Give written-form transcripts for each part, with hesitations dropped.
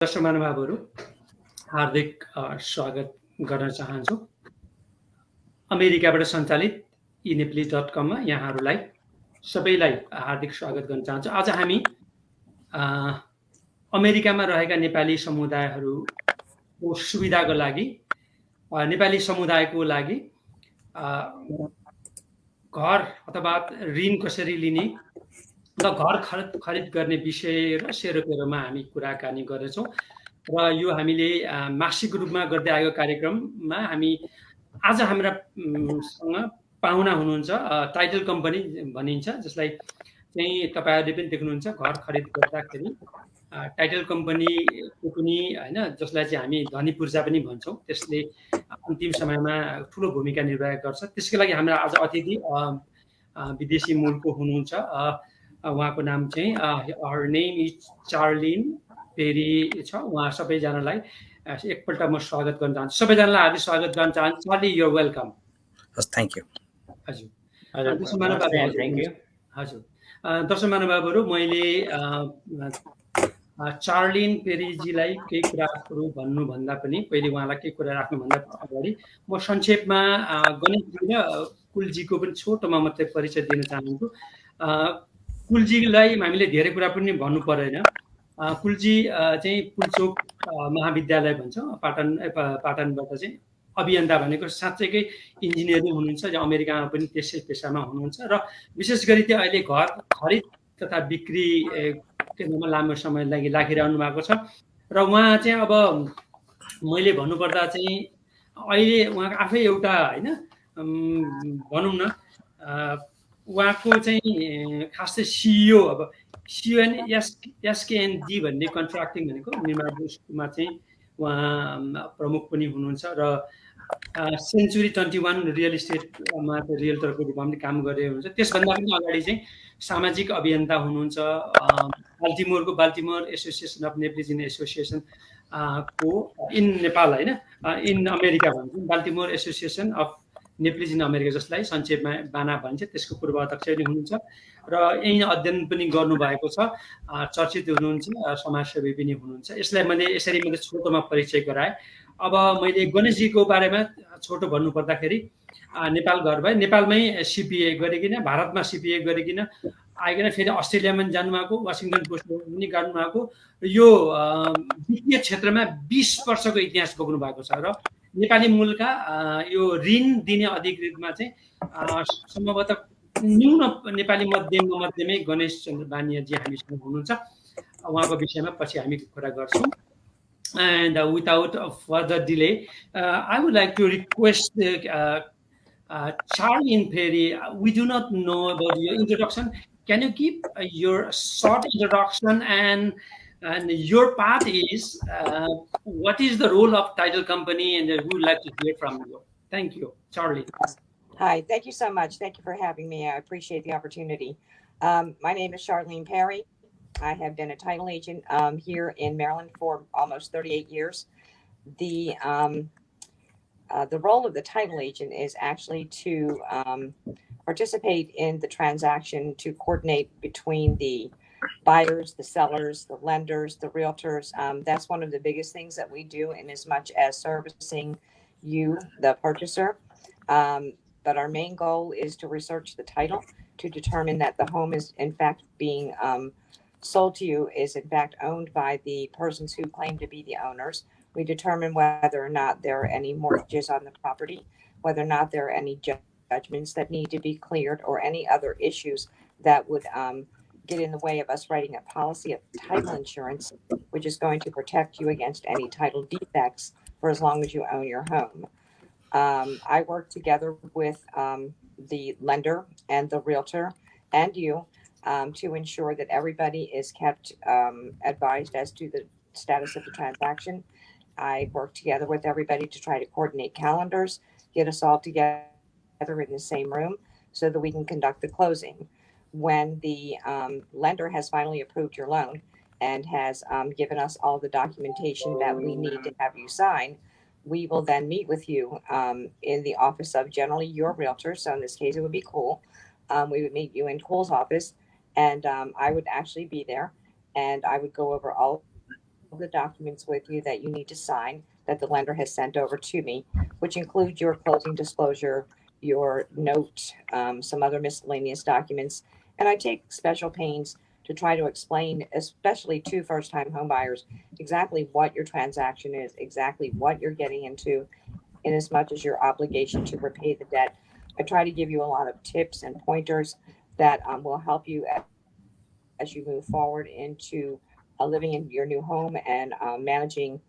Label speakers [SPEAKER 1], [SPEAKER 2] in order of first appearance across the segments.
[SPEAKER 1] दर्शक महानुभावहरू हार्दिक स्वागत गर्न चाहन्छु। अमेरिकाबाट सञ्चालित eNepali.com मा यहाँहरूलाई सबैलाई हार्दिक स्वागत गर्न चाहन्छु। आज हामी अमेरिकामा रहेका नेपाली समुदायहरूको सुविधाको लागि नेपाली समुदायको लागि घर अथवा ऋण कसरी लिने र घर खरिद गर्ने विषय र सेरोफेरोमा हामी कुराकानी गर्छौँ। र यो हामीले मासिक रूपमा गर्दै आएको कार्यक्रममा हामी आज हाम्रा सँग पाहुना हुनुहुन्छ, टाइटल कम्पनी भनिन्छ, जसलाई चाहिँ तपाईहरुले पनि देख्नुहुन्छ घर खरिद गर्दाखेरि टाइटल कम्पनीको पनि हैन, जसलाई चाहिँ हामी धनी पूर्जा पनि भन्छौँ, त्यसले अन्तिम समयमा ठुलो भूमिका निर्वाह गर्छ। त्यसको लागि हाम्रा आज अतिथि विदेशी मूलको हुनुहुन्छ। उहाँको नाम चाहिँ हर नेम इज चार्लिन पेरी छ। उहाँ सबैजनालाई एकपल्ट म स्वागत गर्न चाहन्छु। सबैजनालाई हार्दिक स्वागत गर्न चाहन्छु। Charlie, you are welcome.
[SPEAKER 2] Thank you.
[SPEAKER 1] हजुर दर्शक महानुभावहरू, मैले चार्लिन पेरीजीलाई केही कुराहरू भन्नुभन्दा पनि पहिले उहाँलाई केही कुरा राख्नुभन्दा अगाडि म संक्षेपमा गणेशजी र कुलजीको पनि छोटोमा मात्रै परिचय दिन चाहन्छु। कुलजीलाई हामीले धेरै कुरा पनि भन्नु परेन। कुलजी चाहिँ पुल्चोक महाविद्यालय भन्छ, पाटनबाट चाहिँ अभियन्ता भनेको साँच्चैकै इन्जिनियरिङ हुनुहुन्छ, अमेरिकामा पनि त्यसै पेसामा हुनुहुन्छ र विशेष गरी त्यो अहिले घर खरिद तथा बिक्री केन्द्रमा लामो समय लागिरहनु भएको छ। र उहाँ चाहिँ अब मैले भन्नुपर्दा चाहिँ अहिले उहाँको आफै एउटा हैन भनौँ न, उहाँको चाहिँ खास चाहिँ सिइओ, अब सिइओ एसकेएनडी भन्ने कन्ट्र्याक्टिङ भनेको निर्माणमा चाहिँ उहाँ प्रमुख पनि हुनुहुन्छ र सेन्चुरी 21 रियल इस्टेटमा रियल्टरको रूपमा पनि काम गरेर हुनुहुन्छ। त्यसभन्दा पनि अगाडि चाहिँ सामाजिक अभियन्ता हुनुहुन्छ। Baltimore association of Nepalese in association को इन नेपाल होइन, इन अमेरिका भन्छौँ, Baltimore association of Nepalese in America, जसलाई संक्षेपमा बाना भन्छ, त्यसको पूर्व अध्यक्ष पनि हुनुहुन्छ र यही अध्ययन पनि गर्नुभएको छ। चर्चित हुनुहुन्छ, समाजसेवी पनि हुनुहुन्छ। यसलाई मैले छोटोमा परिचय गराएँ। अब मैले गणेशजीको बारेमा छोटो भन्नुपर्दाखेरि नेपाल घर भए, नेपालमै सिपिए गरिकन, भारतमा सिपिए गरिकन आइकन फेरि अस्ट्रेलियामा पनि जानुभएको, वासिङटन पोस्टमा पनि गर्नुभएको। यो वित्तीय क्षेत्रमा 20 वर्षको इतिहास बोक्नु भएको छ र नेपाली मूलका यो ऋण दिने अधिकृतमा चाहिँ सम्भवतः न्यून नेपाली मध्यमै गणेश चन्द्र बानियाजी हामीसँग हुनुहुन्छ। उहाँको विषयमा पछि हामी कुरा गर्छौँ। And without further delay, I would like to request Charlene Perry. We do not know about your introduction. Can you give your short introduction and your part is what is the role of title company, and we would like to hear from you. Thank you, Charlie.
[SPEAKER 3] Hi, thank you so much. Thank you for having me. I appreciate the opportunity. My name is Charlene Perry. I have been a title agent here in Maryland for almost 38 years. The role of the title agent is actually to participate in the transaction, to coordinate between the buyers, the sellers, the lenders, the realtors. That's one of the biggest things that we do, in as much as servicing you, the purchaser. But our main goal is to research the title to determine that the home is in fact being sold to you, is in fact owned by the persons who claim to be the owners. We determine whether or not there are any mortgages on the property, whether or not there are any judgments that need to be cleared, or any other issues that would get in the way of us writing a policy of title insurance, which is going to protect you against any title defects for as long as you own your home. I work together with the lender and the realtor and you to ensure that everybody is kept advised as to the status of the transaction. I work together with everybody to try to coordinate calendars, get us all together in the same room so that we can conduct the closing. When the lender has finally approved your loan and has given us all the documentation that we need to have you sign, we will then meet with you in the office of generally your realtor. So in this case, it would be Cole. We would meet you in Cole's office, and I would actually be there, and I would go over all the documents with you that you need to sign that the lender has sent over to me, which include your closing disclosure, your note, some other miscellaneous documents. And I take special pains to try to explain, especially to first-time homebuyers, exactly what your transaction is, exactly what you're getting into, in as much as your obligation to repay the debt. I try to give you a lot of tips and pointers that will help you as you move forward into living in your new home and managing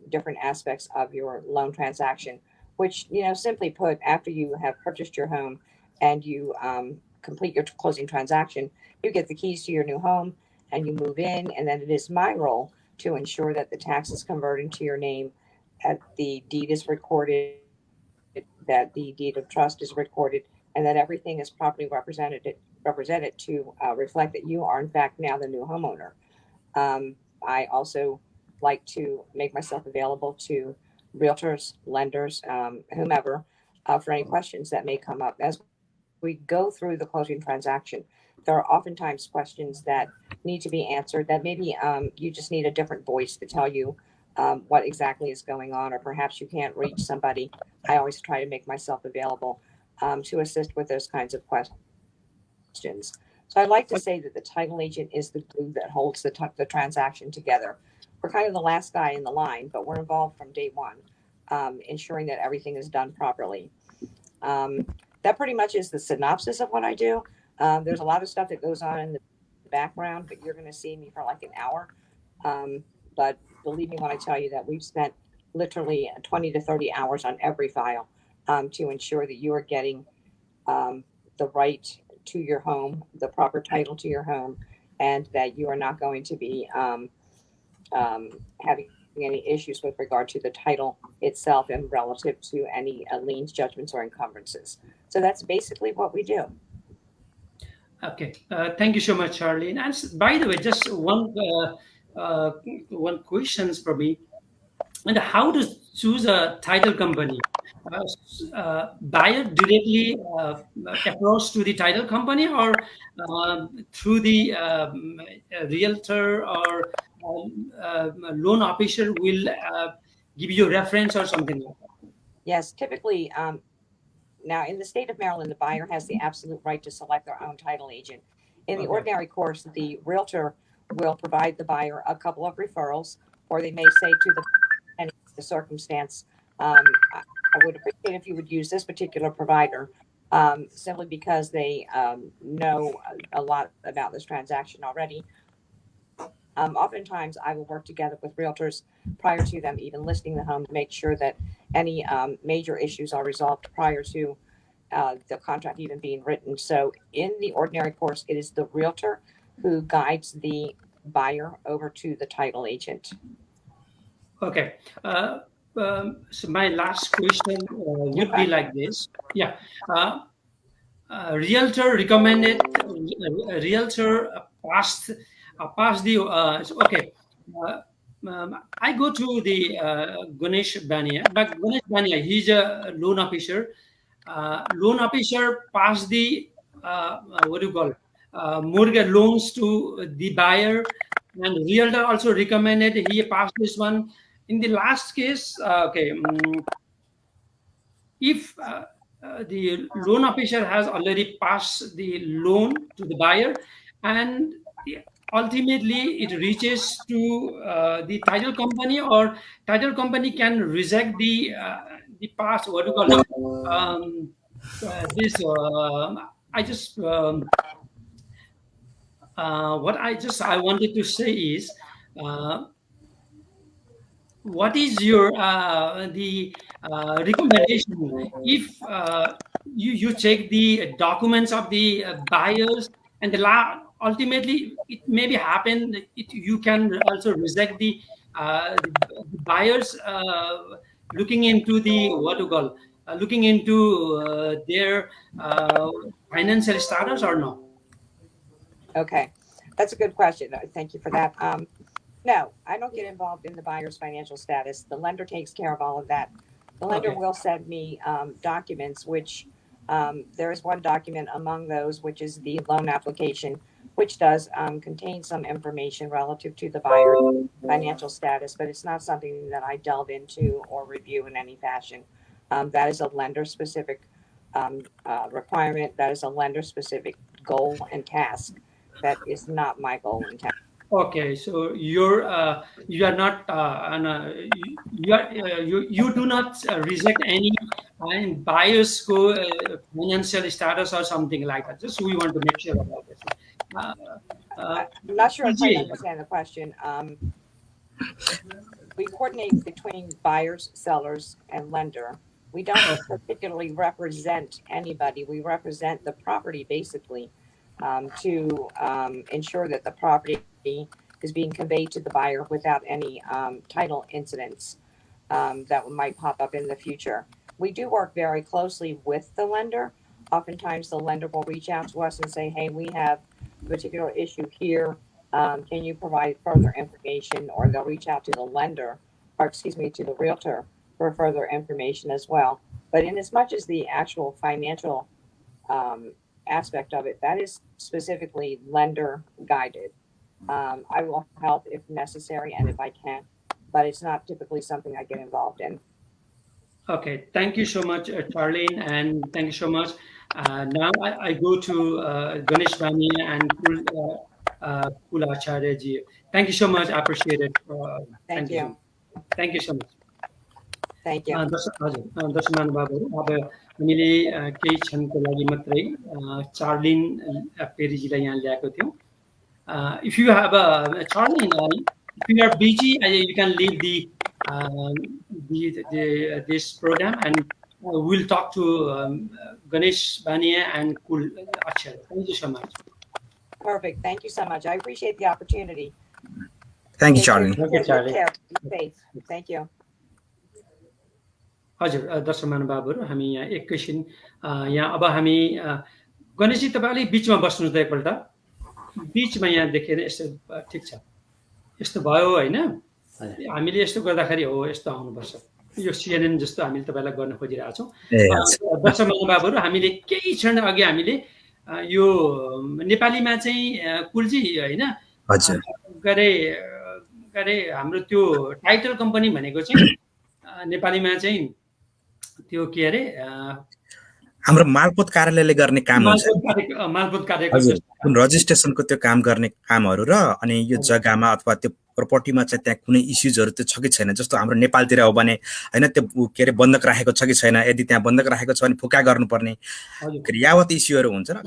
[SPEAKER 3] different aspects of your loan transaction, which, simply put, after you have purchased your home and you complete your closing transaction, you get the keys to your new home and you move in. And then it is my role to ensure that the taxes convert into your name, that the deed is recorded, that the deed of trust is recorded, and that everything is properly represented to reflect that you are in fact now the new homeowner. I also like to make myself available to realtors, lenders, whomever, for any questions that may come up as we go through the closing transaction. There are oftentimes questions that need to be answered that maybe you just need a different voice to tell you what exactly is going on, or perhaps you can't reach somebody. I always try to make myself available to assist with those kinds of questions. So I like to say that the title agent is the glue that holds the transaction together. We're kind of the last guy in the line, but we're involved from day one, ensuring that everything is done properly. Um, that pretty much is the synopsis of what I do. There's a lot of stuff that goes on in the background, but you're going to see me for like an hour. But believe me when I tell you that we've spent literally 20 to 30 hours on every file to ensure that you are getting the right to your home, the proper title to your home, and that you are not going to be having any issues with regard to the title itself and relative to any liens, judgments, or encumbrances. So that's basically what we do.
[SPEAKER 1] Okay, thank you so much, Charlene. And by the way, just one questions for me. And how to choose a title company? Buyer directly approach to the title company, or through the realtor, or loan officer will give you a reference or something like that?
[SPEAKER 3] Yes, typically, now in the state of Maryland, the buyer has the absolute right to select their own title agent. In the
[SPEAKER 1] Okay.
[SPEAKER 3] ordinary course, the realtor will provide the buyer a couple of referrals, or they may say to the depending on the circumstance, I would appreciate if you would use this particular provider, simply because they know a lot about this transaction already. Oftentimes, I will work together with realtors prior to them even listing the home to make sure that any major issues are resolved prior to the contract even being written. So, in the ordinary course, it is the realtor who guides the buyer over to the title agent.
[SPEAKER 1] Okay. So my last question would be
[SPEAKER 3] Okay.
[SPEAKER 1] like this. Yeah. Uh, Realtor recommended, realtor passed the okay. uh, I go to the Ganesh Bania, but Ganesh Bania, he's a loan officer. Loan officer passed the what do you call, mortgage loans to the buyer, and realtor also recommended he passed this one. In the last case, okay, if the loan officer has already passed the loan to the buyer, and ultimately it reaches to the title company, or title company can reject the pass, what do you call, this I just what I wanted to say is, uh, what is your the recommendation if you check the documents of the buyers, and ultimately it maybe happen that you can also reject the buyers looking into the, what to call, looking into their financial status or no?
[SPEAKER 3] Okay. That's a good question. Thank you for that. No, I don't get involved in the buyer's financial status. The lender takes care of all of that. The lender
[SPEAKER 1] Okay.
[SPEAKER 3] will send me documents, which there is one document among those, which is the loan application, which does contain some information relative to the buyer's financial status, but it's not something that I delve into or review in any fashion. That is a lender-specific requirement. That is a lender-specific goal and task. That is not my goal and task.
[SPEAKER 1] Okay, so you are not you do not reject any buyer's financial status or something like that. Just we want to make sure about this.
[SPEAKER 3] I'm not sure I quite understand the question. We coordinate between buyers, sellers, and lender. We don't particularly represent anybody. We represent the property basically to ensure that the property is being conveyed to the buyer without any title incidents that might pop up in the future. We do work very closely with the lender. Oftentimes the lender will reach out to us and say, hey, we have a particular issue here. Can you provide further information? Or they'll reach out to the lender, or excuse me, to the realtor for further information as well. But in as much as the actual financial aspect of it, that is specifically lender guided. I will help if necessary and if I can, but it's not typically something I get involved in.
[SPEAKER 1] Okay, thank you so much, Charlene, and thank you so much. Now I go to Ganesh Bania and Kula Acharya ji. Thank you so much. I appreciate it.
[SPEAKER 3] Thank you.
[SPEAKER 1] Thank you so much.
[SPEAKER 3] Thank you.
[SPEAKER 1] दर्शक महानुभावहरू अब हामीले केही क्षणको लागि मात्रै चार्लिन पेरीजीलाई यहाँ ल्याएको थियौँ. If you have Charlene, if you are busy, you can leave this program, and we'll talk to Ganesh Bania and Kul Acharya. Thank you so much.
[SPEAKER 3] Perfect. Thank you so much. I appreciate the opportunity.
[SPEAKER 2] Thank you, Charlene.
[SPEAKER 1] Okay, Charlene.
[SPEAKER 3] Take care. Be safe. Thank you.
[SPEAKER 1] हजुर दर्शक महानुभावहरू हामी यहाँ एकैछिन यहाँ अब हामी गणेशजी तपाईँ अलिक बिचमा बस्नुहोस् त एकपल्ट बिचमा यहाँ देखेर यस्तो ठिक छ यस्तो भयो होइन हामीले यस्तो गर्दाखेरि हो यस्तो आउनुपर्छ यो CNN जस्तो हामीले तपाईँलाई गर्न खोजिरहेको छौँ दर्शक महानुभावहरू हामीले केही क्षण अघि हामीले यो नेपालीमा चाहिँ कुलजी होइन गरे हाम्रो त्यो टाइटल कम्पनी भनेको चाहिँ नेपालीमा चाहिँ त्यो के अरे
[SPEAKER 2] हाम्रो मालपोत कार्यालयले गर्ने काम हुन्छ
[SPEAKER 1] मालपोत कार्यालय
[SPEAKER 2] रजिस्ट्रेसनको त्यो काम गर्ने कामहरू र अनि यो जग्गामा अथवा त्यो प्रपर्टीमा चाहिँ त्यहाँ कुनै इस्युजहरू त्यो छ कि छैन जस्तो हाम्रो नेपालतिर हो भने हैन त्यो के अरे बन्धक राखेको छ कि छैन यदि त्यहाँ बन्धक राखेको छ भने फुका गर्नुपर्ने यावत इस्युहरू हुन्छ र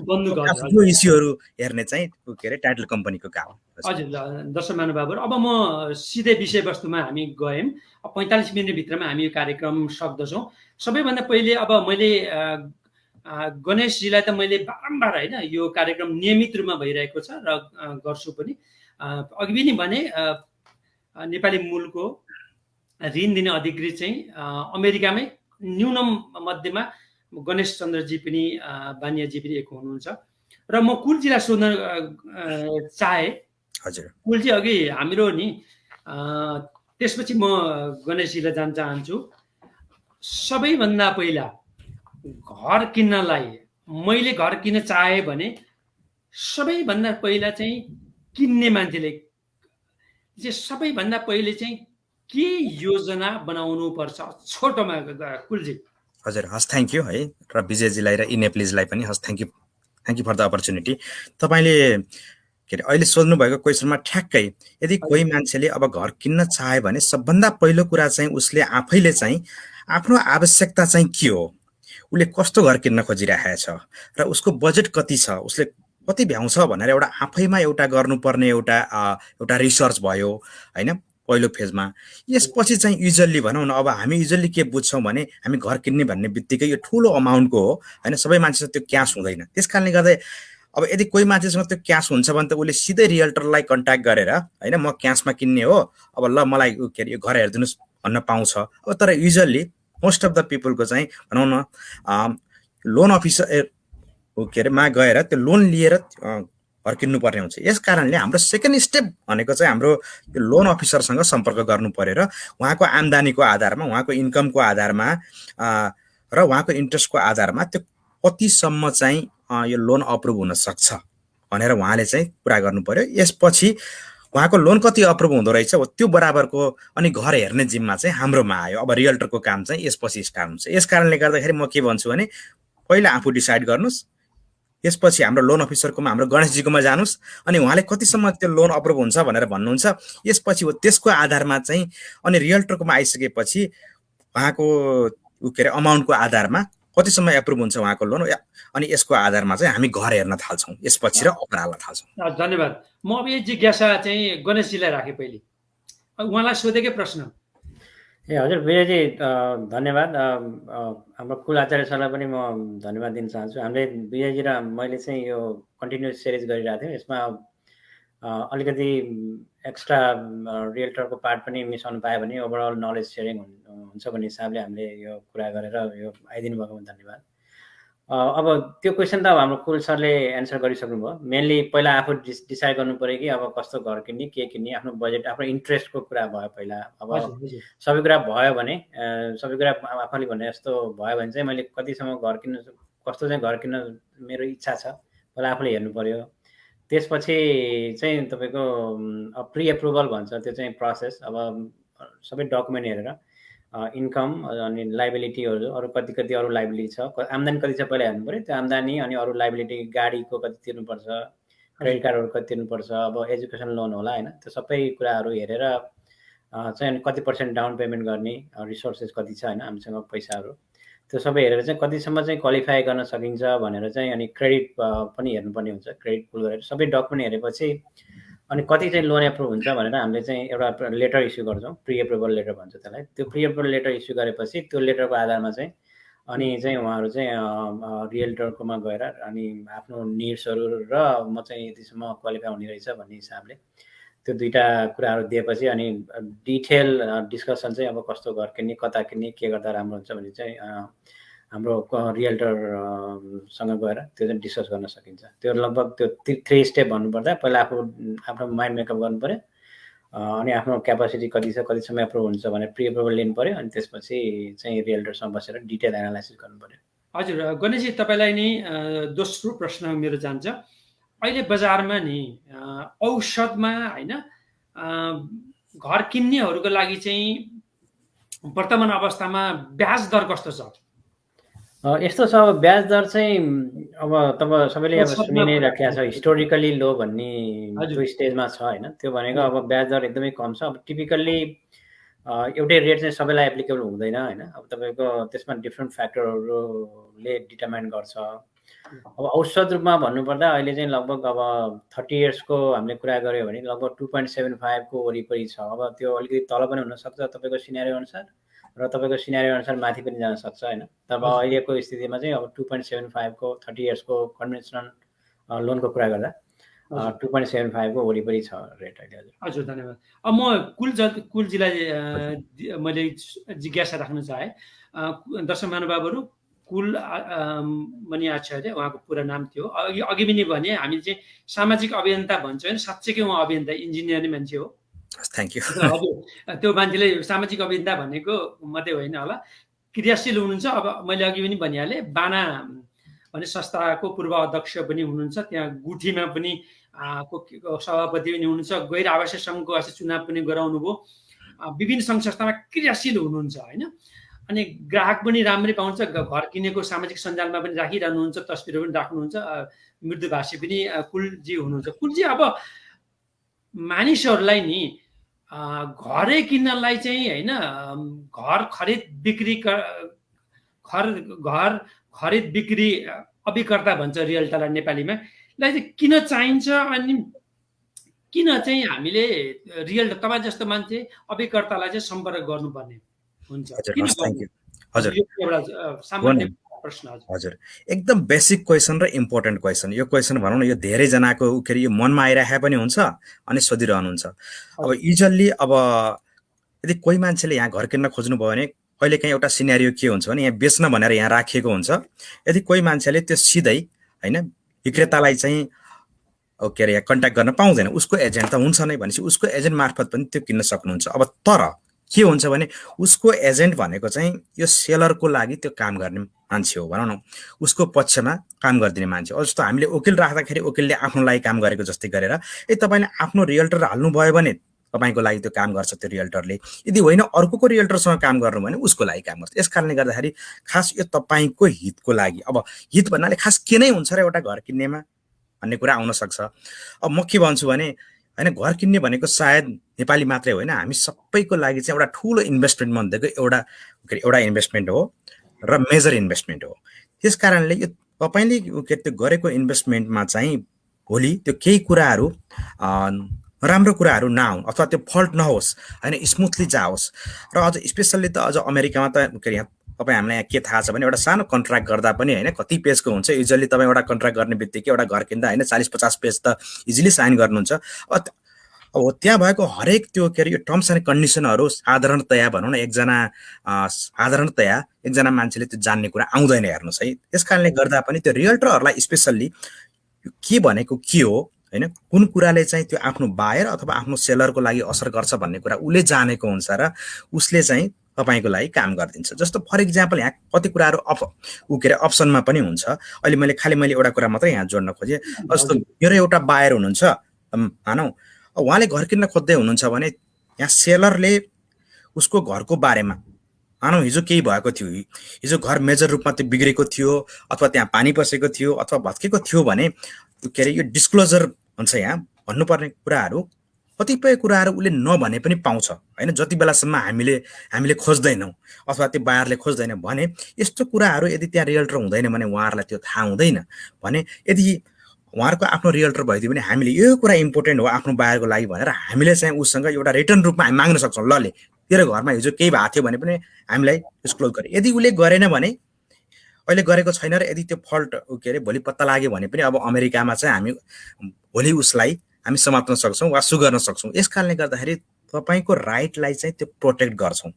[SPEAKER 2] यो इस्युहरू हेर्ने चाहिँ के अरे टाइटल कम्पनीको काम
[SPEAKER 1] हजुर दर्शक महानुभावहरू अब म सिधै विषयवस्तुमा हामी गयौँ 45 मिनेट भित्रमा हामी यो कार्यक्रम सक्दछौँ सबैभन्दा पहिले अब मैले गणेशजीलाई त मैले बारम्बार हैन यो कार्यक्रम नियमित रूपमा भइरहेको छ र गर्छु पनि अघि पनि भने नेपाली मूलको ऋण दिने अधिकृत चाहिँ अमेरिकामै न्यूनम मध्यमा गणेश चन्द्रजी पनि बानियाजी पनि एक हुनुहुन्छ र म कुलजीलाई सोध्न चाहे
[SPEAKER 2] हजुर
[SPEAKER 1] कुलजी अघि हाम्रो नि त्यसपछि म गणेशजीलाई जान चाहन्छु सबैभन्दा पहिला घर किन्नलाई मैले घर किन्न चाहे भने सबैभन्दा पहिला चाहिँ किन्ने मान्छेले चाहिँ सबैभन्दा पहिले चाहिँ के योजना बनाउनु पर्छ छोटोमा कुलजी
[SPEAKER 2] हजुर हस् थ्यांक यू है र विजयजीलाई र इनेप्लिजलाई पनि हस् thank you for the opportunity तपाईले के अरे अहिले सोध्नु भएको क्वेशनमा ठ्याक्कै यदि कोही मान्छेले अब घर किन्न चाहे भने सबभन्दा पहिलो कुरा चाहिँ उसले आफैले चाहिँ आफ्नो आवश्यकता चाहिँ के हो उसले कस्तो घर किन्न खोजिरहेको छ र उसको बजेट कति छ उसले कति भ्याउँछ भनेर एउटा आफैमा एउटा गर्नुपर्ने एउटा रिसर्च भयो हैन पहिलो फेजमा यसपछि चाहिँ युजुअली भनौँ न अब हामी युजुअली के बुझ्छौँ भने हामी घर किन्ने भन्ने बित्तिकै यो ठुलो अमाउन्टको हो हैन सबै मान्छेसँग त्यो क्यास हुँदैन त्यसकारणले गर्दा अब यदि कोही मान्छेसँग त्यो क्यास हुन्छ भने त उसले सिधै रियल्टरलाई कन्ट्याक्ट गरेर हैन म क्यासमा किन्ने हो अब ल मलाई के अरे यो घर हेरिदिनुस् भन्न पाउँछ अब तर युजुअली मोस्ट अफ द पिपलको चाहिँ भनौँ न लोन अफिसर के अरे मा गएर त्यो लोन लिएर घर किन्नु पर्ने हुन्छ यस कारणले हाम्रो सेकेन्ड स्टेप भनेको चाहिँ हाम्रो यो लोन अफिसरसँग सम्पर्क गर्नु पर्यो र उहाँको आम्दानीको आधारमा उहाँको इन्कमको आधारमा र उहाँको इन्ट्रेस्टको आधारमा त्यो कतिसम्म चाहिँ यो लोन अप्रुभ हुन सक्छ भनेर उहाँले चाहिँ कुरा गर्नु पर्यो। यसपछि उहाँको लोन कति अप्रुभ हुँदो रहेछ हो त्यो बराबरको अनि घर हेर्ने जिम्मा चाहिँ हाम्रोमा आयो। अब रियल्टरको काम चाहिँ यसपछि स्टार्ट हुन्छ। यस कारणले गर्दाखेरि म के भन्छु भने पहिला आफू डिसाइड गर्नुहोस्, यसपछि हाम्रो लोन अफिसरकोमा हाम्रो गणेशजीकोमा जानुहोस् अनि उहाँले कतिसम्म त्यो लोन अप्रुभ हुन्छ भनेर भन्नुहुन्छ। यसपछि हो त्यसको आधारमा चाहिँ अनि रियल्टरकोमा आइसकेपछि उहाँको के अरे अमाउन्टको आधारमा कतिसम्म एप्रुभ हुन्छ उहाँको लोन अनि यसको आधारमा चाहिँ हामी घर हेर्न थाल्छौँ, यसपछि र अफर हाल्न थाल्छौँ।
[SPEAKER 1] धन्यवाद। म अब यो जिज्ञासा चाहिँ गणेशजीलाई राखेँ पहिले, उहाँलाई सोधेकै प्रश्न।
[SPEAKER 4] हजुर विजयजी धन्यवाद। हाम्रो कुल आचार्य सरलाई पनि म धन्यवाद दिन चाहन्छु। हामीले विजयजी र मैले चाहिँ यो कन्टिन्युस सिरिज गरिरहेको थियौँ। यसमा अलिकति एक्स्ट्रा रियल्टरको पार्ट पनि मिसाउनु पायो भने ओभरअल नलेज सेयरिङ हुन्छ भन्ने हिसाबले हामीले यो कुरा गरेर यो आइदिनु भएकोमा धन्यवाद। अब त्यो क्वेसन त अब हाम्रो कुल सरले एन्सर गरिसक्नुभयो। मेनली पहिला आफू डिसाइड गर्नु पऱ्यो कि अब कस्तो घर किन्ने, के किन्ने, आफ्नो बजेट, आफ्नो इन्ट्रेस्टको कुरा भयो पहिला। अब सबै कुरा भयो भने सबै कुरा आफूले भने जस्तो भयो भने चाहिँ मैले कतिसम्म घर किन्नु, कस्तो चाहिँ घर किन्न मेरो इच्छा छ पहिला आफूले हेर्नु पऱ्यो। त्यसपछि चाहिँ तपाईँको प्री एप्रुभल भन्छ, त्यो चाहिँ प्रोसेस। अब सबै डकुमेन्ट हेरेर इन्कम अनि लाइबिलिटीहरू, अरू कति अरू लाइबिलिटी छ, आम्दानी कति छ पहिला हेर्नु पऱ्यो। त्यो आम्दानी अनि अरू लाइबिलिटी, गाडीको कति तिर्नुपर्छ, क्रेडिट कार्डहरू कति तिर्नुपर्छ, अब एजुकेसन लोन होला होइन, त्यो सबै कुराहरू हेरेर चाहिँ कति % डाउन पेमेन्ट गर्ने, रिसोर्सेस कति छ होइन हामीसँग पैसाहरू, त्यो सबै हेरेर चाहिँ कतिसम्म चाहिँ क्वालिफाई गर्न सकिन्छ भनेर चाहिँ अनि क्रेडिट पनि हेर्नुपर्ने हुन्छ। क्रेडिट पुल गरेर सबै डकुमेन्ट हेरेपछि अनि कति चाहिँ लोन एप्रुभ हुन्छ भनेर हामीले चाहिँ एउटा लेटर इस्यु गर्छौँ, प्री एप्रुभल लेटर भन्छ त्यसलाई। त्यो प्री एप्रुभल लेटर इस्यु गरेपछि त्यो लेटरको आधारमा चाहिँ अनि चाहिँ उहाँहरू चाहिँ रियल्टरकोमा गएर अनि आफ्नो निड्सहरू र म चाहिँ यतिसम्म क्वालिफाई हुने रहेछ भन्ने हिसाबले त्यो दुईवटा कुराहरू दिएपछि अनि डिटेल डिस्कसन चाहिँ अब कस्तो घर किन्ने, कता किन्ने, के गर्दा राम्रो हुन्छ भन्ने चाहिँ हाम्रो रियल्टरसँग गएर त्यो चाहिँ डिस्कस गर्न सकिन्छ। त्यो लगभग त्यो 3 स्टेप भन्नुपर्दा पहिला आफ्नो माइन्ड मेकअप गर्नु पऱ्यो, अनि आफ्नो क्यापासिटी कति छ, कतिसम्म एप्रुभ हुन्छ भनेर प्री एप्रुभल लिनु पऱ्यो, अनि त्यसपछि चाहिँ रियल्टरसँग बसेर डिटेल एनालाइसिस गर्नु पऱ्यो।
[SPEAKER 1] हजुर गणेशजी, तपाईँलाई नि दोस्रो प्रश्न मेरो जान्छ। अहिले बजारमा नि औषधमा होइन घर किन्नेहरूको लागि चाहिँ वर्तमान अवस्थामा ब्याज दर कस्तो छ?
[SPEAKER 4] यस्तो छ, अब ब्याज दर चाहिँ अब तपाईँ सबैले अब सुनि नै राखेको छ, हिस्टोरिकली लो भन्ने जो स्टेजमा छ होइन। त्यो भनेको अब ब्याज दर एकदमै कम छ। अब टिपिकल्ली एउटै रेट चाहिँ सबैलाई एप्लिकेबल हुँदैन होइन। अब तपाईँको त्यसमा डिफ्रेन्ट फ्याक्टरहरूले डिटर्माइन गर्छ। अब औषध रूपमा भन्नुपर्दा अहिले चाहिँ लगभग अब 30 इयर्सको हामीले कुरा गऱ्यो भने लगभग 2.75 को वरिपरि छ। अब त्यो अलिकति तल पनि हुनसक्छ तपाईँको सिनेरियो अनुसार र तपाईँको सिनेरियो अनुसार माथि पनि जान सक्छ होइन। तब अहिलेको स्थितिमा चाहिँ अब 2.75 को 30 इयर्सको कन्भेन्सनल लोनको कुरा गर्दा 2.75 को वरिपरि छ रेट अहिले।
[SPEAKER 1] हजुर धन्यवाद। अब म कुलजीलाई मैले जिज्ञासा राख्न चाहेँ। दर्शक महानुभावहरू, कुल मणि आचार्य उहाँको पुरा नाम थियो। अघि पनि भने हामी चाहिँ सामाजिक अभियन्ता भन्छ होइन, साँच्चैकै उहाँ अभियन्ता, इन्जिनियर नै मान्छे हो।
[SPEAKER 2] Thank you.
[SPEAKER 1] हजुर त्यो मान्छेले सामाजिक अभियन्ता भनेको मात्रै होइन होला, क्रियाशील हुनुहुन्छ। अब मैले अघि पनि भनिहालेँ, बाना भन्ने संस्थाको पूर्व अध्यक्ष पनि हुनुहुन्छ, त्यहाँ गुठीमा पनि सभापति पनि हुनुहुन्छ, गैर आवासीय सङ्घको चुनाव पनि गराउनु भयो, विभिन्न सङ्घ संस्थामा क्रियाशील हुनुहुन्छ होइन। अनि ग्राहक पनि राम्रै पाउँछ, घर किनेको सामाजिक सञ्जालमा पनि राखिरहनुहुन्छ, तस्बिरहरू पनि राख्नुहुन्छ, मृदुभाषी पनि कुलजी हुनुहुन्छ। कुलजी, अब मानिसहरूलाई नि घरै किन्नलाई चाहिँ होइन, घर खरिद बिक्री अभिकर्ता भन्छ रियल्टरलाई नेपालीमा, लाई चाहिँ किन चाहिन्छ अनि किन चाहिँ हामीले रियल्टर तपाईँ जस्तो मान्छे अभिकर्तालाई चाहिँ सम्पर्क गर्नुपर्ने हुन्छ?
[SPEAKER 2] हजुर, एकदम बेसिक क्वेसन र इम्पोर्टेन्ट क्वेसन। यो क्वेसन भनौँ न, यो धेरैजनाको यो मनमा आइरहेको पनि हुन्छ अनि सोधिरहनुहुन्छ। अब युजल्ली अब यदि कोही मान्छेले यहाँ घर किन्न खोज्नुभयो भने कहिले काहीँ एउटा सिनेरियो के हुन्छ भने यहाँ बेच्न भनेर यहाँ राखिएको हुन्छ। यदि कोही मान्छेले त्यो सिधै होइन विक्रेतालाई चाहिँ के अरे कन्ट्याक्ट गर्न पाउँदैन, उसको एजेन्ट त हुन्छ नै भनेपछि उसको एजेन्ट मार्फत पनि त्यो किन्न सक्नुहुन्छ। अब तर के हुन्छ भने उसको एजेन्ट भनेको चाहिँ यो सेलरको लागि त्यो काम गर्ने मान्छे हो भनौँ न, उसको पक्षमा काम गरिदिने मान्छे हो। जस्तो हामीले वकिल राख्दाखेरि वकिलले आफ्नो लागि काम गरेको जस्तै गरेर तपाईँले आफ्नो रियल्टर हाल्नुभयो भने तपाईँको लागि त्यो काम गर्छ त्यो रियल्टरले, यदि होइन अर्कोको रियल्टरसँग काम गर्नु भने उसको लागि काम गर्छ। यस कारणले गर्दाखेरि खास यो तपाईँको हितको लागि, अब हित भन्नाले खास के नै हुन्छ र एउटा घर किन्नेमा भन्ने कुरा आउन सक्छ। अब म के भन्छु भने होइन, घर किन्ने भनेको सायद नेपाली मात्रै होइन, हामी सबैको लागि चाहिँ एउटा ठुलो इन्भेस्टमेन्ट भनेको एउटा इन्भेस्टमेन्ट हो र मेजर इन्भेस्टमेन्ट हो। त्यस कारणले यो तपाईँले त्यो गरेको इन्भेस्टमेन्टमा चाहिँ भोलि त्यो केही कुराहरू राम्रो कुराहरू नआउन् अथवा त्यो फल्ट नहोस् होइन, स्मुथली जाओस्। र अझ स्पेसल्ली त अझ अमेरिकामा त यहाँ तपाईँ हामीलाई यहाँ के थाहा छ भने एउटा सानो कन्ट्र्याक्ट गर्दा पनि होइन कति पेजको हुन्छ। युजली तपाईँ एउटा कन्ट्र्याक्ट गर्ने बित्तिकै एउटा घर किन्दा होइन 40-50 पेज त इजिली साइन गर्नुहुन्छ। अब त्यहाँ भएको हरेक त्यो यो टर्म्स एन्ड कन्डिसनहरू साधारणतया भनौँ न एकजना मान्छेले त्यो जान्ने कुरा आउँदैन हेर्नुहोस् है। त्यस कारणले गर्दा पनि त्यो रियल्टरहरूलाई स्पेसल्ली के भनेको के हो होइन, कुन कुराले चाहिँ त्यो आफ्नो बायर अथवा आफ्नो सेलरको लागि असर गर्छ भन्ने कुरा उसले जानेको हुन्छ र उसले चाहिँ तपाईँको लागि काम गरिदिन्छ। जस्तो फर इक्जाम्पल यहाँ कति कुराहरू अप्सनमा पनि हुन्छ। अहिले मैले एउटा कुरा मात्रै यहाँ जोड्न खोजेँ। जस्तो मेरो एउटा बायर हुनुहुन्छ मानौँ, उहाँले घर किन्न खोज्दै हुनुहुन्छ भने यहाँ सेलरले उसको घरको बारेमा मानौँ हिजो केही भएको थियो, हिजो घर मेजर रूपमा त्यो बिग्रेको थियो अथवा त्यहाँ पानी पसेको थियो अथवा भत्केको थियो भने यो डिस्क्लोजर हुन्छ यहाँ भन्नुपर्ने कुराहरू, कतिपय कुराहरू उसले नभने पनि पाउँछ होइन। जति बेलासम्म हामीले खोज्दैनौँ अथवा त्यो बायरले खोज्दैन भने यस्तो कुराहरू यदि त्यहाँ रियल्टर हुँदैन भने उहाँहरूलाई त्यो थाहा हुँदैन भने, यदि उहाँहरूको आफ्नो रियल्टर भइदियो भने हामीले यो कुरा इम्पोर्टेन्ट हो आफ्नो बायरको लागि भनेर हामीले चाहिँ उसँग एउटा रिटर्न रूपमा हामी माग्न सक्छौँ। ल तेरो घरमा हिजो केही भएको थियो भने पनि हामीलाई डिस्क्लोज गरे। यदि उसले गरेन भने, अहिले गरेको छैन र यदि त्यो फल्ट भोलि पत्ता लाग्यो भने पनि अब अमेरिकामा चाहिँ हामी भोलि उसलाई हामी समात्न सक्छौँ वा सु गर्न सक्छौँ। यस कारणले गर्दाखेरि तपाईँको राइटलाई चाहिँ त्यो प्रोटेक्ट गर्छौँ।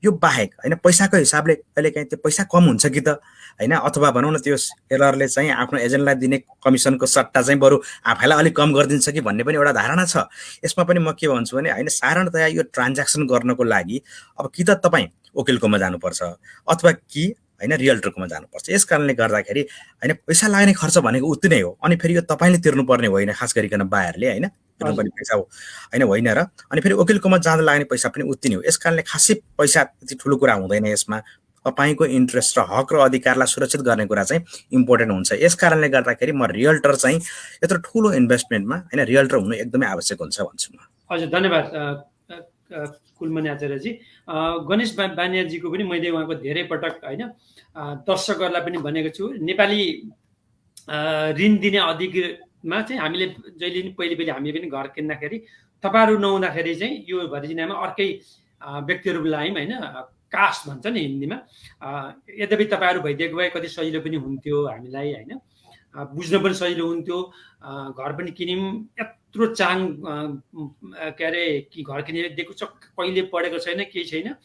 [SPEAKER 2] यो बाहेक होइन पैसाको हिसाबले कहिलेकाहीँ त्यो पैसा कम हुन्छ कि त होइन, अथवा भनौँ न त्यो सेलरले चाहिँ आफ्नो एजेन्टलाई दिने कमिसनको सट्टा चाहिँ बरु आफैलाई अलिक कम गरिदिन्छ कि भन्ने पनि एउटा धारणा छ। यसमा पनि म के भन्छु भने होइन, साधारणतया यो ट्रान्ज्याक्सन गर्नको लागि अब कि त तपाईँ वकिलकोमा जानुपर्छ अथवा कि होइन रियल्टरकोमा जानुपर्छ। यस कारणले गर्दाखेरि होइन पैसा लाग्ने खर्च भनेको उति नै हो। अनि फेरि यो तपाईँले तिर्नुपर्ने होइन, खास गरिकन बायरले होइन तिर्नुपर्ने पैसा हो होइन होइन र अनि फेरि वकिलकोमा जाँदा लाग्ने पैसा पनि उति नै हो। यस कारणले खासै पैसा त्यति ठुलो कुरा हुँदैन। यसमा तपाईँको इन्ट्रेस्ट र हक र अधिकारलाई सुरक्षित गर्ने कुरा चाहिँ इम्पोर्टेन्ट हुन्छ। यस कारणले गर्दाखेरि म रियल्टर चाहिँ यत्रो ठुलो इन्भेस्टमेन्टमा होइन रियल्टर हुनु एकदमै आवश्यक हुन्छ भन्छु म।
[SPEAKER 1] हजुर धन्यवाद कुलमणि आचार्यजी। गणेश बानियाजीको पनि मैले उहाँको धेरै पटक होइन दर्शकहरूलाई पनि भनेको छु, नेपाली ऋण दिने अधिकारमा चाहिँ हामीले जहिले पनि पहिले हामी पनि घर किन्दाखेरि तपाईँहरू नहुँदाखेरि चाहिँ यो भरिजिनामा अर्कै व्यक्तिहरू बोलायौँ होइन, कास्ट भन्छ नि हिन्दीमा। यद्यपि तपाईँहरू भइदिएको भए कति सजिलो पनि हुन्थ्यो हामीलाई होइन, बुझ्न पनि सजिलो हुन्थ्यो, घर पनि किन्यौँ। यत्रो चाङ कि घर किनिदिएको छ, कहिले पढेको छैन केही छैन,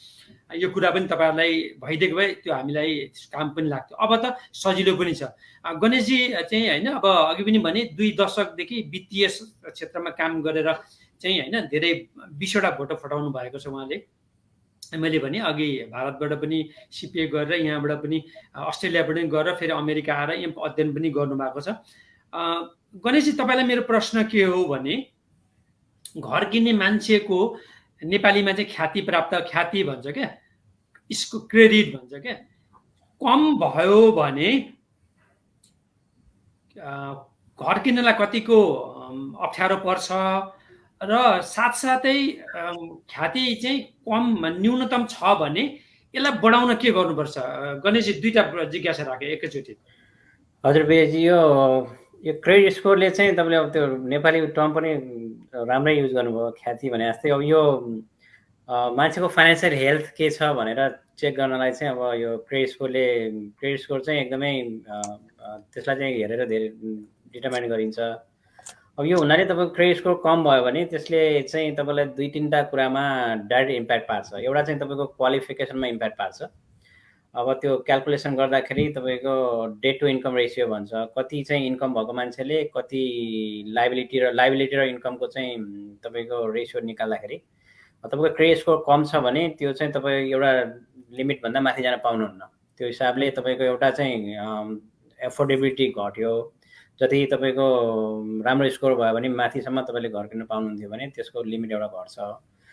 [SPEAKER 1] यो कुरा पनि तपाईँहरूलाई भइदिएको भए त्यो हामीलाई काम पनि लाग्थ्यो। अब त सजिलो पनि छ। गणेशजी चाहिँ होइन अब अघि पनि भने 2 दशकदेखि वित्तीय क्षेत्रमा काम गरेर चाहिँ होइन धेरै 20वटा भोटो फटाउनु भएको छ उहाँले। मैले भने अघि भारतबाट पनि सिपिए गरेर यहाँबाट पनि अस्ट्रेलिया पनि गरेर फेरि अमेरिका आएर यहाँ अध्ययन पनि गर्नुभएको छ। गणेशजी तपाईँलाई मेरो प्रश्न के हो भने, घर किन्ने मान्छेको नेपालीमा चाहिँ ख्याति भन्छ क्या, यसको क्रेडिट भन्छ क्या, कम भयो भने घर किन्नलाई कतिको अप्ठ्यारो पर्छ र साथसाथै ख्याति चाहिँ कम न्यूनतम छ भने यसलाई बढाउन के गर्नुपर्छ? गणेशजी 2टा जिज्ञासा राखेँ एकैचोटि।
[SPEAKER 4] हजुर विजयजी, यो क्रेडिट स्कोरले चाहिँ तपाईँले अब त्यो नेपाली टर्म पनि राम्रै युज गर्नुभयो, ख्याति भने जस्तै। अब यो मान्छेको फाइनेन्सियल हेल्थ के छ भनेर चेक गर्नलाई चाहिँ अब यो क्रेडिट स्कोर चाहिँ एकदमै त्यसलाई चाहिँ हेरेर धेरै डिटर्माइन गरिन्छ। अब यो हुनाले तपाईँको क्रेडिट स्कोर कम भयो भने त्यसले चाहिँ तपाईँलाई 2-3टा कुरामा डाइरेक्ट इम्प्याक्ट पार्छ। एउटा चाहिँ तपाईँको क्वालिफिकेसनमा इम्प्याक्ट पार्छ। अब त्यो क्यालकुलेसन गर्दाखेरि तपाईँको डेट टु इन्कम रेसियो भन्छ, कति चाहिँ इन्कम भएको मान्छेले कति लाइबिलिटी र इन्कमको चाहिँ तपाईँको रेसियो निकाल्दाखेरि तपाईँको क्रेडिट स्कोर कम छ भने त्यो चाहिँ तपाईँ एउटा लिमिटभन्दा माथि जान पाउनुहुन्न। त्यो हिसाबले तपाईँको एउटा चाहिँ एफोर्डेबिलिटी घट्यो। जति तपाईँको राम्रो स्कोर भयो भने माथिसम्म तपाईँले घर किन्न पाउनुहुन्थ्यो भने त्यसको लिमिट एउटा घट्छ।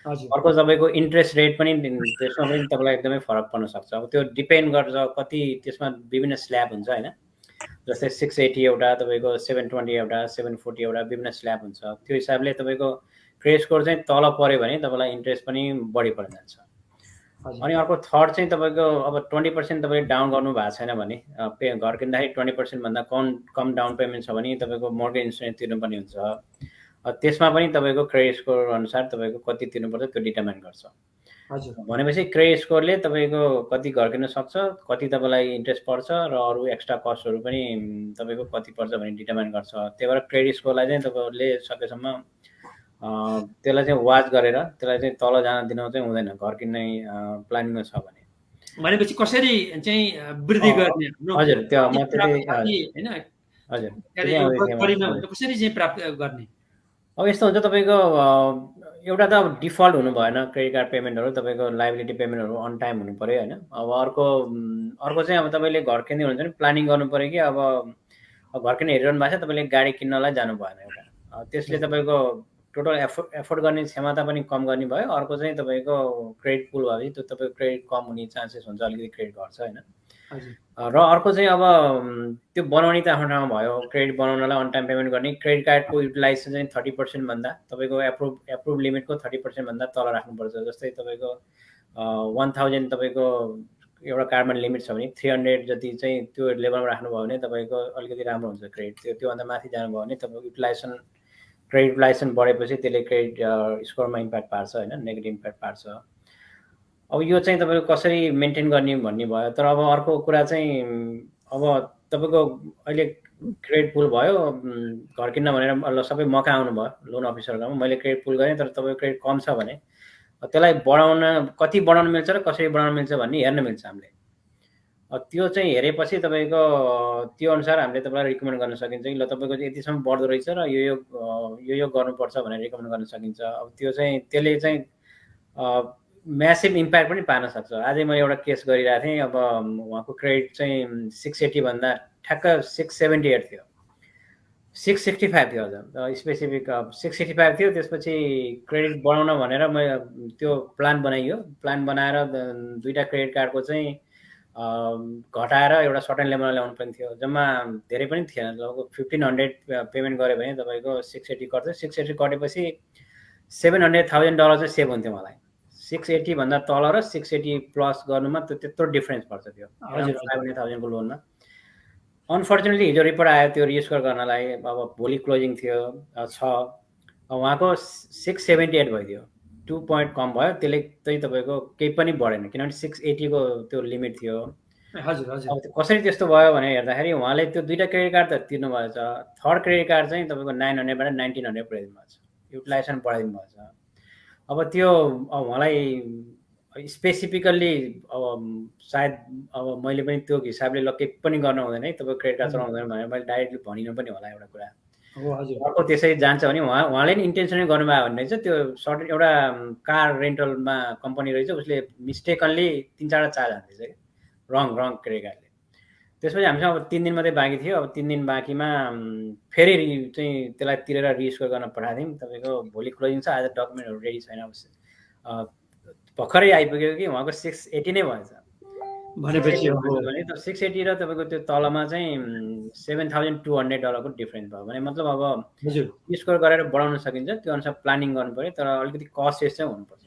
[SPEAKER 4] अर्को तपाईँको इन्ट्रेस्ट रेट पनि त्यसमा पनि तपाईँलाई एकदमै फरक पर्न सक्छ। अब त्यो डिपेन्ड गर्छ कति त्यसमा विभिन्न स्ल्याब हुन्छ होइन, जस्तै 680 एउटा, तपाईँको 720 एउटा, 740 एउटा विभिन्न स्ल्याब हुन्छ। त्यो हिसाबले तपाईँको क्रेडिट स्कोर चाहिँ तल पऱ्यो भने तपाईँलाई इन्ट्रेस्ट पनि बढी पर्न जान्छ। अनि अर्को थर्ड चाहिँ तपाईँको अब 20% तपाईँले डाउन गर्नु भएको छैन भने घर किन्दाखेरि 20% भन्दा कम डाउन पेमेन्ट छ भने तपाईँको मोर्गेज इन्सुरेन्स तिर्नुपर्ने हुन्छ। त्यसमा पनि तपाईँको क्रेडिट स्कोर अनुसार तपाईँको कति तिर्नुपर्छ त्यो डिटर्माइन गर्छ। भनेपछि क्रेडिट स्कोरले तपाईँको कति घर किन्न सक्छ, कति तपाईँलाई इन्ट्रेस्ट पर्छ र अरू एक्स्ट्रा कस्टहरू पनि तपाईँको कति पर्छ भने डिटर्माइन गर्छ। त्यही भएर क्रेडिट स्कोरलाई चाहिँ तपाईँहरूले सकेसम्म त्यसलाई चाहिँ वाच गरेर त्यसलाई चाहिँ तल जान दिन चाहिँ हुँदैन घर किन्ने प्लानिङमा छ भने।
[SPEAKER 1] भनेपछि कसरी चाहिँ वृद्धि गर्ने?
[SPEAKER 4] हजुर, त्यो म त्यसले
[SPEAKER 1] हैन, हजुर कसरी चाहिँ प्राप्त गर्ने?
[SPEAKER 4] अब यस्तो हुन्छ तपाईँको एउटा त अब डिफल्ट हुनु भएन क्रेडिट कार्ड पेमेन्टहरू, तपाईँको लाइबिलिटी पेमेन्टहरू अन टाइम हुनु पऱ्यो होइन। अब अर्को चाहिँ अब तपाईँले घर किन्दै हुनुहुन्छ भने प्लानिङ गर्नु पऱ्यो कि अब घर किन्न हेरिरहनु भएको छ, तपाईँले गाडी किन्नलाई जानु भएन एउटा, त्यसले तपाईँको टोटल एफोर्ड गर्ने क्षमता पनि कम गर्ने भयो। अर्को चाहिँ तपाईँको क्रेडिट पुल भएपछि त्यो तपाईँको क्रेडिट कम हुने चान्सेस हुन्छ, अलिकति क्रेडिट घट्छ होइन। र अर्को चाहिँ अब त्यो बनाउने त आफ्नो ठाउँमा भयो, क्रेडिट बनाउनलाई अन टाइम पेमेन्ट गर्ने। क्रेडिट कार्डको युटिलाइजेसन चाहिँ 30% भन्दा तपाईँको एप्रुभ लिमिटको 30% भन्दा तल राख्नुपर्छ। जस्तै तपाईँको 1000 तपाईँको एउटा कार्डमा लिमिट छ भने 300 जति चाहिँ त्यो लेभलमा राख्नुभयो भने तपाईँको अलिकति राम्रो हुन्छ क्रेडिट। त्योभन्दा माथि जानुभयो भने तपाईँको क्रेडिट युटिलाइजेसन बढेपछि त्यसले क्रेडिट स्कोरमा इम्प्याक्ट पार्छ होइन, नेगेटिभ इम्प्याक्ट पार्छ। अब यो चाहिँ तपाईँको कसरी मेन्टेन गर्ने भन्ने भयो। तर अब अर्को कुरा चाहिँ अब तपाईँको अहिले क्रेडिट पुल भयो, घर किन्न भनेर सबै मौका आउनुभयो लोन अफिसरकोमा, मैले क्रेडिट पुल गरेँ तर तपाईँको क्रेडिट कम छ भने त्यसलाई कति बढाउन मिल्छ र कसरी बढाउन मिल्छ भन्ने हेर्न मिल्छ हामीले। त्यो चाहिँ हेरेपछि तपाईँको त्यो अनुसार हामीले तपाईँलाई रिकमेन्ड गर्न सकिन्छ कि ल तपाईँको चाहिँ यतिसम्म बढ्दो रहेछ र यो गर्नुपर्छ भनेर रिकमेन्ड गर्न सकिन्छ। अब त्यो चाहिँ त्यसले चाहिँ म्यासिभ इम्प्याक्ट पनि पार्न सक्छ। अझै मैले एउटा केस गरिरहेको थिएँ, अब उहाँको क्रेडिट चाहिँ 680 भन्दा ठ्याक्क 678 थियो, 665 थियो हजुर, स्पेसिफिक 685 थियो। त्यसपछि क्रेडिट बढाउन भनेर मैले त्यो प्लान बनाइयो, प्लान बनाएर दुईवटा क्रेडिट कार्डको चाहिँ घटाएर एउटा सर्टेन लेभलमा ल्याउनु पनि थियो। जम्मा धेरै पनि थिएन, लगभग 1500 पेमेन्ट गऱ्यो भने तपाईँको 680 कट्थ्यो। 680 कटेपछि $700,000 चाहिँ सेभ हुन्थ्यो मलाई। 680 भन्दा तल र 680 प्लस गर्नुमा त्यत्रो डिफ्रेन्स पर्छ त्यो 500,000 को लोनमा। अनफर्चुनेटली हिजो रिपोर्ट आयो त्यो रिस्कोर गर्नलाई, अब भोलि क्लोजिङ थियो छ, उहाँको 678 भइदियो, 2 पोइन्ट कम भयो। त्यसले चाहिँ तपाईँको केही पनि बढेन किनभने 680 को त्यो लिमिट थियो।
[SPEAKER 1] हजुर हजुर।
[SPEAKER 4] अब कसरी त्यस्तो भयो भने हेर्दाखेरि उहाँले त्यो दुईवटा क्रेडिट कार्ड त तिर्नु भएछ, थर्ड क्रेडिट कार्ड चाहिँ तपाईँको 900 बाट 1900 पुऱ्याइदिनु भएको छ, युटिलाइजेसन बढाइदिनु भएको छ। अब त्यो उहाँलाई स्पेसिफिकली अब सायद अब मैले पनि त्यो हिसाबले ल केही पनि गर्न हुँदैन है, तपाईँ क्रेडिट कार्ड चलाउनु हुँदैन भनेर मैले डाइरेक्टली भनिनु पनि होला एउटा कुरा। अर्को त्यसै जान्छ भने उहाँले नि इन्टेन्सनै गर्नुभयो भने चाहिँ त्यो सर्ट एउटा कार रेन्टलमा कम्पनी रहेछ, उसले मिस्टेकनली 3-4 चार्ज हान्दैछ कि रङ क्रेडिट कार्डले। त्यसपछि हामीसँग अब 3 दिन मात्रै बाँकी थियो। अब 3 दिन बाँकीमा फेरि चाहिँ त्यसलाई तिरेर रिस्कोर गर्न पठाएको थियौँ। तपाईँको भोलि क्लोजिङ छ, आज डकुमेन्टहरू रेडी छैन, भर्खरै आइपुग्यो कि उहाँको 680 नै भएछ भनेपछि। 680 र तपाईँको त्यो तलमा चाहिँ $7,200 को डिफ्रेन्स भयो भने मतलब अब स्कोर गरेर बढाउन सकिन्छ। त्यो अनुसार प्लानिङ गर्नु पर्यो, तर अलिकति कसियस चाहिँ हुनुपर्छ।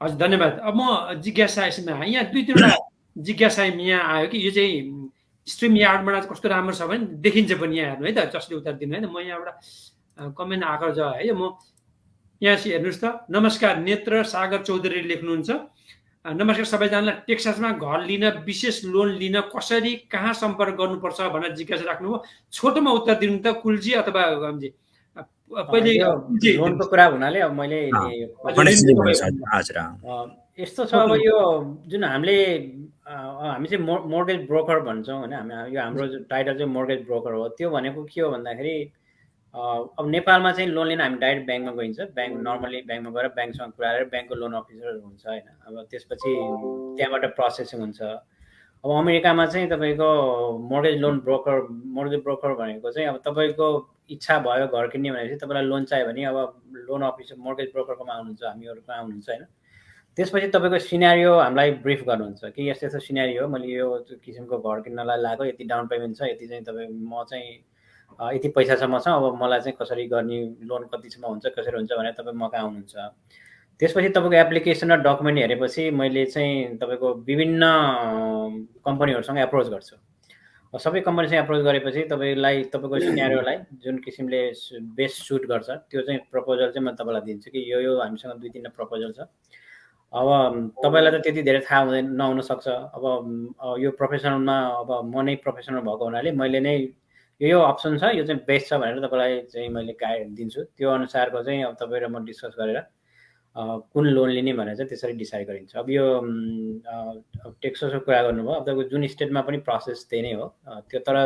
[SPEAKER 1] हजुर धन्यवाद। अब म जिज्ञासा यसमा यहाँ 2-3वटा जिज्ञासा यहाँ आयो कि यो चाहिँ स्ट्रिम यार्डबाट कस्तो राम्रो छ भने देखिन्छ पनि यहाँ हेर्नु है त, जसले उत्तर दिनु है त। म यहाँबाट कमेन्ट आएको छ है, म यहाँ हेर्नुहोस् त। नमस्कार, नेत्र सागर चौधरी लेख्नुहुन्छ, नमस्कार सबैजनालाई, टेक्सासमा घर लिन विशेष लोन लिन कसरी कहाँ सम्पर्क गर्नुपर्छ भनेर जिज्ञासा राख्नुभयो। छोटोमा उत्तर दिनु त कुलजी अथवा गमजी? पहिले
[SPEAKER 4] लोनको कुरा हुनाले अब मैले यस्तो छ। अब यो जुन हामी चाहिँ मोर्गेज ब्रोकर भन्छौँ होइन, यो हाम्रो टाइटल चाहिँ मोर्गेज ब्रोकर हो। त्यो भनेको के हो भन्दाखेरि अब नेपालमा चाहिँ लोन लिन हामी डाइरेक्ट ब्याङ्कमा गइन्छ, ब्याङ्क नर्मली ब्याङ्कमा गएर ब्याङ्कसँग कुरा गरेर ब्याङ्कको लोन अफिसर हुन्छ होइन। अब त्यसपछि त्यहाँबाट प्रोसेसिङ हुन्छ। अब अब अमेरिकामा चाहिँ तपाईँको मोर्गेज ब्रोकर भनेको चाहिँ अब तपाईँको इच्छा भयो घर किन्ने भनेपछि तपाईँलाई लोन चाहियो भने अब लोन अफिसर मोर्गेज ब्रोकरकोमा आउनुहुन्छ, हामीहरूकोमा आउनुहुन्छ होइन। त्यसपछि तपाईँको सिनारियो हामीलाई ब्रिफ गर्नुहुन्छ कि यस्तो यस्तो सिनारियो हो, मैले यो किसिमको घर किन्नलाई लाग्यो, यति डाउन पेमेन्ट छ, यति चाहिँ तपाईँ म चाहिँ यति पैसासम्म छ, अब मलाई चाहिँ कसरी गर्ने, लोन कतिसम्म हुन्छ, कसरी हुन्छ भनेर तपाईँ मका आउनुहुन्छ। त्यसपछि तपाईँको एप्लिकेसन र डकुमेन्ट हेरेपछि मैले चाहिँ तपाईँको विभिन्न कम्पनीहरूसँग एप्रोच गर्छु। सबै कम्पनीसँग एप्रोच गरेपछि तपाईँलाई तपाईँको सिनारियोलाई जुन किसिमले बेस्ट सुट गर्छ त्यो चाहिँ प्रपोजल चाहिँ म तपाईँलाई दिन्छु कि यो हामीसँग 2-3 प्रपोजल छ। अब तपाईँलाई त त्यति धेरै थाहा नहुन सक्छ। अब यो प्रोफेसनलमा अब म नै प्रोफेसनल भएको हुनाले मैले नै यो अप्सन छ, यो चाहिँ बेस्ट छ भनेर तपाईँलाई चाहिँ मैले गाइड दिन्छु। त्यो अनुसारको चाहिँ अब तपाईँ र म डिस्कस गरेर कुन लोन लिने भनेर चाहिँ त्यसरी डिसाइड गरिन्छ। अब यो टेक्ससको कुरा गर्नुभयो, अब तपाईँको जुन स्टेटमा पनि प्रोसेस त्यही नै हो त्यो, तर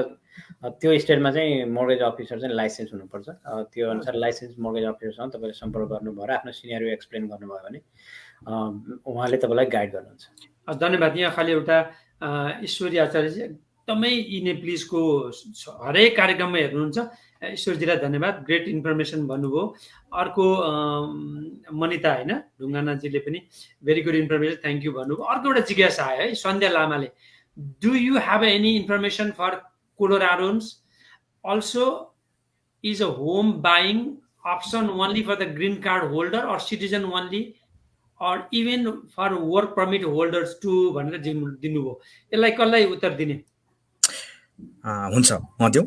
[SPEAKER 4] त्यो स्टेटमा चाहिँ मोर्गेज अफिसर चाहिँ लाइसेन्स हुनुपर्छ। त्यो अनुसार लाइसेन्स मोर्गेज अफिसरसँग तपाईँले सम्पर्क गर्नुभयो र आफ्नो सिनारियो एक्सप्लेन गर्नुभयो भने उहाँले तपाईँलाई गाइड गर्नुहुन्छ।
[SPEAKER 1] धन्यवाद। यहाँ खालि एउटा ईश्वरी आचार्यजी एकदमै इनेप्लिजको हरेक कार्यक्रममा हेर्नुहुन्छ। ईश्वरजीलाई धन्यवाद, ग्रेट इन्फर्मेसन भन्नुभयो। अर्को मनिता होइन ढुङ्गानाजीले पनि very good information, thank you भन्नुभयो। अर्को एउटा जिज्ञासा आयो है सन्ध्या लामाले, do you have any information for Coloradans? Also is a home buying option only for the green card holder or citizen only or even for work permit holders to भनेर दिनुभयो। यसलाई कसलाई उत्तर दिने?
[SPEAKER 2] हुन्छ म दिउँ।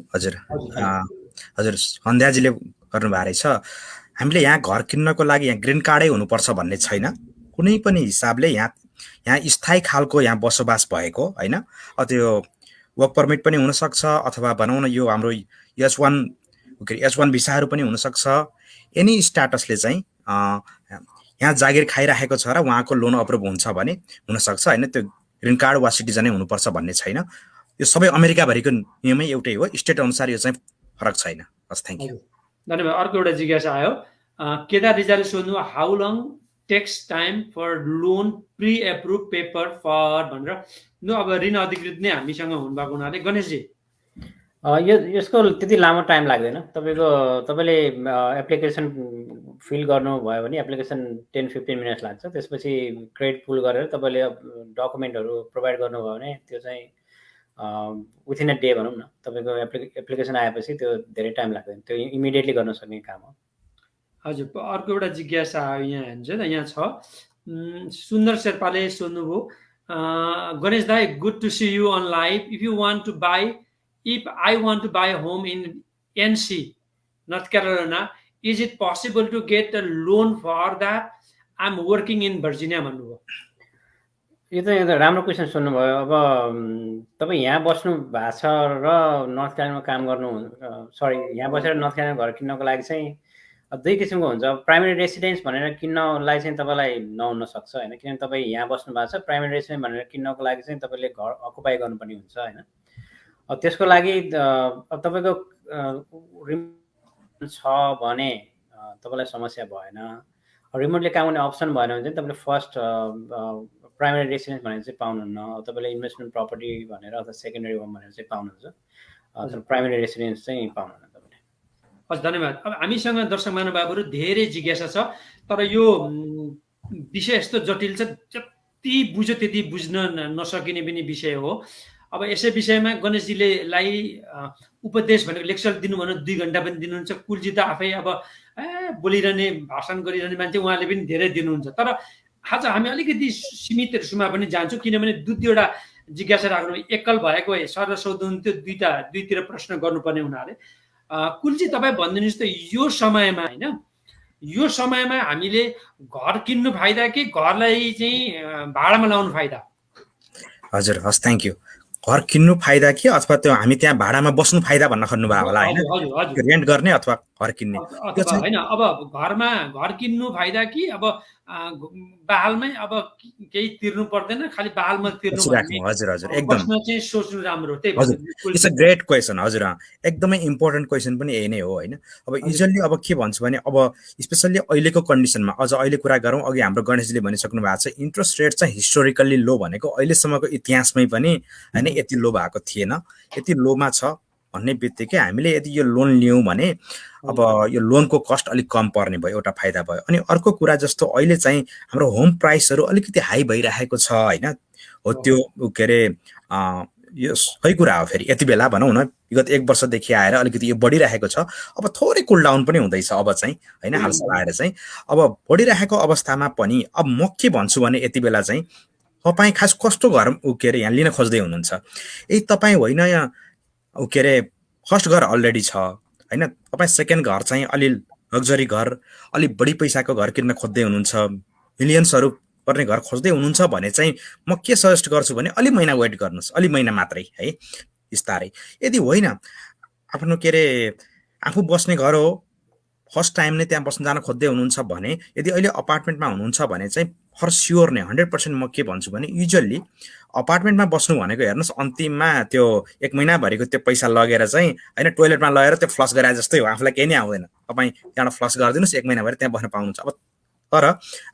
[SPEAKER 2] हजुर सन्ध्याजीले गर्नुभएको रहेछ, हामीले यहाँ घर किन्नको लागि यहाँ ग्रिन कार्डै हुनुपर्छ भन्ने छैन। कुनै पनि हिसाबले यहाँ स्थायी खालको यहाँ बसोबास भएको होइन, त्यो वर्क पर्मिट पनि हुनसक्छ अथवा भनौँ न यो हाम्रो H1 भिसाहरू पनि हुनसक्छ। एनी स्ट्याटसले चाहिँ यहाँ जागिर खाइराखेको छ र उहाँको लोन अप्रुभ हुन्छ भने हुनसक्छ होइन। त्यो ग्रिन कार्ड वा सिटिजनै हुनुपर्छ भन्ने छैन। यो सबै अमेरिकाभरिको नियमै एउटै हो, स्टेट अनुसार यो चाहिँ फरक छैन। हस्, थ्याङ्क यू।
[SPEAKER 1] धन्यवाद। अर्को एउटा जिज्ञासा आयो, केदार रिजाले सोध्नु, how long takes time for loan pre approve paper for भनेर। अब ऋण अधिकृत नै हामीसँग हुनुभएको हुनाले गणेशजी
[SPEAKER 4] यसको त्यति लामो टाइम लाग्दैन। तपाईँले एप्लिकेसन फिल गर्नुभयो भने एप्लिकेसन 10-15 मिनट लाग्छ। त्यसपछि क्रेडिट पुल गरेर तपाईँले डकुमेन्टहरू प्रोभाइड गर्नुभयो भने त्यो चाहिँ विथिन अ डे भनौँ न, तपाईँको एप्लिकेसन आएपछि त्यो धेरै टाइम लाग्दैन, त्यो इमिडिएटली गर्न सक्ने काम हो।
[SPEAKER 1] हजुर। अर्को एउटा जिज्ञासा आयो यहाँ हेर्नुहोस् है, यहाँ छ सुन्दर शेर्पाले सोध्नुभयो, गणेश दाई good to see you on live. If I want to buy a home in NC, North Carolina, is it possible to get a loan for that? I'm working in Virginia भन्नुभयो।
[SPEAKER 4] यो त राम्रो क्वेसन सोध्नुभयो। अब तपाईँ यहाँ बस्नु भएको छ र नर्थ क्यारोलाइनामा काम गर्नु, यहाँ बसेर नर्थ क्यारोलाइना घर किन्नको लागि चाहिँ दुई किसिमको हुन्छ। प्राइमेरी रेसिडेन्स भनेर किन्नलाई चाहिँ तपाईँलाई नहुन सक्छ होइन, किनभने तपाईँ यहाँ बस्नु भएको छ। प्राइमेरी रेसिडेन्स भनेर किन्नको लागि चाहिँ तपाईँले घर अकुपाई गर्नुपर्ने हुन्छ होइन। त्यसको लागि तपाईँको रिमोट छ भने तपाईँलाई समस्या भएन। रिमोटले काम गर्ने अप्सन भएन भने चाहिँ तपाईँले फर्स्ट प्राइमेरी रेसिडेन्स भनेर चाहिँ पाउनुहुन्न। तपाईँले इन्भेस्टमेन्ट प्रपर्टी भनेर अथवा सेकेन्डरी होम भनेर चाहिँ पाउनुहुन्छ, प्राइमेरी रेसिडेन्स चाहिँ पाउनुहुन्न तपाईँले।
[SPEAKER 1] हस्, धन्यवाद। अब हामीसँग दर्शक महानुभावहरू धेरै जिज्ञासा छ, तर यो विषय यस्तो जटिल छ, जति बुझ्यो त्यति बुझ्न नसकिने पनि विषय हो। अब यसै विषयमा गणेशजीले उपदेश भनेको लेक्चर दिनु भने 2 घण्टा पनि दिनुहुन्छ। कुलजी त आफै अब बोलिरहने भाषण गरिरहने मान्छे, उहाँले पनि धेरै दिनुहुन्छ। तर आज हामी अलिकति सीमित रूपमा पनि जान्छौँ, किनभने 2-3वटा जिज्ञासा राख्नु एकल भएको सर सोध्नुहुन्थ्यो, दुईतिर प्रश्न गर्नुपर्ने हुनाले। कुलजी तपाईँ भनिदिनुहोस् त, यो समयमा होइन, यो समयमा हामीले घर किन्नु फाइदा कि घरलाई चाहिँ भाडामा लाउनु फाइदा?
[SPEAKER 2] हजुर, हस्, थ्याङ्क यू। घर किन्नु फाइदा कि अथवा त्यो हामी त्यहाँ भाडामा बस्नु फाइदा भन्न खोज्नुभयो होला होइन, रेन्ट गर्ने अथवा घर किन्ने
[SPEAKER 1] होइन? अब घर किन्नु फाइदा कि अब बहालमै अब केही तिर्नु पर्दैन, खालि बहालमा तिर्नु भन्ने
[SPEAKER 2] बसिराख्नु, हजुर हजुर एकदम
[SPEAKER 1] प्रश्न चाहिँ सोच्नु राम्रो, त्यही
[SPEAKER 2] हजुर
[SPEAKER 1] भन्छ।
[SPEAKER 2] इट्स अ ग्रेट क्वेसन हजुर एकदमै इम्पोर्टेन्ट क्वेसन पनि यही नै हो होइन। अब युजल्ली अब के भन्छु भने अब स्पेसल्ली अहिलेको कन्डिसनमा अझ अहिले कुरा गरौँ, अघि हाम्रो गणेशजीले भनिसक्नु भएको छ इन्ट्रेस्ट रेट चाहिँ हिस्टोरिकल्ली लो भनेको अहिलेसम्मको इतिहासमै पनि होइन यति लो भएको थिएन। यति लोमा छ भन्ने बित्तिकै हामीले यदि यो लोन लियौँ भने अब यो लोनको कस्ट अलिक कम पर्ने भयो, एउटा फाइदा भयो। अनि अर्को कुरा जस्तो अहिले चाहिँ हाम्रो होम प्राइसहरू अलिकति हाई भइरहेको छ होइन, हो त्यो के अरे यो सही कुरा हो। फेरि यति बेला भनौँ न विगत 1 वर्षदेखि आएर अलिकति यो बढिरहेको छ, अब थोरै कुल डाउन पनि हुँदैछ अब चाहिँ होइन, हालसाल आएर चाहिँ अब बढिरहेको अवस्थामा पनि अब म के भन्छु भने यति बेला चाहिँ तपाईँ खास कस्तो घर के अरे यहाँ लिन खोज्दै हुनुहुन्छ, यही तपाईँ होइन के अरे फर्स्ट घर अलरेडी छ होइन, तपाईँ सेकेन्ड घर चाहिँ अलि लग्जरी घर अलि बढी पैसाको घर किन्न खोज्दै हुनुहुन्छ, मिलियन्सहरू पर्ने घर खोज्दै हुनुहुन्छ भने चाहिँ म के सजेस्ट गर्छु भने अलि महिना वेट गर्नुहोस्, अलि महिना मात्रै है बिस्तारै। यदि होइन आफ्नो के अरे आफू बस्ने घर हो, फर्स्ट टाइम नै त्यहाँ बस्न जान खोज्दै हुनुहुन्छ भने, यदि अहिले अपार्टमेन्टमा हुनुहुन्छ भने चाहिँ फर स्योर नै 100% म के भन्छु भने युजल्ली अपार्टमेन्टमा बस्नु भनेको हेर्नुहोस् अन्तिममा त्यो 1 महिनाभरिको त्यो पैसा लगेर चाहिँ होइन टोइलेटमा लगेर त्यो फ्लस गराए जस्तै हो, आफूलाई केही नै आउँदैन। तपाईँ त्यहाँबाट फ्लस गरिदिनुहोस् 1 महिनाभरि त्यहाँ बस्न पाउनुहुन्छ। अब तर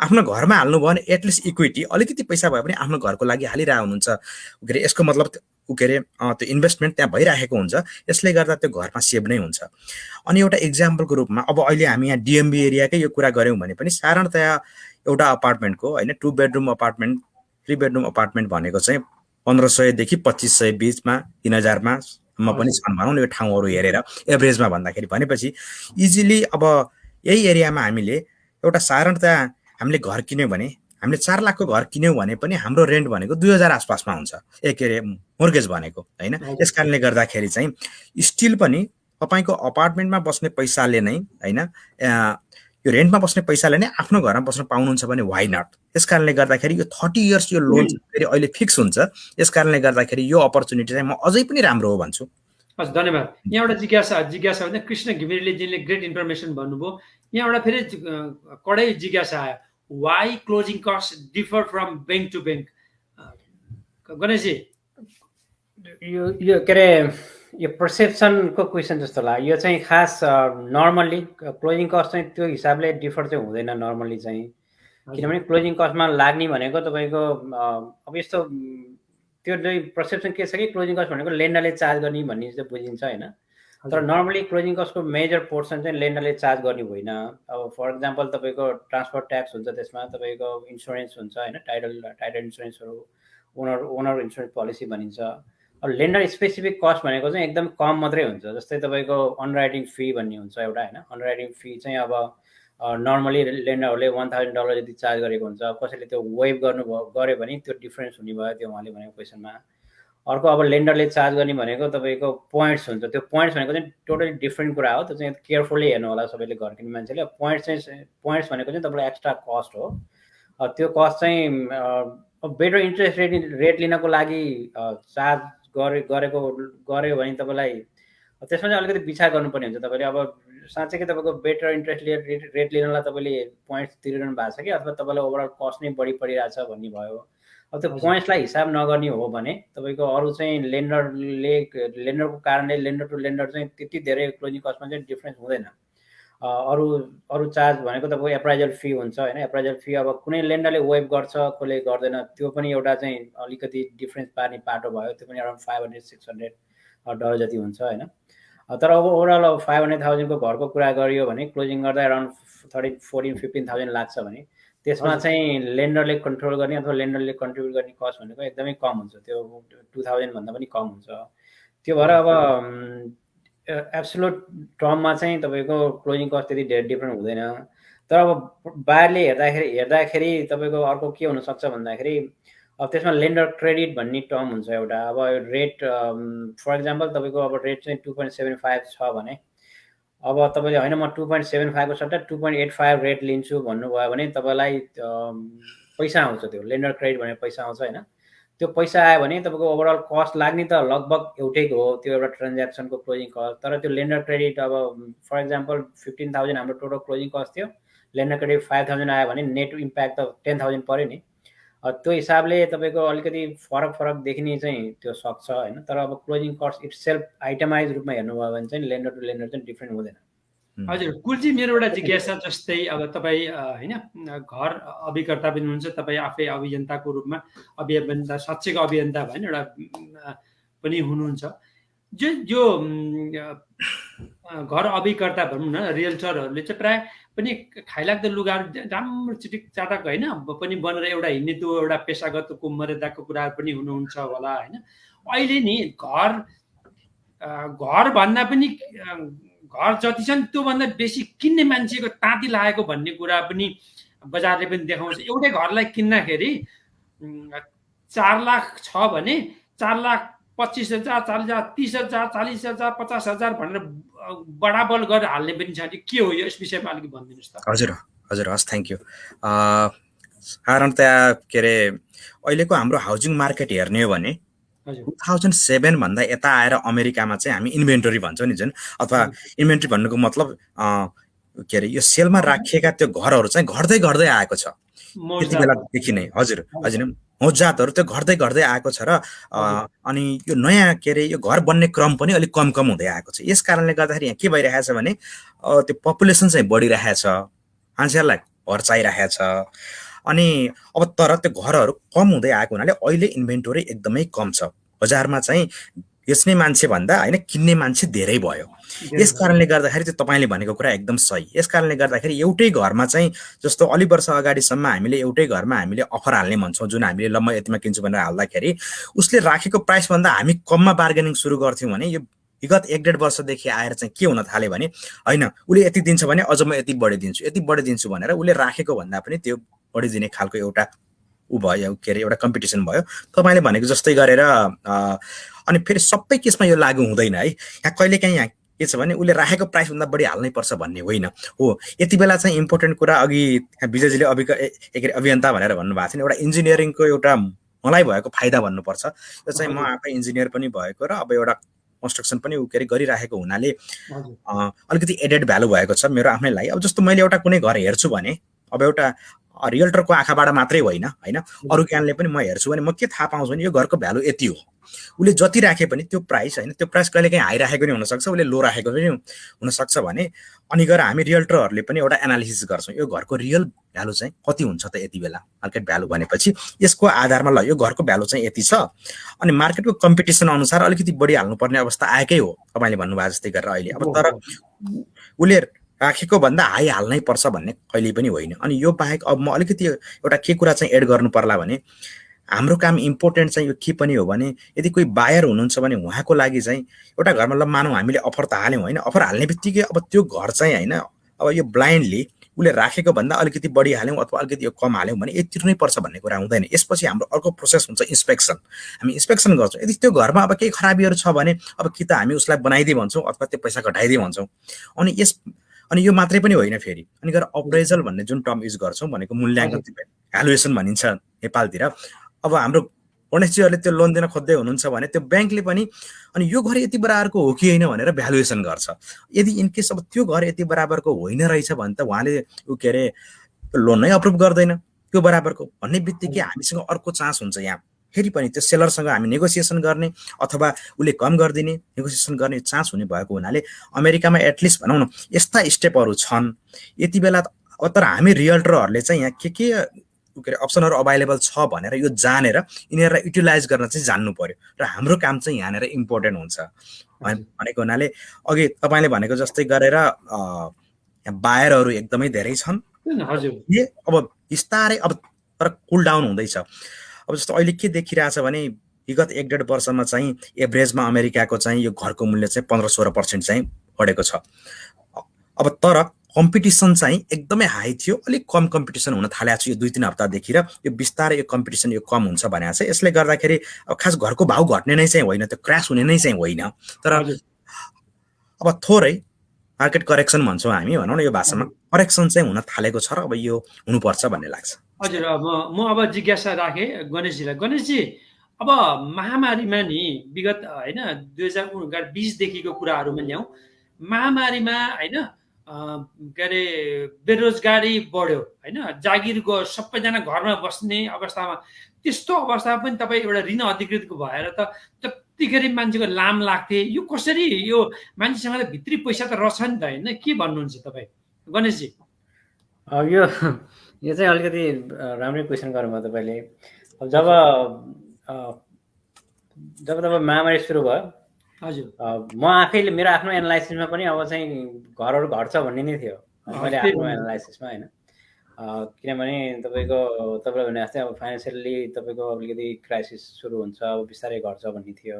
[SPEAKER 2] आफ्नो घरमा हाल्नुभयो भने एटलिस्ट इक्विटी अलिकति पैसा भए पनि आफ्नो घरको लागि हालिरहेको हुनुहुन्छ, के अरे यसको मतलब के अरे त्यो इन्भेस्टमेन्ट त्यहाँ भइरहेको हुन्छ, यसले गर्दा त्यो घरमा सेभ नै हुन्छ। अनि एउटा इक्जाम्पलको रूपमा अब अहिले हामी यहाँ डिएमबी एरियाकै यो कुरा गऱ्यौँ भने पनि साधारणतया एउटा अपार्टमेन्टको होइन 2 बेडरुम अपार्टमेन्ट 3 बेडरुम अपार्टमेन्ट भनेको चाहिँ 1500 देखि 2500 बिचमा 3000 मा सम्म पनि छन् भनौँ न, यो ठाउँहरू हेरेर एभरेजमा भन्दाखेरि। भनेपछि इजिली अब यही एरियामा हामीले एउटा साधारणतया हामीले घर किन्यौँ भने हामीले 4 लाखको घर किन्यौँ भने पनि हाम्रो रेन्ट भनेको 2000 आसपासमा हुन्छ, के अरे मोर्गेज भनेको होइन। यस कारणले गर्दाखेरि चाहिँ स्टिल पनि तपाईँको अपार्टमेन्टमा बस्ने पैसाले नै होइन यो रेन्टमा बस्ने पैसाले नै आफ्नो घरमा बस्न पाउनुहुन्छ भने वाइ नट। यस कारणले गर्दाखेरि यो 30 इयर्स यो लोन फेरि अहिले फिक्स हुन्छ, यस कारणले गर्दाखेरि यो अपर्च्युनिटी चाहिँ म अझै पनि राम्रो हो भन्छु।
[SPEAKER 1] हस् धन्यवाद। यहाँ एउटा जिज्ञासा भने कृष्ण घिमिरेजीले ग्रेट इन्फर्मेसन भन्नुभयो। यहाँ एउटा फेरि कडै जिज्ञासा आयो, why closing cost differ from bank to bank? गणेशजी
[SPEAKER 4] यो के अरे यो पर्सेप्सनको क्वेसन जस्तो लाग्यो। यो चाहिँ खास नर्मल्ली क्लोजिङ कस्ट चाहिँ त्यो हिसाबले डिफर चाहिँ हुँदैन नर्मल्ली चाहिँ, किनभने क्लोजिङ कस्टमा लाग्ने भनेको तपाईँको अब यस्तो त्यो चाहिँ पर्सेप्सन के छ कि क्लोजिङ कस्ट भनेको लेन्डरले चार्ज गर्ने भन्ने चाहिँ बुझिन्छ होइन। तर नर्मली क्लोजिङ कस्टको मेजर पोर्सन चाहिँ लेन्डरले चार्ज गर्ने होइन। अब फर इक्जाम्पल तपाईँको ट्रान्सफर ट्याक्स हुन्छ, त्यसमा तपाईँको इन्सुरेन्स हुन्छ होइन, टाइटल इन्सुरेन्सहरू, ओनर इन्सुरेन्स पोलिसी भनिन्छ। अब लेन्डर स्पेसिफिक कस्ट भनेको चाहिँ एकदम कम मात्रै हुन्छ। जस्तै तपाईँको अन्डरराइटिङ फी भन्ने हुन्छ एउटा होइन, अन्डरराइटिङ फी चाहिँ अब नर्मली लेन्डरहरूले $1000 जति चार्ज गरेको हुन्छ। कसैले त्यो वेभ गऱ्यो भने त्यो डिफ्रेन्स हुने भयो, त्यो उहाँले भनेको क्वेसनमा। अर्को अब लेन्डरले चार्ज गर्ने भनेको तपाईँको पोइन्ट्स हुन्छ। त्यो पोइन्ट्स भनेको चाहिँ टोटली डिफ्रेन्ट कुरा हो, त्यो चाहिँ केयरफुल्ली हेर्नु होला सबैले घर किन्ने मान्छेले। पोइन्ट्स भनेको चाहिँ तपाईँलाई एक्स्ट्रा कस्ट हो। त्यो कस्ट चाहिँ बेटर इन्ट्रेस्ट रेट लिनको लागि चार्ज गऱ्यो भने तपाईँलाई त्यसमा चाहिँ अलिकति विचार गर्नुपर्ने हुन्छ। तपाईँले अब साँच्चै कि तपाईँको बेटर इन्ट्रेस्ट रेट लिनलाई तपाईँले पोइन्ट्स तिरिरहनु भएको छ कि अथवा तपाईँलाई ओभरअल कस्ट नै बढी परिरहेछ भन्ने भयो। अब त्यो पोइन्ट्सलाई हिसाब नगर्ने हो भने तपाईँको अरू चाहिँ लेन्डरको कारणले लेन्डर टु लेन्डर चाहिँ त्यति धेरै क्लोजिङ कस्टमा चाहिँ डिफ्रेन्स हुँदैन। अरू चार्ज भनेको तपाईँको एप्राइजल फी हुन्छ होइन। एप्राइजल फी अब कुनै लेन्डरले वेभ गर्छ, कसले गर्दैन, त्यो पनि एउटा चाहिँ अलिकति डिफ्रेन्स पार्ने पाटो भयो। त्यो पनि अराउन्ड $500-600 जति हुन्छ होइन। तर अब ओभरअल अब 500,000 को घरको कुरा गरियो भने क्लोजिङ गर्दा अराउन्ड 14-15,000 लाग्छ भने त्यसमा चाहिँ लेन्डरले कन्ट्रोल गर्ने अथवा लेन्डरले कन्ट्रिब्युट गर्ने कस्ट भनेको एकदमै कम हुन्छ, त्यो 2000 भन्दा पनि कम हुन्छ। त्यो भएर अब एब्सोल्युट टर्ममा चाहिँ तपाईँको क्लोजिङ कस्ट त्यति धेरै डिफ्रेन्ट हुँदैन। तर अब बाहिरले हेर्दाखेरि तपाईँको अर्को के हुनसक्छ भन्दाखेरि अब त्यसमा लेन्डर क्रेडिट भन्ने टर्म हुन्छ एउटा। अब रेट फर इक्जाम्पल तपाईँको अब रेट चाहिँ 2.75 छ भने अब तपाईँले होइन म 2.75 को सट्टा 2.85 रेट लिन्छु भन्नुभयो भने तपाईँलाई पैसा आउँछ, त्यो लेन्डर क्रेडिट भनेर पैसा आउँछ होइन। त्यो पैसा आयो भने तपाईँको ओभरअल कस्ट लाग्ने त लगभग एउटैको हो, त्यो एउटा ट्रान्ज्याक्सनको क्लोजिङ कस्ट। तर त्यो लेन्डर क्रेडिट अब फर इक्जाम्पल 15,000 हाम्रो टोटल क्लोजिङ कस्ट थियो, लेन्डर क्रेडिट 5000 आयो भने नेट इम्प्याक्ट त 10,000 पर्यो नि। त्यो हिसाबले तपाईँको अलिकति फरक देखिने चाहिँ त्यो सक्छ होइन। तर अब closing cost it self itemised रूपमा हेर्नुभयो भने चाहिँ लेन्डर टु लेन्डर चाहिँ डिफ्रेन्ट हुँदैन।
[SPEAKER 1] हजुर कुलजी, मेरो एउटा जिज्ञासा जस्तै अब तपाईँ होइन घर अभिकर्ता पनि हुनुहुन्छ, तपाईँ आफै अभियन्ताको रूपमा अभियन्ता साँच्चैको अभियन्ता भएन एउटा पनि हुनुहुन्छ। जो घर अभिकर्ता भनौँ न रियल्टरहरूले चाहिँ प्राय पनि खाइलाग्दो लुगाहरू राम्रो चिटिक चाटक होइन पनि बनेर एउटा हिँड्ने त्यो एउटा पेसागतको मर्यादाको कुराहरू पनि हुनुहुन्छ होला होइन। अहिले नि घर भन्दा पनि घर जति छ नि त्योभन्दा बेसी किन्ने मान्छेको ताती लागेको भन्ने कुरा पनि बजारले पनि देखाउँछ। एउटै घरलाई किन्दाखेरि 4 लाख छ भने 4,25,000 40,000 30,000 40,000 50,000 भनेर बडाबल गरेर हाल्ने पनि छ। के हो यो, यस विषयमा अलिकति भनिदिनुहोस् त।
[SPEAKER 2] हजुर हस्, थ्याङ्क यू। साधारणतया के अरे अहिलेको हाम्रो हाउसिङ मार्केट हेर्ने हो भने 2007 भन्दा यता आएर अमेरिकामा चाहिँ हामी इन्भेन्टरी भन्छौँ नि जुन, अथवा इन्भेन्टरी भन्नुको मतलब के अरे यो सेलमा राखिएका त्यो घरहरू चाहिँ घट्दै आएको छ त्यति बेलादेखि नै। हजुर मौजातहरू त्यो घट्दै आएको छ र अनि यो नयाँ के अरे यो घर बन्ने क्रम पनि अलिक कम हुँदै आएको छ। यस कारणले गर्दाखेरि यहाँ के भइरहेछ भने त्यो पपुलेसन चाहिँ बढिरहेछ, मान्छेहरूलाई घर चाहिरहेछ। अनि अब तर त्यो घरहरू कम हुँदै आएको हुनाले अहिले इन्भेन्टोरी एकदमै कम छ बजारमा चाहिँ। बेच्ने मान्छे भन्दा होइन किन्ने मान्छे धेरै भयो। यस कारणले गर्दाखेरि चाहिँ तपाईँले भनेको कुरा एकदम सही। यस कारणले गर्दाखेरि एउटै घरमा चाहिँ जस्तो अलि वर्ष अगाडिसम्म हामीले एउटै घरमा हामीले अफर हाल्ने भन्छौँ, जुन हामीले ल म यतिमा किन्छु भनेर हाल्दाखेरि उसले राखेको प्राइसभन्दा हामी कममा बार्गेनिङ सुरु गर्थ्यौँ भने यो विगत 1-1.5 वर्षदेखि आएर चाहिँ के हुन थाल्यो भने होइन उसले यति दिन्छ भने अझ म यति बढिदिन्छु भनेर उसले राखेको भन्दा पनि त्यो बढिदिने खालको एउटा भयो के अरे एउटा कम्पिटिसन भयो तपाईँले भनेको जस्तै गरेर। अनि फेरि सबै केसमा यो लागु हुँदैन है। यहाँ कहिलेकाहीँ यहाँ के छ भने उसले राखेको प्राइसभन्दा बढी हाल्नै पर्छ भन्ने होइन हो। यति बेला चाहिँ इम्पोर्टेन्ट कुरा अघि विजयजीले अभियन्ता भनेर भन्नुभएको थियो, एउटा इन्जिनियरिङको एउटा मलाई भएको फाइदा भन्नुपर्छ। यो चाहिँ म आफै इन्जिनियर पनि भएको र अब एउटा कन्स्ट्रक्सन पनि गरिराखेको हुनाले अलिकति एडेड भ्यालु भएको छ मेरो आफ्नै लागि। अब जस्तो मैले एउटा कुनै घर हेर्छु भने अब एउटा रियल्टरको आँखाबाट मात्रै होइन अरू ज्ञानले पनि म हेर्छु भने म के थाहा पाउँछु भने यो घरको भ्यालु यति हो। उसले जति राखे पनि त्यो प्राइस होइन, त्यो प्राइस कहिलेकाहीँ हाई राखेको पनि हुनसक्छ, उसले लो राखेको पनि हुनसक्छ भने अनि गएर हामी रियल्टरहरूले पनि एउटा एनालिसिस गर्छौँ यो घरको रियल भ्यालु चाहिँ कति हुन्छ त यति बेला। मार्केट भ्यालु भनेपछि यसको आधारमा ल यो घरको भ्यालु चाहिँ यति छ अनि मार्केटको कम्पिटिसन अनुसार अलिकति बढी हाल्नुपर्ने अवस्था आएकै हो तपाईँले भन्नुभएको जस्तै गरेर अहिले। अब तर उसले राखेको भन्दा हाई हाल्नै पर्छ भन्ने कहिले पनि होइन। अनि यो बाहेक अब म अलिकति एउटा के कुरा चाहिँ एड गर्नु पर्ला भने हाम्रो काम इम्पोर्टेन्ट चाहिँ यो के पनि हो भने यदि कोही बायर हुनुहुन्छ भने उहाँको लागि चाहिँ एउटा घरमा ल मानौँ हामीले अफर त हाल्यौँ होइन, अफर हाल्ने बित्तिकै अब त्यो घर चाहिँ होइन अब यो ब्लाइन्डली उसले राखेको भन्दा अलिकति बढी हाल्यौँ अथवा अलिकति यो कम हाल्यौँ भने यति तिर्नै पर्छ भन्ने कुरा हुँदैन। यसपछि हाम्रो अर्को प्रोसेस हुन्छ इन्स्पेक्सन। हामी इन्स्पेक्सन गर्छौँ, यदि त्यो घरमा अब केही खराबीहरू छ भने अब कि त हामी उसलाई बनाइदिए भन्छौँ अथवा त्यो पैसा घटाइदिए भन्छौँ। अनि यो मात्रै पनि होइन, फेरि अनि गएर अप्रेजल भन्ने जुन टर्म युज गर्छौँ भनेको मूल्याङ्कन भ्यालुएसन भनिन्छ नेपालतिर। अब हाम्रो गणेशजीहरूले त्यो लोन दिन खोज्दै हुनुहुन्छ भने त्यो ब्याङ्कले पनि अनि यो घर यति बराबरको हो कि होइन भनेर भ्यालुएसन गर्छ। यदि इनकेस अब त्यो घर यति बराबरको होइन रहेछ भने त उहाँले के अरे लोन नै अप्रुभ गर्दैन त्यो बराबरको भन्ने बित्तिकै हामीसँग अर्को चान्स हुन्छ यहाँ फेरि पनि त्यो सेलरसँग हामी नेगोसिएसन गर्ने अथवा उसले कम गरिदिने नेगोसिएसन गर्ने चान्स हुने भएको हुनाले अमेरिकामा एटलिस्ट भनौँ न यस्ता स्टेपहरू छन् यति बेला। तर हामी रियल्टरहरूले चाहिँ यहाँ के अरे अप्सनहरू अभाइलेबल छ भनेर यो जानेर यिनीहरूलाई युटिलाइज गर्न चाहिँ जान्नु पर्यो र हाम्रो काम चाहिँ यहाँनिर इम्पोर्टेन्ट हुन्छ भनेको हुनाले अघि तपाईँले भनेको जस्तै गरेर बायरहरू एकदमै धेरै छन्। अब बिस्तारै अब तर कुल डाउन हुँदैछ। अब जस्तो अहिले के देखिरहेछ भने विगत 1-1.5 वर्षमा चाहिँ एभरेजमा अमेरिकाको चाहिँ यो घरको मूल्य चाहिँ 15-16% चाहिँ बढेको छ। अब तर कम्पिटिसन चाहिँ एकदमै हाई थियो, अलिक कम कम्पिटिसन हुन थालेको छ यो 2-3 हप्तादेखि र यो बिस्तारै यो कम्पिटिसन यो कम हुन्छ भनेको छ। यसले गर्दाखेरि अब खास घरको भाउ घट्ने नै चाहिँ होइन, त्यो क्रास हुने नै चाहिँ होइन, तर अब थोरै मार्केट करेक्सन भन्छौँ हामी भनौँ न यो भाषामा, करेक्सन चाहिँ हुन थालेको छ र अब यो हुनुपर्छ भन्ने लाग्छ।
[SPEAKER 1] हजुर म अब जिज्ञासा राखेँ गणेशजीलाई। गणेशजी अब महामारीमा नि विगत होइन 2020 देखिको कुराहरूमा ल्याउँ, महामारीमा होइन के अरे बेरोजगारी बढ्यो होइन, जागिर गयो, सबैजना घरमा बस्ने अवस्थामा, त्यस्तो अवस्थामा पनि तपाईँ एउटा ऋण अधिकृतको भएर त जतिखेर मान्छेको लाम लाग्थे, यो कसरी, यो मान्छेसँग त भित्री पैसा त रहेछ नि त होइन, के भन्नुहुन्छ तपाईँ गणेशजी?
[SPEAKER 4] यो यो चाहिँ अलिकति राम्रै क्वेसन गर्नुभयो तपाईँले। अब जब तब महामारी सुरु भयो,
[SPEAKER 1] हजुर,
[SPEAKER 4] म आफैले मेरो आफ्नो एनालाइसिसमा पनि अब चाहिँ घरहरू घट्छ भन्ने नै थियो मैले आफ्नो एनालाइसिसमा होइन। किनभने तपाईँले भने जस्तै अब फाइनेन्सियली तपाईँको अलिकति क्राइसिस सुरु हुन्छ, अब बिस्तारै घट्छ भन्ने थियो।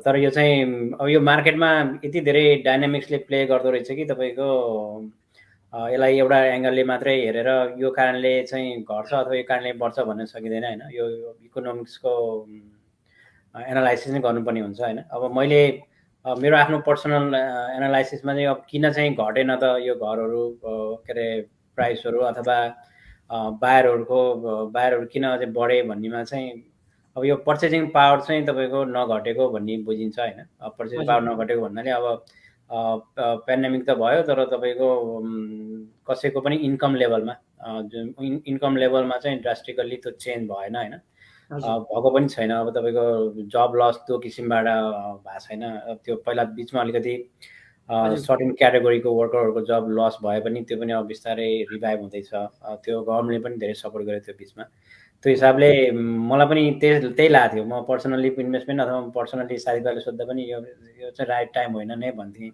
[SPEAKER 4] तर यो चाहिँ अब यो मार्केटमा यति धेरै डाइनामिक्सले प्ले गर्दो रहेछ कि तपाईँको यसलाई एउटा एङ्गलले मात्रै हेरेर यो कारणले चाहिँ घट्छ अथवा यो कारणले बढ्छ भन्न सकिँदैन होइन। यो इकोनोमिक्सको एनालाइसिस नै गर्नुपर्ने हुन्छ होइन। अब मैले मेरो आफ्नो पर्सनल एनालाइसिसमा चाहिँ अब किन चाहिँ घटेन त यो घरहरू के अरे प्राइसहरू अथवा बायरहरू किन चाहिँ बढे भन्नेमा चाहिँ अब यो पर्चेजिङ पावर चाहिँ तपाईँको नघटेको भन्ने बुझिन्छ होइन। पर्चेजिङ पावर नघटेको भन्नाले अब पेन्डेमिक त भयो तर तपाईँको कसैको पनि इन्कम लेभलमा जुन इन्कम लेभलमा चाहिँ ड्रास्टिकल्ली त्यो चेन्ज भएन होइन, भएको पनि छैन। अब तपाईँको जब लस त्यो किसिमबाट भएको छैन। त्यो पहिला बिचमा अलिकति सर्टेन क्याटेगोरीको वर्करहरूको जब लस भए पनि त्यो पनि अब बिस्तारै रिभाइभ हुँदैछ। त्यो गभर्मेन्टले पनि धेरै सपोर्ट गर्यो त्यो बिचमा। त्यो हिसाबले मलाई पनि त्यही लागेको थियो। म पर्सनल्ली इन्भेस्टमेन्ट अथवा पर्सनल्ली साथीभाइले सोद्धा पनि यो चाहिँ राइट टाइम होइन नै भन्थेँ,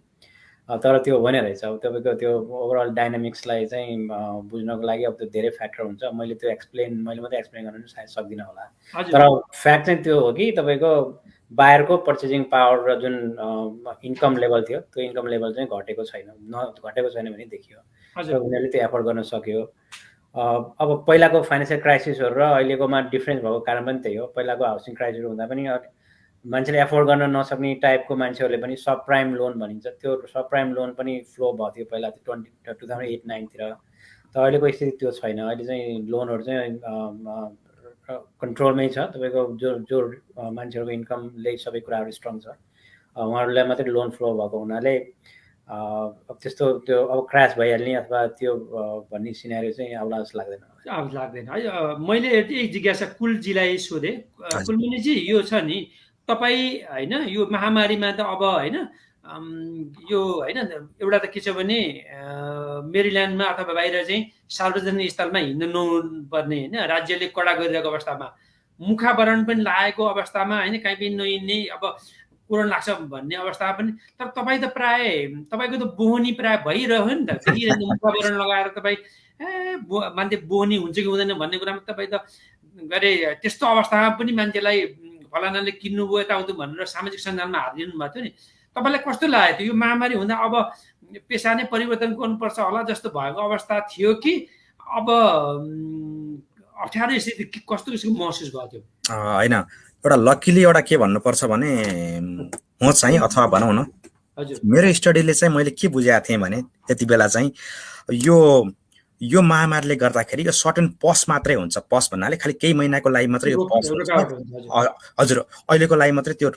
[SPEAKER 4] तर त्यो होइन रहेछ। अब तपाईँको त्यो ओभरअल डाइनामिक्सलाई चाहिँ बुझ्नको लागि अब त्यो धेरै फ्याक्टर हुन्छ। मैले मात्रै एक्सप्लेन गर्न सायद सक्दिनँ होला, तर फ्याक्ट चाहिँ त्यो हो कि तपाईँको बायरको पर्चेजिङ पावर र जुन इन्कम लेभल थियो त्यो इन्कम लेभल चाहिँ घटेको छैन भने देखियो। उनीहरूले त्यो एफोर्ड गर्न सक्यो। अब पहिलाको फाइनेन्सियल क्राइसिसहरू र अहिलेकोमा डिफ्रेन्स भएको कारण पनि त्यही हो। पहिलाको हाउसिङ क्राइसिस हुँदा पनि मान्छेले एफोर्ड गर्न नसक्ने टाइपको मान्छेहरूले पनि सब प्राइम लोन भनिन्छ, त्यो सब प्राइम लोन पनि फ्लो भएको थियो पहिला 2008-09 तिर। त अहिलेको स्थिति त्यो छैन। अहिले चाहिँ लोनहरू चाहिँ कन्ट्रोलमै छ। तपाईँको जो मान्छेहरूको इन्कमले सबै कुराहरू स्ट्रङ छ उहाँहरूलाई मात्रै लोन फ्लो भएको हुनाले अब त्यस्तो त्यो अब क्रास भइहाल्ने अथवा त्यो भन्ने सिनेरियो चाहिँ आउला जस्तो लाग्दैन
[SPEAKER 1] है। मैले एक जिज्ञासा कुलजीलाई सोधेँ। कुलमणिजी, यो छ नि तपाईँ होइन, यो महामारीमा त अब होइन यो होइन एउटा त के छ भने मेरील्यान्डमा अथवा बाहिर चाहिँ सार्वजनिक स्थलमा हिँड्नु नपर्ने होइन, राज्यले कडा गरिरहेको अवस्थामा, मुखावरण पनि लागेको अवस्थामा होइन, काहीँ पनि नहिँड्ने, अब कोरोना लाग्छ भन्ने अवस्थामा पनि। तर तपाईँ त तपाईँको त बोहनी प्राय भइरह्यो नि त, मुखावरण लगाएर तपाईँ मान्छे बोहनी हुन्छ कि हुँदैन भन्ने कुरामा तपाईँ त गरे त्यस्तो अवस्थामा पनि मान्छेलाई फलानाले किन्नुभयो यताउति भनेर सामाजिक सञ्जालमा हालिदिनु भएको थियो नि। तपाईँलाई कस्तो लागेको थियो यो महामारी हुँदा? अब पेसा नै परिवर्तन गर्नुपर्छ होला जस्तो भएको अवस्था थियो कि अब अप्ठ्यारो स्थिति कस्तो किसिमको महसुस भएको थियो?
[SPEAKER 2] होइन, एउटा लकिली एउटा के भन्नुपर्छ भने म चाहिँ अथवा भनौँ न मेरो स्टडीले चाहिँ मैले के बुझाएको थिएँ भने त्यति बेला चाहिँ यो महामारीले गर्दाखेरि यो सर्टेन पस मात्रै हुन्छ। पस भन्नाले खालि केही महिनाको लागि मात्रै यो पस हुन्छ। हजुर, अहिलेको लागि मात्रै त्यो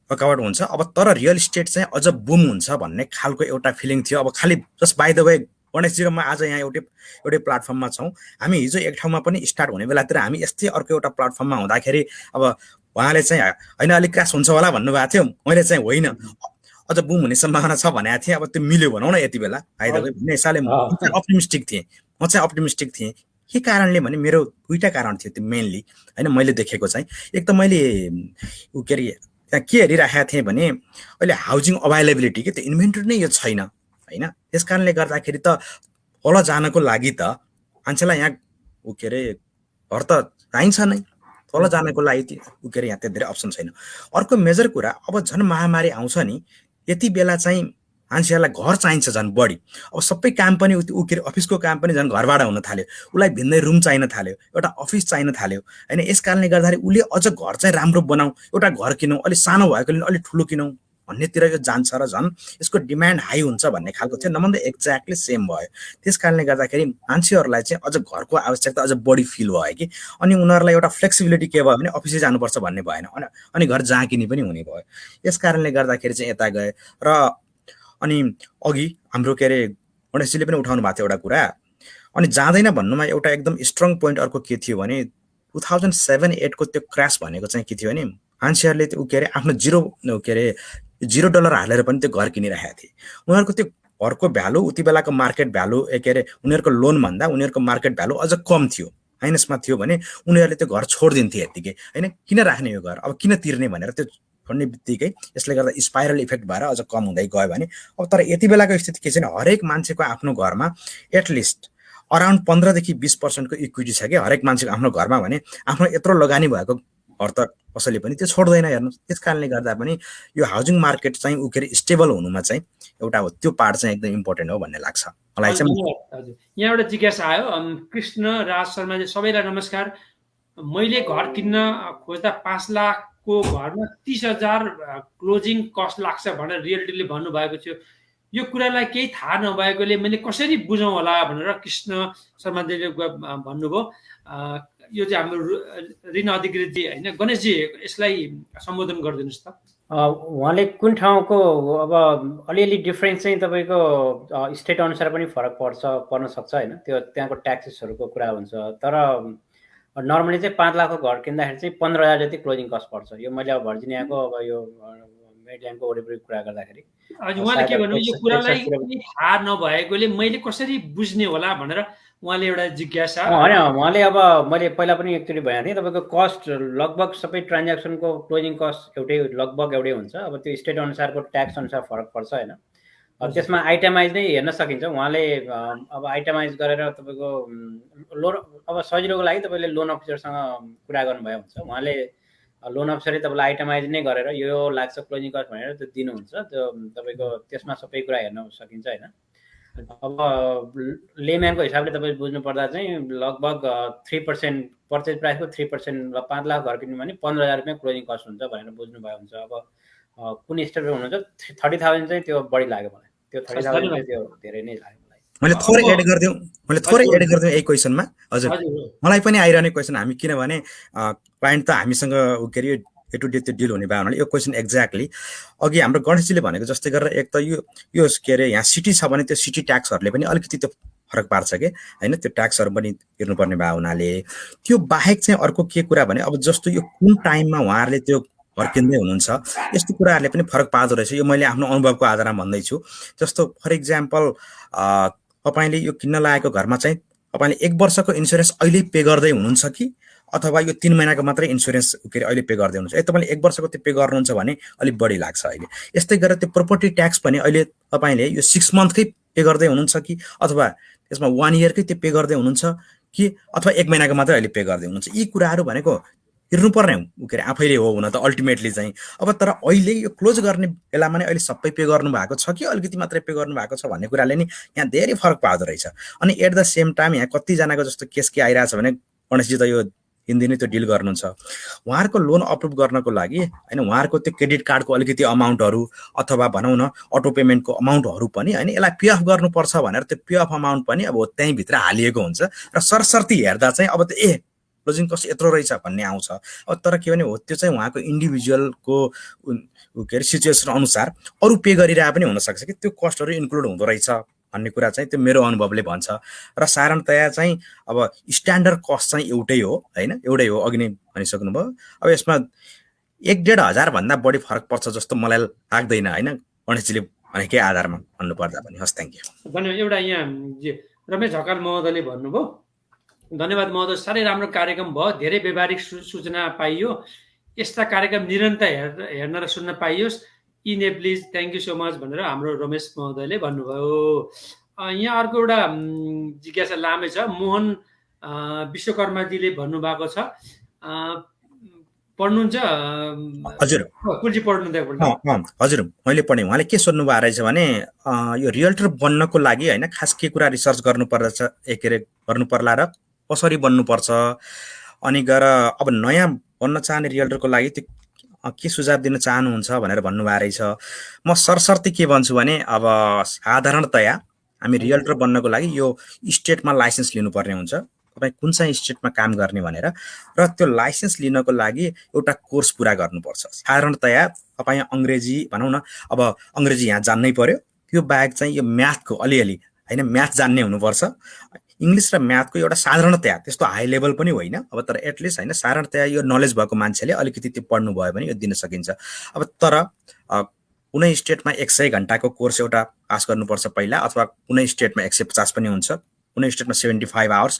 [SPEAKER 2] रुकावट हुन्छ। अब तर रियल इस्टेट चाहिँ अझ बुम हुन्छ भन्ने खालको एउटा फिलिङ थियो। अब खालि just by the way Ganeshji म आज यहाँ एउटै प्लेटफर्ममा छौँ। हामी हिजो एक ठाउँमा पनि स्टार्ट हुने बेलातिर हामी यस्तै अर्को एउटा प्लेटफर्ममा हुँदाखेरि अब उहाँले चाहिँ होइन अलिक क्रास हुन्छ होला भन्नुभएको थियो, मैले चाहिँ होइन अझ बुम हुने सम्भावना छ भनेको थिएँ। अब त्यो मिल्यो भनौँ न यति बेला बाई द वे भन्ने हिसाबले म चाहिँ अप्टिमिस्टिक थिएँ। के कारणले भने मेरो दुईवटा कारण थियो त्यो मेनली होइन। मैले देखेको चाहिँ एक त मैले के अरे त्यहाँ के हेरिराखेको थिएँ भने अहिले हाउसिङ अभाइलेबिलिटी के त्यो इन्भेन्टरी नै यो छैन होइन। त्यस कारणले गर्दाखेरि त तल जानको लागि त मान्छेलाई यहाँ के अरे घर त चाहिन्छ नै, तल जानको लागि के अरे यहाँ त्यहाँ धेरै अप्सन छैन। अर्को मेजर कुरा अब झन् महामारी आउँछ नि यति बेला चाहिँ मान्छेहरूलाई घर चाहिन्छ झन् बढी। अब सबै काम पनि के अरे अफिसको काम पनि झन् घरबाट हुन थाल्यो, उसलाई भिन्दै रुम चाहिन थाल्यो, एउटा अफिस चाहिन थाल्यो होइन। यस कारणले गर्दाखेरि उसले अझ घर चाहिँ राम्रो बनाऊ, एउटा घर किनौँ, अलिक सानो भएकोले अलिक ठुलो किनौँ भन्नेतिर यो जान्छ र झन् यसको डिमान्ड हाई हुन्छ भन्ने खालको थियो। नभन्दा एक्ज्याक्टली सेम भयो। त्यस कारणले गर्दाखेरि मान्छेहरूलाई चाहिँ अझ घरको आवश्यकता अझ बढी फिल भयो कि। अनि उनीहरूलाई एउटा फ्लेक्सिबिलिटी के भयो भने अफिसै जानुपर्छ भन्ने भएन अनि घर जहाँ किने पनि हुने भयो। यस कारणले गर्दाखेरि चाहिँ यता गए र अनि अघि हाम्रो के अरे गणेशजीले पनि उठाउनु भएको थियो एउटा कुरा। अनि जाँदैन भन्नुमा एउटा एकदम स्ट्रङ पोइन्ट अर्को के थियो भने 2007-8 को त्यो क्रास भनेको चाहिँ के थियो भने मान्छेहरूले त्यो के अरे आफ्नो $0 हालेर पनि त्यो घर किनिरहेका थिए। उनीहरूको त्यो घरको भ्यालु उति बेलाको मार्केट भ्यालु के अरे उनीहरूको लोन भन्दा उनीहरूको मार्केट भ्यालु अझ कम थियो, माइनसमा थियो भने उनीहरूले त्यो घर छोडिदिन्थे यत्तिकै हैन। किन राख्ने यो घर, अब किन तिर्ने भनेर त्यो छोड्ने बित्तिकै यसले गर्दा स्पाइरल इफेक्ट भएर अझ कम हुँदै गयो भने। अब तर यति बेलाको स्थिति के छ भने हरेक मान्छेको आफ्नो घरमा एटलिस्ट अराउन्ड 15 देखि 20% को इक्विटी छ कि हरेक मान्छेको आफ्नो घरमा भने आफ्नो यत्रो लगानी भएको घर त कसैले पनि त्यो छोड्दैन हेर्नुस्। त्यस कारणले गर्दा पनि यो हाउसिङ मार्केट चाहिँ उकेर स्टेबल हुनुमा चाहिँ एउटा हो त्यो पार्ट चाहिँ एकदम इम्पोर्टेन्ट हो भन्ने लाग्छ मलाई चाहिँ।
[SPEAKER 1] हजुर, यहाँ एउटा जिज्ञासा आयो कृष्ण राज शर्माले, सबैलाई नमस्कार। मैले घर किन्न खोज्दा 5 लाखको घरमा 30,000 क्लोजिङ कस्ट लाग्छ भनेर रियल्टीले भन्नुभएको थियो। यो कुरालाई केही थाहा नभएकोले मैले कसरी बुझौँ होला भनेर कृष्ण शर्माजीले भन्नुभयो। यो चाहिँ हाम्रो ऋण अधिकृतजी होइन, गणेशजी यसलाई सम्बोधन गरिदिनुहोस् त।
[SPEAKER 4] उहाँले कुन ठाउँको अब अलिअलि डिफ्रेन्स चाहिँ तपाईँको स्टेट अनुसार पनि फरक पर्न सक्छ होइन, त्यो त्यहाँको ट्याक्सेसहरूको कुरा हुन्छ। तर नर्मली चाहिँ 5 लाखको घर किन्दाखेरि चाहिँ 15,000 जति क्लोजिङ कस्ट पर्छ। यो मैले अब भर्जिनियाको अब यो मेडल्यान्डको वरिपरि कुरा गर्दाखेरि
[SPEAKER 1] उहाँले के भन्नु, यो कुरालाई थाहा नभएकोले मैले कसरी बुझ्ने होला भनेर उहाँले एउटा जिज्ञासा।
[SPEAKER 4] होइन, उहाँले अब मैले पहिला पनि एकचोटि भनेको थिएँ तपाईँको कस्ट लगभग सबै ट्रान्ज्याक्सनको क्लोजिङ कस्ट लगभग एउटै हुन्छ। अब त्यो स्टेट अनुसारको ट्याक्स अनुसार फरक पर्छ होइन। त्यसमा आइटमाइज नै हेर्न सकिन्छ। उहाँले अब आइटमाइज गरेर तपाईँको लोन अब सजिलोको लागि तपाईँले लोन अफिसरसँग कुरा गर्नुभयो हुन्छ। उहाँले लोन अफिसरले तपाईँलाई आइटमाइज नै गरेर यो लाग्छ क्लोजिङ कस्ट भनेर त्यो दिनुहुन्छ। त्यो तपाईँको त्यसमा सबै कुरा हेर्न सकिन्छ होइन। अब लेम्यानको हिसाबले तपाईँ बुझ्नु पर्दा चाहिँ लगभग 3% पर्चेज प्राइसको 3%, 5 लाख घर किन्नु भने 15,000 रुपियाँ क्लोजिङ कस्ट हुन्छ भनेर बुझ्नुभयो हुन्छ। अब कुन स्टेटमा हुनुहुन्छ 30,000 चाहिँ त्यो बढी लाग्यो मलाई, त्यो 30,000 चाहिँ त्यो धेरै नै लाग्यो मलाई।
[SPEAKER 2] मैले थोरै एड गरिदिउँ यही क्वेसनमा। हजुर, मलाई पनि आइरहने क्वेसन हामी किनभने क्लाइन्ट त हामीसँग के अरे डे टु डे त्यो डिल हुने भयो भने यो क्वेसन एक्ज्याक्टली अघि हाम्रो गणेशजीले भनेको जस्तै गरेर एक त यो के अरे यहाँ सिटी छ भने त्यो सिटी ट्याक्सहरूले पनि अलिकति त्यो फरक पार्छ कि होइन, त्यो ट्याक्सहरू पनि तिर्नुपर्ने भयो हुनाले। त्यो बाहेक चाहिँ अर्को के कुरा भने अब जस्तो यो कुन टाइममा उहाँहरूले त्यो घर किन्दै हुनुहुन्छ यस्तो कुराहरूले पनि फरक पार्दो रहेछ। यो मैले आफ्नो अनुभवको आधारमा भन्दैछु। जस्तो फर इक्जाम्पल तपाईँले यो किन्न लागेको घरमा चाहिँ तपाईँले 1 वर्षको इन्सुरेन्स अहिले पे गर्दै हुनुहुन्छ कि अथवा यो 3 महिनाको मात्रै इन्सुरेन्स के अरे अहिले पे गर्दै हुनुहुन्छ। तपाईँले 1 वर्षको त्यो पे गर्नुहुन्छ भने अलिक बढी लाग्छ अहिले। यस्तै गरेर त्यो प्रोपर्टी ट्याक्स पनि अहिले तपाईँले यो 6 मन्थकै पे गर्दै हुनुहुन्छ कि अथवा त्यसमा 1 इयरकै त्यो पे गर्दै हुनुहुन्छ कि अथवा 1 महिनाको मात्रै अहिले पे गर्दै हुनुहुन्छ। यी कुराहरू भनेको तिर्नुपर्ने के अरे आफैले हो हुन त अल्टिमेटली चाहिँ। अब तर अहिले यो क्लोज गर्ने बेलामा नै अहिले सबै पे गर्नु भएको छ कि अलिकति मात्रै पे गर्नु भएको छ भन्ने कुराले नि यहाँ धेरै फरक पार्दो रहेछ। अनि एट द सेम टाइम यहाँ कतिजनाको जस्तो केस के आइरहेछ भने गणेशजी त यो हिन्दी त्यो डिल गर्नुहुन्छ, उहाँहरूको लोन अप्रुभ गर्नको लागि होइन उहाँहरूको त्यो क्रेडिट कार्डको अलिकति अमाउन्टहरू अथवा भनौँ न अटो पेमेन्टको अमाउन्टहरू पनि होइन यसलाई पे अफ गर्नुपर्छ भनेर त्यो पे अफ अमाउन्ट पनि अब त्यहीँभित्र हालिएको हुन्छ र सरसर्ती हेर्दा चाहिँ अब त क्लोजिङ कस्ट यत्रो रहेछ भन्ने आउँछ। अब तर के भने हो त्यो चाहिँ उहाँको इन्डिभिजुअलको के अरे सिचुएसन अनुसार अरू पे गरिरहे पनि हुनसक्छ कि त्यो कस्टहरू इन्क्लुड हुँदो रहेछ भन्ने कुरा चाहिँ त्यो मेरो अनुभवले भन्छ। र साधारणतया चाहिँ अब स्ट्यान्डर्ड कस्ट चाहिँ एउटै हो होइन, एउटै हो अघि नै भनिसक्नुभयो। अब यसमा 1-1.5 हजार भन्दा बढी फरक पर्छ जस्तो मलाई लाग्दैन होइन, गणेशजीले भनेकै आधारमा भन्नुपर्दा पनि। हस्, थ्याङ्क यू।
[SPEAKER 1] धन्यवाद। एउटा यहाँ रमेश ढकाल महोदयले भन्नुभयो, धन्यवाद महोदय, साह्रै राम्रो कार्यक्रम भयो, धेरै व्यावहारिक सूचना पाइयो, यस्ता कार्यक्रम निरन्तर हेर्न र सुन्न पाइयोस्। Please thank you so much भनेर हाम्रो रमेश महोदयले भन्नुभयो। यहाँ अर्को एउटा जिज्ञासा लामै छ, मोहन विश्वकर्माजीले भन्नुभएको छ, पढ्नुहुन्छ?
[SPEAKER 2] हजुर
[SPEAKER 1] कुलजी पढ्नु?
[SPEAKER 2] हजुर मैले पढेँ। उहाँले के सोध्नु भएको रहेछ भने यो रियल्टर बन्नको लागि होइन खास के कुरा रिसर्च गर्नुपर्छ के अरे गर्नु पर्ला र कसरी बन्नुपर्छ, अनि गएर अब नयाँ बन्न चाहने रियल्टरको लागि त्यो के सुझाव दिन चाहनुहुन्छ भनेर भन्नुभएको रहेछ। म सरसर्ती के भन्छु भने अब साधारणतया हामी रियल्टर बन्नको लागि यो स्टेटमा लाइसेन्स लिनुपर्ने हुन्छ, तपाईँ कुन चाहिँ स्टेटमा काम गर्ने भनेर, र त्यो लाइसेन्स लिनको लागि एउटा कोर्स पुरा गर्नुपर्छ। साधारणतया तपाईँ अङ्ग्रेजी भनौँ न, अब अङ्ग्रेजी यहाँ जान्नै पर्यो, त्यो बाहेक चाहिँ यो म्याथको अलिअलि हैन म्याथ जान्ने हुनुपर्छ इङ्ग्लिस र म्याथको एउटा साधारणतया त्यस्तो हाई लेभल पनि होइन अब तर एटलिस्ट हैन साधारणतया यो नलेज भएको मान्छेले अलिकति त्यो पढ्नु भयो भने यो दिन सकिन्छ अब तर कुनै स्टेटमा 100 घण्टाको कोर्स एउटा पास गर्नुपर्छ पहिला अथवा कुनै स्टेटमा 150 पनि हुन्छ कुनै स्टेटमा 75 आवर्स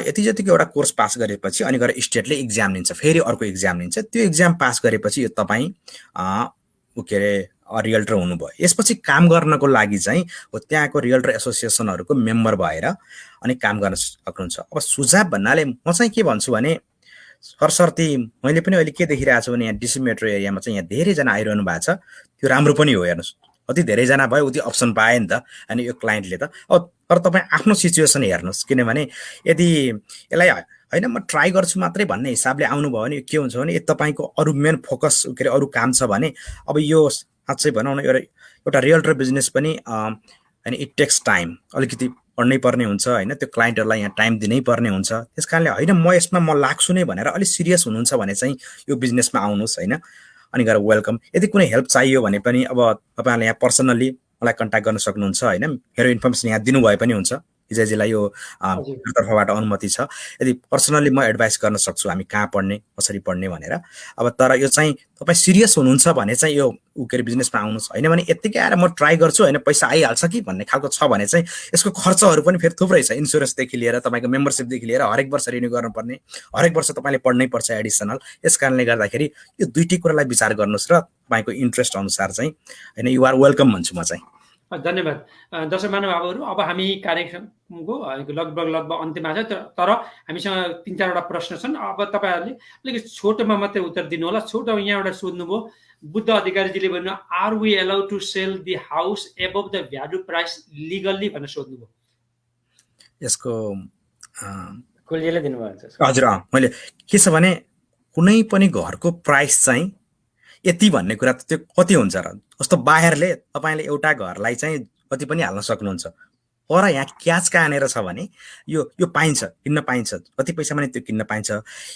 [SPEAKER 2] यति जतिको एउटा कोर्स पास गरेपछि अनि गएर स्टेटले इक्जाम लिन्छ फेरि अर्को इक्जाम लिन्छ त्यो इक्जाम पास गरेपछि यो तपाईँ के अरे रियल्टर हुनुभयो यसपछि काम गर्नको लागि चाहिँ त्यहाँको रियल्टर एसोसिएसनहरूको मेम्बर भएर अनि काम गर्न सक्नुहुन्छ अब सुझाव भन्नाले म चाहिँ के भन्छु भने सरसर्ती मैले पनि अहिले के देखिरहेको छु भने यहाँ डिसी मेट्रो एरियामा चाहिँ यहाँ धेरैजना आइरहनु भएको छ त्यो राम्रो पनि हो हेर्नुहोस् अति धेरैजना भयो उति अप्सन पाए नि त अनि यो क्लाइन्टले त अब तर तपाईँ आफ्नो सिचुएसन हेर्नुहोस् किनभने यदि यसलाई हैन म ट्राई गर्छु मात्रै भन्ने हिसाबले आउनुभयो भने के हुन्छ भने तपाईँको अरू मेन फोकस के अरे अरू काम छ भने अब यो साँच्चै भनौँ न एउटा रियल्टर बिजनेस पनि अनि इट टेक्स टाइम अलिकति पढ्नै पर्ने हुन्छ हैन त्यो क्लाइन्टहरूलाई यहाँ टाइम दिनै पर्ने हुन्छ त्यस कारणले हैन म यसमा म लाग्छु नै भनेर अलि सिरियस हुनुहुन्छ भने चाहिँ यो बिजनेसमा आउनुहोस् हैन अनि गएर वेलकम यदि कुनै हेल्प चाहियो भने पनि अब तपाईँहरूले यहाँ पर्सनल्ली मलाई कन्ट्याक्ट गर्न सक्नुहुन्छ हैन मेरो इन्फर्मेसन यहाँ दिनुभए पनि हुन्छ विजयजीलाई यो तर्फबाट अनुमति छ यदि पर्सनल्ली म एडभाइस गर्न सक्छु हामी कहाँ पढ्ने कसरी पढ्ने भनेर अब तर यो चाहिँ तपाईँ सिरियस हुनुहुन्छ भने चाहिँ यो के अरे बिजनेसमा आउनुहोस् हैन भने यत्तिकै आएर म ट्राई गर्छु हैन पैसा आइहाल्छ कि भन्ने खालको छ भने चाहिँ यसको खर्चहरू पनि फेरि थुप्रै छ इन्सुरेन्सदेखि लिएर तपाईँको मेम्बरसिपदेखि लिएर हरेक वर्ष रिन्यू गर्नुपर्ने हरेक वर्ष तपाईँले पढ्नै पर्छ एडिसनल यस कारणले गर्दाखेरि यो दुईटै कुरालाई विचार गर्नुहोस् र तपाईँको इन्ट्रेस्ट अनुसार चाहिँ हैन यु आर वेलकम भन्छु म चाहिँ
[SPEAKER 1] धन्यवाद दर्शक महानुभावहरू अब हामी कार्यक्रमको लगभग अन्त्यमा छ तर हामीसँग 3-4वटा प्रश्न छन् अब तपाईँहरूले अलिकति छोटोमा मात्रै उत्तर दिनु होला छोटो यहाँ एउटा सोध्नुभयो बुद्ध अधिकारीजीले भन्नु are we allowed to sell the house above the value price legally भनेर सोध्नुभयो
[SPEAKER 2] यसको
[SPEAKER 4] कुलजीले दिनुभयो
[SPEAKER 2] हजुर मैले के छ भने कुनै पनि घरको प्राइस चाहिँ यति भन्ने कुरा त त्यो कति हुन्छ र जस्तो बाहिरले तपाईले एउटा घरलाई चाहिँ कति पनि हाल्न सक्नुहुन्छ तर यहाँ क्याच कहाँनेर छ भने यो पाइन्छ किन्न पाइन्छ कति पैसामा नि त्यो किन्न पाइन्छ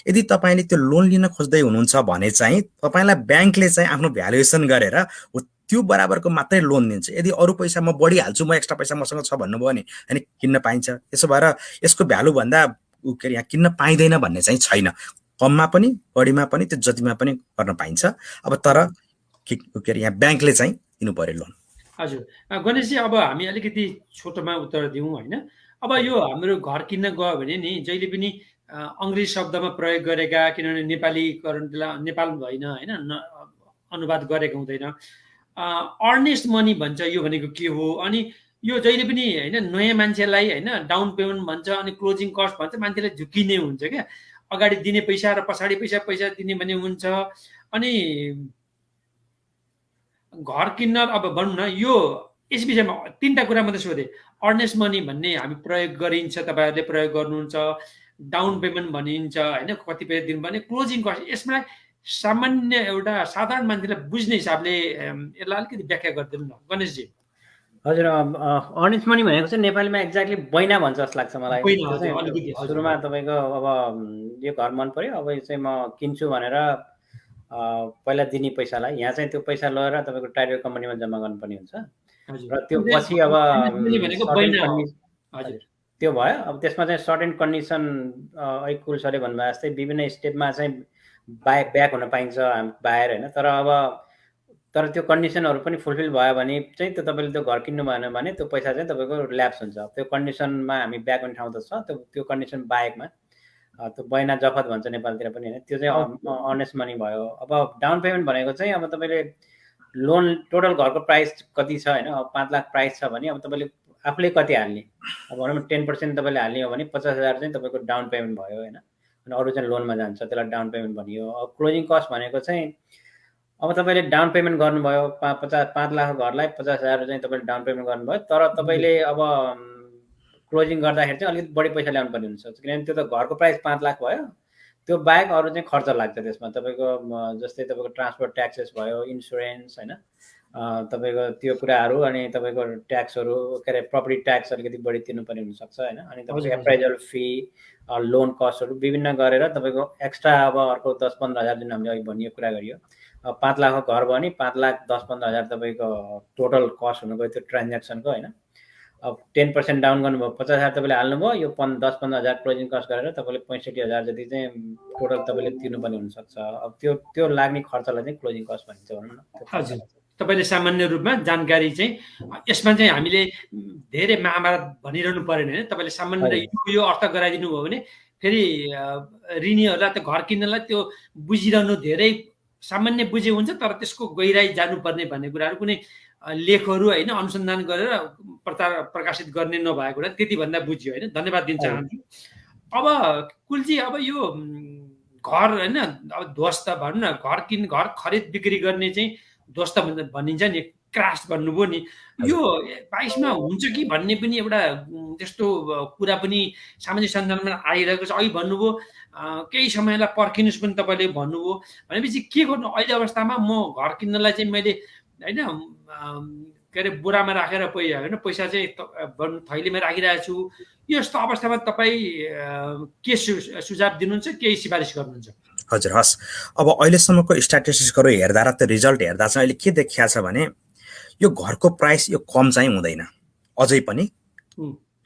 [SPEAKER 2] यदि तपाईले त्यो लोन लिन खोज्दै हुनुहुन्छ भने चाहिँ तपाईलाई ब्याङ्कले चाहिँ आफ्नो भ्यालुएसन गरेर त्यो बराबरको मात्रै लोन दिन्छ यदि अरू पैसा म बढी हाल्छु म एक्स्ट्रा पैसा मसँग छ भन्नुभयो भने हैन किन्न पाइन्छ त्यसो भएर यसको भ्यालु भन्दा के अरे यहाँ किन्न पाइदैन भन्ने चाहिँ छैन कममा पनि बढीमा पनि त्यो जतिमा पनि गर्न पाइन्छ अब तर के अरे यहाँ ब्याङ्कले चाहिँ दिनु पर्यो लोन
[SPEAKER 1] हजुर गणेशजी अब हामी अलिकति छोटोमा उत्तर दिउँ हैन अब यो हाम्रो घर किन्न गयो भने नि जहिले पनि अङ्ग्रेजी शब्दमा प्रयोग गरेका किनभने नेपाल भएन हैन अनुवाद गरेको हुँदैन अर्नेस्ट मनी भन्छ यो भनेको के हो अनि यो जहिले पनि हैन नयाँ मान्छेलाई हैन डाउन पेमेन्ट भन्छ अनि क्लोजिङ कस्ट भन्छ मान्छेलाई झुकिने हुन्छ क्या अगाडि दिने पैसा र पछाडि पैसा दिने भन्ने हुन्छ अनि घर किन्न अब भनौँ न यो यस विषयमा 3टा कुरा मात्रै सोधे अर्नेस्ट मनी भन्ने हामी प्रयोग गरिन्छ तपाईहरुले प्रयोग गर्नुहुन्छ डाउन पेमेन्ट भनिन्छ हैन कतिपय दिन भने क्लोजिङ कस्ट यसमा सामान्य एउटा साधारण मान्छेले बुझ्ने हिसाबले यसलाई अलिकति व्याख्या गरिदिनु न गणेशजी
[SPEAKER 4] हजुर अर्नेस्ट मनी भनेको चाहिँ नेपालीमा एक्ज्याक्टली बैना भन्छ जस्तो लाग्छ मलाई सुरुमा तपाईँको अब यो घर मन पर्यो अब यो चाहिँ म किन्छु भनेर पहिला दिने पैसालाई यहाँ चाहिँ त्यो पैसा लगेर तपाईँको टाइटल कम्पनीमा जम्मा गर्नुपर्ने हुन्छ र त्यो पछि अब त्यो भयो अब त्यसमा चाहिँ सर्टेन कन्डिसन कुल सरले भन्नुभयो जस्तै विभिन्न स्टेपमा चाहिँ ब्याक हुन पाइन्छ बाहिर होइन तर त्यो कन्डिसनहरू पनि फुलफिल भयो भने चाहिँ त्यो तपाईँले त्यो घर किन्नु भएन भने त्यो पैसा चाहिँ तपाईँको ल्याप्स हुन्छ त्यो कन्डिसनमा हामी ब्याक हुने ठाउँ त छ त्यो कन्डिसन बाहेकमा त्यो बैना जफत भन्छ नेपालतिर पनि होइन त्यो चाहिँ अर्नेस्ट मनी भयो अब डाउन पेमेन्ट भनेको चाहिँ अब तपाईँले लोन टोटल घरको प्राइस कति छ होइन अब 5 लाख प्राइस छ भने अब तपाईँले आफूले कति हाल्ने अब भनौँ 10% तपाईँले हाल्ने हो भने 50,000 चाहिँ तपाईँको डाउन पेमेन्ट भयो होइन अनि अरू चाहिँ लोनमा जान्छ त्यसलाई डाउन पेमेन्ट भनियो अब क्लोजिङ कस्ट भनेको चाहिँ अब तपाईँले डाउन पेमेन्ट गर्नुभयो 5 लाख घरलाई 50,000 चाहिँ तपाईँले डाउन पेमेन्ट गर्नुभयो तर तपाईँले अब क्लोजिङ गर्दाखेरि चाहिँ अलिकति बढी पैसा ल्याउनु पर्ने हुन्छ किनभने त्यो त घरको प्राइस 5 लाख भयो त्यो बाहेक अरू चाहिँ खर्च लाग्छ त्यसमा तपाईँको जस्तै तपाईँको ट्रान्सपोर्ट ट्याक्सेस भयो इन्सुरेन्स होइन तपाईँको त्यो कुराहरू अनि तपाईँको ट्याक्सहरू के अरे प्रपर्टी ट्याक्स अलिकति बढी तिर्नुपर्ने हुनसक्छ होइन अनि तपाईँको एप्राइजल फी लोन कस्टहरू विभिन्न गरेर तपाईँको एक्स्ट्रा अब अर्को 10-15 हजार जुन हामीले अघि भनियो कुरा गरियो 5 लाखको घर भयो भने 5 लाख 10-15 हजार तपाईँको टोटल कस्ट हुनुभयो त्यो ट्रान्ज्याक्सनको होइन अब 10% डाउन गर्नुभयो 50,000 तपाईँले हाल्नुभयो यो 10-15,000 क्लोजिङ कस्ट गरेर तपाईँले 65,000 जति चाहिँ टोटल तपाईँले तिर्नुपर्ने हुनसक्छ। अब त्यो लाग्ने खर्चलाई चाहिँ क्लोजिङ कस्ट भनिन्छ भनौँ न।
[SPEAKER 1] हजुर, तपाईँले सामान्य रूपमा जानकारी चाहिँ यसमा चाहिँ हामीले धेरै महाभारत भनिरहनु परेन होइन, तपाईँले सामान्य यो अर्थ गराइदिनु भयो भने फेरि ऋणीहरूलाई त घर किन्नलाई त्यो बुझिरहनु धेरै सामान्य बुझे हुन्छ, तर त्यसको गहिराई जानुपर्ने भन्ने कुराहरू कुनै लेखहरू होइन अनुसन्धान गरेर प्रकाशित गर्ने नभएको कुरा त्यति भन्दा बुझ्यो होइन। धन्यवाद दिन चाहन्छु। अब कुलजी, अब यो घर होइन अब ध्वस्त भनौँ न, घर खरिद बिक्री गर्ने चाहिँ ध्वस्त भनिन्छ नि, क्रास भन्नुभयो नि, यो 22मा हुन्छ कि भन्ने पनि एउटा त्यस्तो कुरा पनि सामाजिक सञ्जालमा आइरहेको छ। अघि भन्नुभयो केही समयलाई पर्खिनुहोस् पनि तपाईँले भन्नुभयो, भनेपछि के गर्नु अहिले अवस्थामा? म घर किन्नलाई चाहिँ मैले होइन के अरे बोरामा राखेर होइन पैसा चाहिँ थैलीमा राखिरहेको छु, यस्तो अवस्थामा तपाईँ के सुझाव दिनुहुन्छ, केही सिफारिस गर्नुहुन्छ?
[SPEAKER 2] हजुर, हस्। अब अहिलेसम्मको स्ट्याटिस्टिक्सहरू हेर्दा र त्यो रिजल्ट हेर्दा चाहिँ अहिले के देखिया छ भने यो घरको प्राइस यो कम चाहिँ हुँदैन अझै पनि।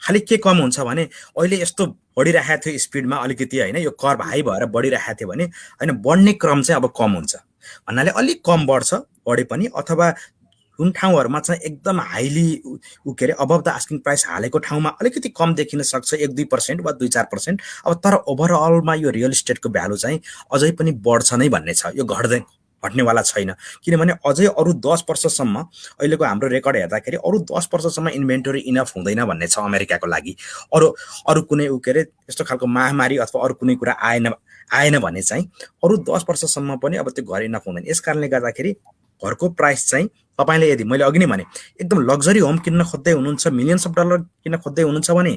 [SPEAKER 2] खालि के कम हुन्छ भने अहिले यस्तो बढिरहेको थियो स्पिडमा अलिकति होइन, यो कर्भ हाई भएर बढिरहेको थियो भने होइन बढ्ने क्रम चाहिँ अब कम हुन्छ भन्नाले अलिक कम बढे पनि, अथवा जुन ठाउँहरूमा चाहिँ एकदम हाइली के अरे अबभ द आस्किङ प्राइस हालेको ठाउँमा अलिकति कम देखिन सक्छ 1-2% वा 2-4%। अब तर ओभरअलमा यो रियल इस्टेटको भ्यालु चाहिँ अझै पनि बढ्छ नै भन्ने छ, यो घट्नेवाला छैन। किनभने अझै अरू 10 वर्षसम्म अहिलेको हाम्रो रेकर्ड हेर्दाखेरि अरू 10 वर्षसम्म इन्भेन्टरी इनफ हुँदैन भन्ने छ अमेरिकाको लागि। अरू कुनै के अरे यस्तो खालको महामारी अथवा अरू कुनै कुरा आएन भने चाहिँ अरू 10 वर्षसम्म पनि अब त्यो घर इनफ हुँदैन। यस कारणले गर्दाखेरि घरको प्राइस चाहिँ तपाईँले यदि मैले अघि नै भने एकदम लग्जरी होम किन्न खोज्दै हुनुहुन्छ, मिलियन्स अफ डलर किन्न खोज्दै हुनुहुन्छ भने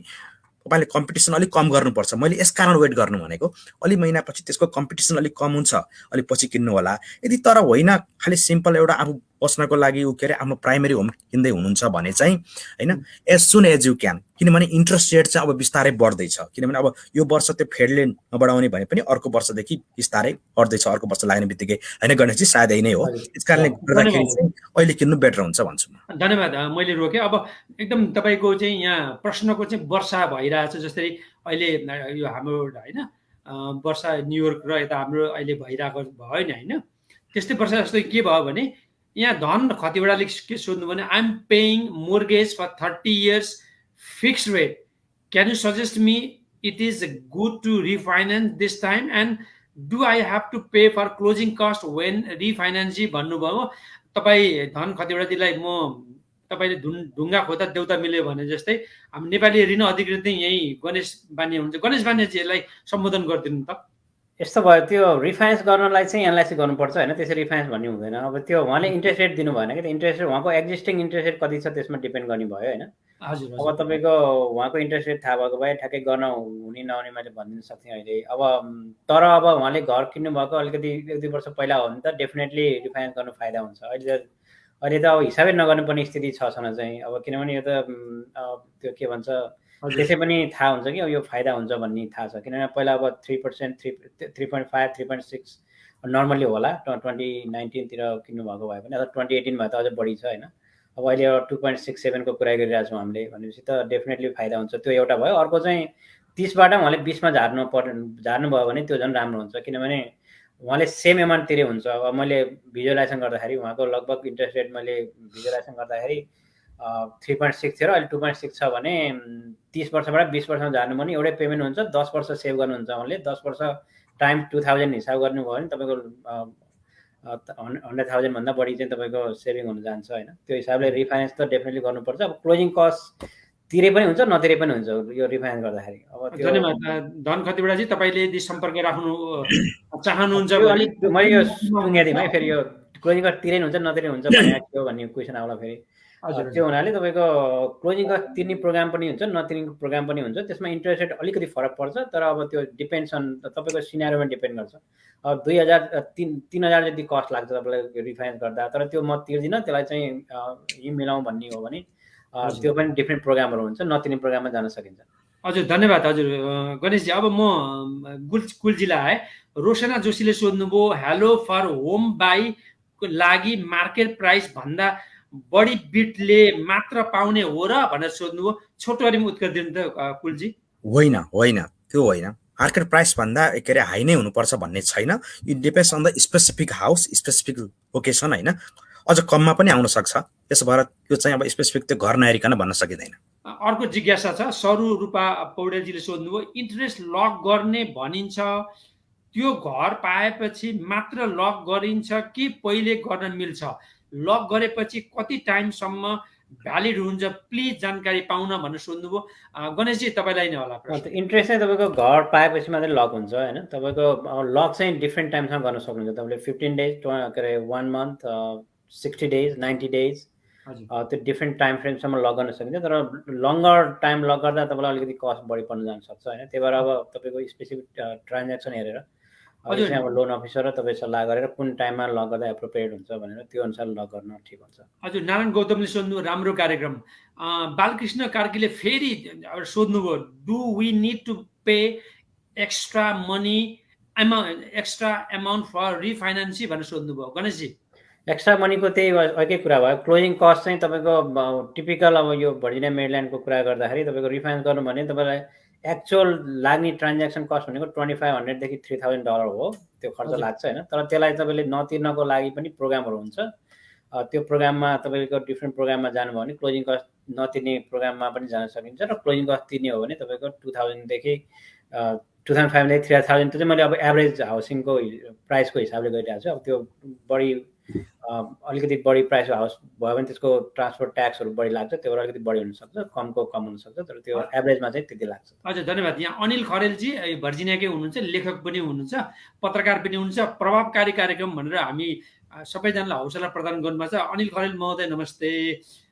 [SPEAKER 2] तपाईँले कम्पिटिसन अलिक कम गर्नुपर्छ। मैले यस कारण वेट गर्नु भनेको अलि महिनापछि त्यसको कम्पिटिसन अलिक कम हुन्छ, अलिक पछि किन्नु होला। यदि तर होइन खालि सिम्पल एउटा आफू बस्नको लागि के अरे आफ्नो प्राइमेरी होम किन्दै हुनुहुन्छ भने चाहिँ होइन as soon as you can, किनभने इन्ट्रेस्ट रेट चाहिँ अब बिस्तारै बढ्दैछ। किनभने अब यो वर्ष त्यो फेडले नबढाउने भने पनि अर्को वर्षदेखि बिस्तारै बढ्दैछ, अर्को वर्ष लाग्ने बित्तिकै होइन गणेशजी सायद यही नै हो। यस कारणले गर्दाखेरि चाहिँ अहिले किन्नु बेटर हुन्छ भन्छु म।
[SPEAKER 1] धन्यवाद, मैले रोकेँ। अब एकदम तपाईँको चाहिँ यहाँ प्रश्नको चाहिँ वर्षा भइरहेछ, जस्तै अहिले यो हाम्रो होइन वर्षा न्युयोर्क र यता हाम्रो अहिले भइरहेको भयो नि होइन, त्यस्तै वर्षा जस्तो के भयो भने यहाँ धन खतिवडाले के सोध्नु भने I am paying mortgage for 30 years fixed rate, can you suggest me it is good to refinance this time and do I have to pay for closing cost when refinance भन्नुभयो। तपाईँ धन खतिवडाजीलाई म तपाईँले ढुङ्गा खोज्दा देउता मिल्यो भने जस्तै हाम्रो नेपाली ऋण अधिकृत यही गणेश बानिया हुनुहुन्छ, गणेश बानियाजीलाई सम्बोधन गरिदिनु त।
[SPEAKER 4] यस्तो भयो, त्यो रिफाइनेन्स गर्नलाई चाहिँ एनएलआइसी गर्नुपर्छ होइन, त्यसरी रिफाइनेन्स भन्ने हुँदैन। अब त्यो उहाँले इन्ट्रेस्ट रेट दिनु भएन कि, इन्ट्रेस्ट रेट उहाँको एक्जिस्टिङ इन्ट्रेस्ट रेट कति छ त्यसमा डिपेन्ड गर्ने भयो होइन। अब तपाईँको उहाँको इन्ट्रेस्ट रेट थाहा भएको भए ठ्याक्कै गर्न हुने नहुने मैले भनिदिन सक्थेँ अहिले। अब तर अब उहाँले घर किन्नु भएको अलिकति 1-2 वर्ष पहिला हो भने त डेफिनेटली रिफाइनेन्स गर्नु फाइदा हुन्छ। अहिले त अब हिसाबै नगर्नुपर्ने स्थिति छ चाहिँ, अब किनभने यो त त्यो के भन्छ त्यसै पनि थाहा हुन्छ कि अब यो फाइदा हुन्छ भन्ने थाहा छ। किनभने पहिला अब 3%, 3.5, 3.6 नर्मली होला 2019तिर किन्नु भएको भए पनि, अथवा 2018 भए त अझ बढी छ होइन। अब अहिले 2.67 को कुरा गरिरहेको छौँ हामीले भनेपछि त डेफिनेटली फाइदा हुन्छ। त्यो एउटा भयो। अर्को चाहिँ 30बाट उहाँले 20मा झार्नुभयो भने त्यो झन् राम्रो हुन्छ, किनभने उहाँले सेम एमाउन्ट तिरे हुन्छ। अब मैले भिजुअलाइजेसन गर्दाखेरि उहाँको लगभग इन्ट्रेस्ट रेट मैले भिजुअलाइजेसन गर्दाखेरि 3.6 थियो र अहिले 2.6 छ भने 30 वर्षबाट 20 वर्षमा झार्नु भने एउटै पेमेन्ट हुन्छ, 10 वर्ष सेभ गर्नुहुन्छ उहाँले। 10 वर्ष टाइम 2000 हिसाब गर्नुभयो भने तपाईँको 100,000 भन्दा बढी चाहिँ तपाईँको सेभिङ हुन जान्छ होइन। त्यो हिसाबले रिफाइनेन्स त डेफिनेटली गर्नुपर्छ। अब क्लोजिङ कस्ट तिरे पनि हुन्छ नतिरे पनि हुन्छ यो रिफाइनेन्स गर्दाखेरि। अब त्यो
[SPEAKER 1] धन्यवाद धन खतिवडाजी, तपाईँले यदि सम्पर्क राख्नु चाहनुहुन्छ
[SPEAKER 4] अलिक मैले यो सुनेको थिएँ है, फेरि यो क्लोजिङ कस्ट तिरे हुन्छ नतिरे हुन्छ भने के हो भन्ने क्वेसन आउला फेरि। त्यो हुनाले तपाईँको क्लोजिङ कस्ट तिर्ने प्रोग्राम पनि हुन्छ, नतिर्ने प्रोग्राम पनि हुन्छ। त्यसमा इन्ट्रेस्ट रेट अलिकति फरक पर्छ, तर अब त्यो डिपेन्ड्स अन तपाईँको सिनारियोमा डिपेन्ड गर्छ। अब 3,000 जति कस्ट लाग्छ तपाईँलाई रिफाइनेन्स गर्दा, तर त्यो म तिर्दिनँ, त्यसलाई चाहिँ यी मिलाउँ भन्ने हो भने त्यो पनि डिफ्रेन्ट प्रोग्रामहरू हुन्छ, नतिर्ने प्रोग्राममा जान सकिन्छ।
[SPEAKER 1] हजुर धन्यवाद। हजुर गणेशजी, अब म कुलजीलाई आएँ। रोशना जोशीले सोध्नुभयो हेलो फर होम बाई लागि मार्केट प्राइस भन्दा बढी बिटले मात्र पाउने हो र भनेर सोध्नुभयो। छोटो गरी उत्तर दिनु त कुलजी।
[SPEAKER 2] होइन होइन त्यो होइन, मार्केट प्राइस भन्दा के अरे हाई नै हुनुपर्छ भन्ने छैन। It depends on the specific house, specific location होइन, अझ कममा पनि आउन सक्छ। त्यसो भएर त्यो चाहिँ अब स्पेसिफिक त्यो घर नहेरिकन भन्न सकिँदैन।
[SPEAKER 1] अर्को जिज्ञासा छ, सरू रूपा पौडेलजीले सोध्नुभयो, इन्ट्रेस्ट लक गर्ने भनिन्छ, त्यो घर पाएपछि मात्र लक गरिन्छ कि पहिले गर्न मिल्छ? लक गरेपछि कति टाइमसम्म भ्यालिड हुन्छ? प्लिज जानकारी पाउन भनेर सोध्नुभयो। गणेशजी तपाईँलाई नै होला प्रश्न।
[SPEAKER 4] इन्ट्रेस्ट चाहिँ तपाईँको घर पाएपछि मात्रै लक हुन्छ होइन। तपाईँको लक चाहिँ डिफ्रेन्ट टाइमसमा गर्न सक्नुहुन्छ। तपाईँले 15 डेज, के अरे 1 मन्थ, 60 डेज, 90 डेज, त्यो डिफ्रेन्ट टाइम फ्रेमसम्म लक गर्न सकिन्छ। तर लङ्गर टाइम लक गर्दा तपाईँलाई अलिकति कस्ट बढी पर्न जान सक्छ होइन। त्यही भएर अब तपाईँको स्पेसिफिक ट्रान्ज्याक्सन हेरेर अब लोन अफिसर र तपाईँ सल्लाह गरेर कुन टाइममा लक गर्दा एप्रोप्रिएट हुन्छ भनेर त्यो अनुसार लक गर्न ठिक हुन्छ।
[SPEAKER 1] हजुर, नारायण गौतमले सोध्नु, राम्रो कार्यक्रम। बालकृष्ण कार्कीले फेरि सोध्नुभयो, do we need to pay extra money extra amount for refinancing भनेर सोध्नुभयो। गणेशजी।
[SPEAKER 4] एक्स्ट्रा मनीको त्यही अर्कै कुरा भयो। क्लोजिङ कस्ट चाहिँ तपाईँको टिपिकल अब यो भर्जिनिया मेरील्यान्डको कुरा गर्दाखेरि तपाईँको रिफाइनेन्स गर्नु भने तपाईँलाई एक्चुअल लाग्ने ट्रान्ज्याक्सन कस्ट भनेको $2500 देखि $3000 हो, त्यो खर्च लाग्छ होइन। तर त्यसलाई तपाईँले नतिर्नको लागि पनि प्रोग्रामहरू हुन्छ। त्यो प्रोग्राममा तपाईँको डिफ्रेन्ट प्रोग्राममा जानुभयो भने क्लोजिङ कस्ट नतिर्ने प्रोग्राममा पनि जान सकिन्छ र क्लोजिङ कस्ट तिर्ने हो भने तपाईँको 2000 देखि 2500 देखि 3000, त्यो चाहिँ मैले अब एभरेज हाउसिङको प्राइसको हिसाबले गरिरहेको छु। अब त्यो बढी अलिकति बढी प्राइसको हाउस भयो भने त्यसको ट्रान्सपोर्ट ट्याक्सहरू बढी लाग्छ, त्यो भएर अलिकति बढी हुनसक्छ, कमको कम हुनसक्छ, तर त्यो एभरेजमा चाहिँ त्यति लाग्छ।
[SPEAKER 1] हजुर, धन्यवाद। यहाँ अनिल खरेलजी भर्जिनियाकै हुनुहुन्छ, लेखक पनि हुनुहुन्छ, पत्रकार पनि हुनुहुन्छ, प्रभावकारी कार्यक्रम भनेर हामी सबैजनालाई हौसला प्रदान गर्नुभएको छ। अनिल खरेल महोदय नमस्ते